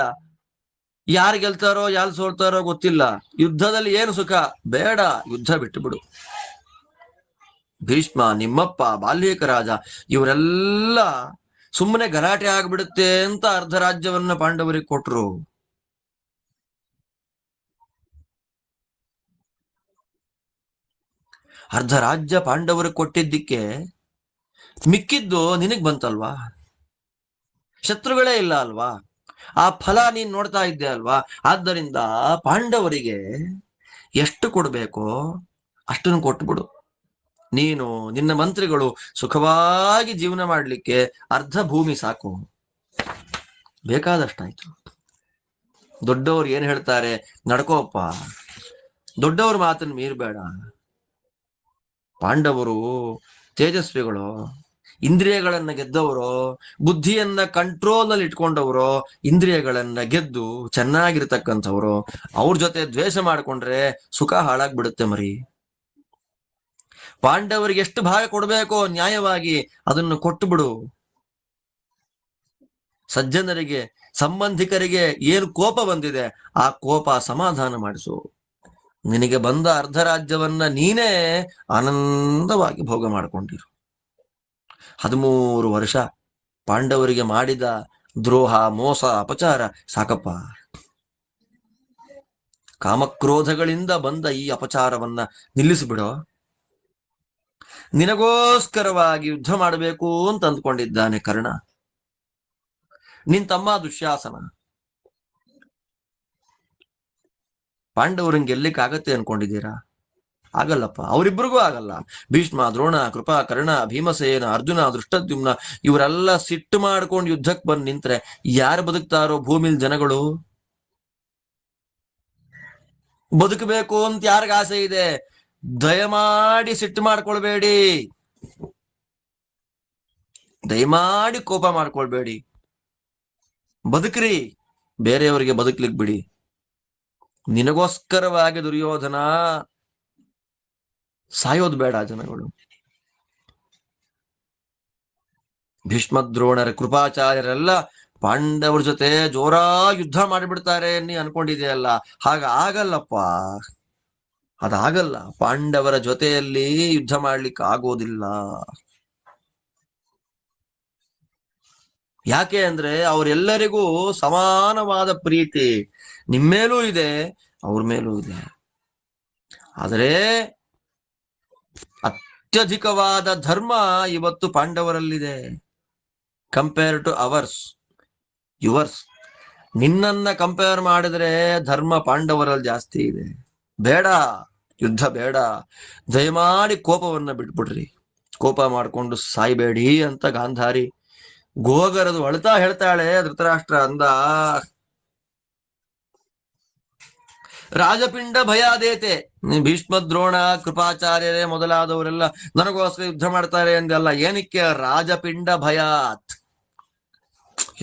ಯಾರು ಗೆಲ್ತಾರೋ ಯಾರು ಸೋಲ್ತಾರೋ ಗೊತ್ತಿಲ್ಲ. ಯುದ್ಧದಲ್ಲಿ ಏನು ಸುಖ ಬೇಡ, ಯುದ್ಧ ಬಿಟ್ಟು ಬಿಡು. ಭೀಷ್ಮ, ನಿಮ್ಮಪ್ಪ, ಬಾಲ್ಯಕ ರಾಜ ಇವರೆಲ್ಲ ಸುಮ್ಮನೆ ಗಲಾಟೆ ಆಗ್ಬಿಡುತ್ತೆ ಅಂತ ಅರ್ಧ ರಾಜ್ಯವನ್ನ ಪಾಂಡವರಿಗೆ ಕೊಟ್ರು. ಅರ್ಧ ರಾಜ್ಯ ಪಾಂಡವರಿಗೆ ಕೊಟ್ಟಿದ್ದಕ್ಕೆ ಮಿಕ್ಕಿದ್ದು ನಿನಗ್ ಬಂತಲ್ವಾ? ಶತ್ರುಗಳೇ ಇಲ್ಲ ಅಲ್ವಾ? ಆ ಫಲ ನೀನ್ ನೋಡ್ತಾ ಇದ್ದೆ ಅಲ್ವಾ? ಆದ್ದರಿಂದ ಪಾಂಡವರಿಗೆ ಎಷ್ಟು ಕೊಡ್ಬೇಕೋ ಅಷ್ಟನ್ನು ಕೊಟ್ಬಿಡು. ನೀನು ನಿನ್ನ ಮಂತ್ರಿಗಳು ಸುಖವಾಗಿ ಜೀವನ ಮಾಡ್ಲಿಕ್ಕೆ ಅರ್ಧ ಭೂಮಿ ಸಾಕು, ಬೇಕಾದಷ್ಟಾಯ್ತು. ದೊಡ್ಡವರು ಏನ್ ಹೇಳ್ತಾರೆ ನಡ್ಕೋಪ್ಪ, ದೊಡ್ಡವ್ರ ಮಾತನ್ನು ಮೀರ್ಬೇಡ. ಪಾಂಡವರು ತೇಜಸ್ವಿಗಳು, ಇಂದ್ರಿಯಗಳನ್ನ ಗೆದ್ದವರು, ಬುದ್ಧಿಯನ್ನ ಕಂಟ್ರೋಲ್ ನಲ್ಲಿ ಇಟ್ಕೊಂಡವರು, ಇಂದ್ರಿಯಗಳನ್ನ ಗೆದ್ದು ಚೆನ್ನಾಗಿರ್ತಕ್ಕಂಥವ್ರು. ಅವ್ರ ಜೊತೆ ದ್ವೇಷ ಮಾಡ್ಕೊಂಡ್ರೆ ಸುಖ ಹಾಳಾಗ್ಬಿಡುತ್ತೆ ಮರಿ. ಪಾಂಡವರಿಗೆ ಎಷ್ಟು ಭಾಗ ಕೊಡ್ಬೇಕೋ ನ್ಯಾಯವಾಗಿ ಅದನ್ನು ಕೊಟ್ಟು ಬಿಡು. ಸಜ್ಜನರಿಗೆ, ಸಂಬಂಧಿಕರಿಗೆ ಏನು ಕೋಪ ಬಂದಿದೆ ಆ ಕೋಪ ಸಮಾಧಾನ ಮಾಡಿಸು. ನಿನಗೆ ಬಂದ ಅರ್ಧ ರಾಜ್ಯವನ್ನ ನೀನೇ ಆನಂದವಾಗಿ ಭೋಗ ಮಾಡಿಕೊಂಡಿರು. 13 ವರ್ಷ ಪಾಂಡವರಿಗೆ ಮಾಡಿದ ದ್ರೋಹ, ಮೋಸ, ಅಪಚಾರ ಸಾಕಪ್ಪ. ಕಾಮಕ್ರೋಧಗಳಿಂದ ಬಂದ ಈ ಅಪಚಾರವನ್ನ ನಿಲ್ಲಿಸಿಬಿಡೋ. ನಿನಗೋಸ್ಕರವಾಗಿ ಯುದ್ಧ ಮಾಡಬೇಕು ಅಂತ ಅಂದ್ಕೊಂಡಿದ್ದಾನೆ ಕರ್ಣ, ನಿನ್ ತಮ್ಮ ದುಶ್ಯಾಸನ. ಪಾಂಡವರನ್ನ ಗೆಲ್ಲಿಕ್ಕೆ ಆಗತ್ತೆ ಅನ್ಕೊಂಡಿದ್ದೀರಾ? ಆಗಲ್ಲಪ್ಪ, ಅವರಿಬ್ಬರಿಗೂ ಆಗಲ್ಲ. ಭೀಷ್ಮ, ದ್ರೋಣ, ಕೃಪಾ, ಕರ್ಣ, ಭೀಮಸೇನ, ಅರ್ಜುನ, ದೃಷ್ಟದ್ಯುಮ್ನ ಇವರೆಲ್ಲ ಸಿಟ್ಟು ಮಾಡ್ಕೊಂಡು ಯುದ್ಧಕ್ಕೆ ಬಂದು ನಿಂತ್ರೆ ಯಾರು ಬದುಕ್ತಾರೋ ಭೂಮಿಲ್ ಜನಗಳು? ಬದುಕಬೇಕು ಅಂತ ಯಾರಿಗ ಆಸೆ ಇದೆ? ದಯಮಾಡಿ ಸಿಟ್ಟು ಮಾಡ್ಕೊಳ್ಬೇಡಿ, ದಯಮಾಡಿ ಕೋಪ ಮಾಡ್ಕೊಳ್ಬೇಡಿ, ಬದುಕ್ರಿ, ಬೇರೆಯವರಿಗೆ ಬದುಕ್ಲಿಕ್ ಬಿಡಿ. ನಿನಗೋಸ್ಕರವಾಗಿ ದುರ್ಯೋಧನ ಸಾಯೋದು ಬೇಡ ಜನಗಳು. ಭೀಷ್ಮದ್ರೋಣರ, ಕೃಪಾಚಾರ್ಯರೆಲ್ಲ ಪಾಂಡವರ ಜೊತೆ ಜೋರಾಗಿ ಯುದ್ಧ ಮಾಡಿಬಿಡ್ತಾರೆ ನೀ ಅನ್ಕೊಂಡಿದೆಯಲ್ಲ, ಹಾಗ ಆಗಲ್ಲಪ್ಪ, ಅದಾಗಲ್ಲ. ಪಾಂಡವರ ಜೊತೆಯಲ್ಲಿ ಯುದ್ಧ ಮಾಡ್ಲಿಕ್ಕೆ ಆಗೋದಿಲ್ಲ. ಯಾಕೆ ಅಂದ್ರೆ ಅವರೆಲ್ಲರಿಗೂ ಸಮಾನವಾದ ಪ್ರೀತಿ ನಿಮ್ಮೇಲೂ ಇದೆ, ಅವ್ರ ಮೇಲೂ ಇದೆ. ಆದರೆ ಅತ್ಯಧಿಕವಾದ ಧರ್ಮ ಇವತ್ತು ಪಾಂಡವರಲ್ಲಿದೆ ಕಂಪೇರ್ ಟು ಯುವರ್ಸ್. ನಿನ್ನನ್ನ ಕಂಪೇರ್ ಮಾಡಿದ್ರೆ ಧರ್ಮ ಪಾಂಡವರಲ್ಲಿ ಜಾಸ್ತಿ ಇದೆ. ಬೇಡ, ಯುದ್ಧ ಬೇಡ, ದಯಮಾಡಿ ಕೋಪವನ್ನ ಬಿಟ್ಬಿಡ್ರಿ, ಕೋಪ ಮಾಡ್ಕೊಂಡು ಸಾಯ್ಬೇಡಿ ಅಂತ ಗಾಂಧಾರಿ ಗೋಗರದು ಅಳ್ತಾ ಹೇಳ್ತಾಳೆ. ಧೃತರಾಷ್ಟ್ರ ಅಂದ, ರಾಜಪಿಂಡ ಭಯಾದೇತೆ. ಭೀಷ್ಮ, ದ್ರೋಣ, ಕೃಪಾಚಾರ್ಯರೇ ಮೊದಲಾದವರೆಲ್ಲ ನನಗೋಸ್ಕರ ಯುದ್ಧ ಮಾಡ್ತಾರೆ ಅಂದಲ್ಲ, ಏನಕ್ಕೆ? ರಾಜಪಿಂಡ ಭಯಾತ್.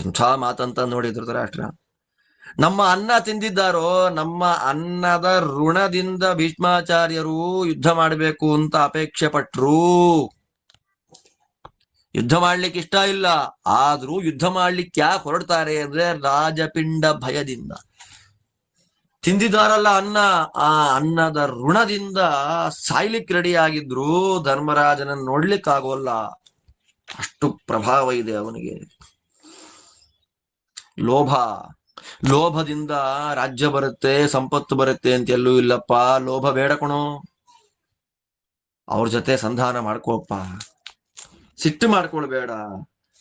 ಇಂಥ ಮಾತಂತ ನೋಡಿ ಧೃತರಾಷ್ಟ್ರ. ನಮ್ಮ ಅನ್ನ ತಿಂದಿದ್ದಾರೋ, ನಮ್ಮ ಅನ್ನದ ಋಣದಿಂದ ಭೀಷ್ಮಾಚಾರ್ಯರು ಯುದ್ಧ ಮಾಡಬೇಕು ಅಂತ ಅಪೇಕ್ಷೆ ಪಟ್ರು. ಯುದ್ಧ ಮಾಡ್ಲಿಕ್ಕೆ ಇಷ್ಟ ಇಲ್ಲ, ಆದ್ರೂ ಯುದ್ಧ ಮಾಡ್ಲಿಕ್ಕೆ ಯಾಕೆ ಹೊರಡ್ತಾರೆ ಅಂದ್ರೆ ರಾಜಪಿಂಡ ಭಯದಿಂದ. ತಿಂದಿದಾರಲ್ಲ ಅನ್ನ, ಆ ಅನ್ನದ ಋಣದಿಂದ ಸಾಯ್ಲಿಕ್ಕೆ ರೆಡಿ ಆಗಿದ್ರು ಧರ್ಮರಾಜನನ್ನು ನೋಡ್ಲಿಕ್ಕಾಗೋಲ್ಲ. ಅಷ್ಟು ಪ್ರಭಾವ ಇದೆ ಅವನಿಗೆ. ಲೋಭ, ಲೋಭದಿಂದ ರಾಜ್ಯ ಬರುತ್ತೆ, ಸಂಪತ್ತು ಬರುತ್ತೆ ಅಂತ ಎಲ್ಲೂ ಇಲ್ಲಪ್ಪ. ಲೋಭ ಬೇಡ ಕಣೋ. ಅವ್ರ ಜೊತೆ ಸಂಧಾನ ಮಾಡ್ಕೋಪ್ಪ, ಸಿಟ್ಟು ಮಾಡ್ಕೊಳ್ಬೇಡ,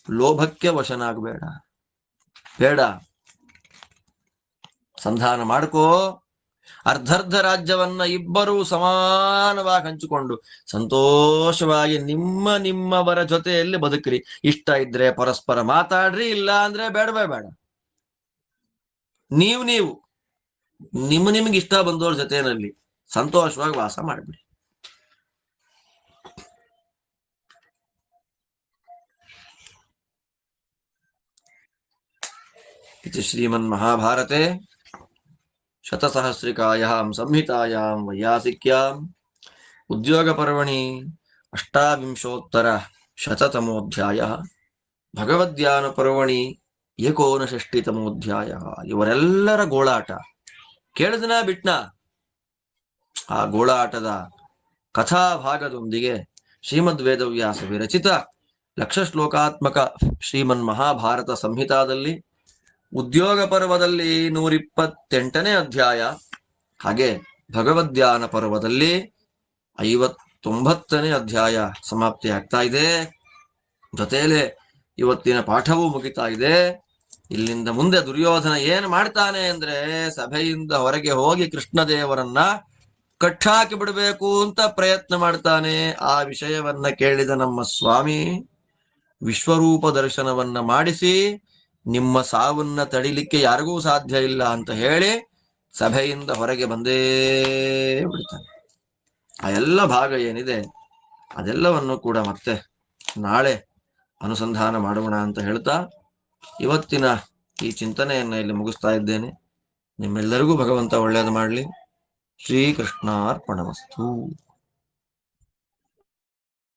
ಲೋಭಕ್ಕೆ ವಶನಾಗಬೇಡ. ಬೇಡ, ಸಂಧಾನ ಮಾಡ್ಕೋ. ಅರ್ಧರ್ಧ ರಾಜ್ಯವನ್ನ ಇಬ್ಬರೂ ಸಮಾನವಾಗಿ ಹಂಚಿಕೊಂಡು ಸಂತೋಷವಾಗಿ ನಿಮ್ಮ ನಿಮ್ಮವರ ಜೊತೆಯಲ್ಲಿ ಬದುಕ್ರಿ. ಇಷ್ಟ ಇದ್ರೆ ಪರಸ್ಪರ ಮಾತಾಡ್ರಿ, ಇಲ್ಲ ಅಂದ್ರೆ ಬೇಡವೇ ಬೇಡ. ನೀವು ನಿಮ್ಗೆ ಇಷ್ಟ ಬಂದವ್ರ ಜೊತೆಯಲ್ಲಿ ಸಂತೋಷವಾಗಿ ವಾಸ ಮಾಡ್ಬಿಡಿ. ಇದು ಶ್ರೀಮನ್ ಮಹಾಭಾರತೆ ಶತಸಹಸ್ರಿಕಾಯಾಂ ಸಂಹಿತಾಯಾಂ ವೈಯಾಸಿಕ್ಯಾಂ ಉದ್ಯೋಗ ಪರ್ವಣಿ ಅಷ್ಟಾವಿಂಶೋತ್ತರ ಶತತಮೋಧ್ಯಾಯ ಭಗವದ್ಯಾನ ಪರ್ವಣಿ ಏಕೋನಷಷ್ಟಿತಮೋಧ್ಯಾಯ. ಇವರೆಲ್ಲರ ಗೋಳಾಟ ಕೇಳಿದನ ಬಿಟ್ನ. ಆ ಗೋಳಾಟದ ಕಥಾಭಾಗದೊಂದಿಗೆ ಶ್ರೀಮದ್ ವೇದವ್ಯಾಸ ವಿರಚಿತ ಲಕ್ಷ ಶ್ಲೋಕಾತ್ಮಕ ಶ್ರೀಮನ್ ಮಹಾಭಾರತ ಸಂಹಿತಾದಲ್ಲಿ ಉದ್ಯೋಗ ಪರ್ವದಲ್ಲಿ 128ನೇ ಅಧ್ಯಾಯ, ಹಾಗೆ ಭಗವದ್ಯಾನ ಪರ್ವದಲ್ಲಿ 59ನೇ ಅಧ್ಯಾಯ ಸಮಾಪ್ತಿ ಆಗ್ತಾ ಇದೆ. ಜೊತೆಯಲ್ಲೇ ಇವತ್ತಿನ ಪಾಠವೂ ಮುಗಿತಾ ಇದೆ. ಇಲ್ಲಿಂದ ಮುಂದೆ ದುರ್ಯೋಧನ ಏನ್ ಮಾಡ್ತಾನೆ ಅಂದ್ರೆ, ಸಭೆಯಿಂದ ಹೊರಗೆ ಹೋಗಿ ಕೃಷ್ಣದೇವರನ್ನ ಕಟ್ಟಾಕಿ ಬಿಡಬೇಕು ಅಂತ ಪ್ರಯತ್ನ ಮಾಡ್ತಾನೆ. ಆ ವಿಷಯವನ್ನ ಕೇಳಿದ ನಮ್ಮ ಸ್ವಾಮಿ ವಿಶ್ವರೂಪ ದರ್ಶನವನ್ನ ಮಾಡಿಸಿ, ನಿಮ್ಮ ಸಾವನ್ನ ತಡಿಲಿಕ್ಕೆ ಯಾರಿಗೂ ಸಾಧ್ಯ ಇಲ್ಲ ಅಂತ ಹೇಳಿ ಸಭೆಯಿಂದ ಹೊರಗೆ ಬಂದೇ ಬಿಡ್ತಾನೆ. ಆ ಎಲ್ಲ ಭಾಗ ಏನಿದೆ ಅದೆಲ್ಲವನ್ನು ಕೂಡ ಮತ್ತೆ ನಾಳೆ ಅನುಸಂಧಾನ ಮಾಡೋಣ ಅಂತ ಹೇಳ್ತಾ ಇವತ್ತಿನ ಈ ಚಿಂತನೆಯನ್ನ ಇಲ್ಲಿ ಮುಗಿಸ್ತಾ ಇದ್ದೇನೆ. ನಿಮ್ಮೆಲ್ಲರಿಗೂ ಭಗವಂತ ಒಳ್ಳೆಯದು ಮಾಡಲಿ. ಶ್ರೀಕೃಷ್ಣಾರ್ಪಣಮಸ್ತು.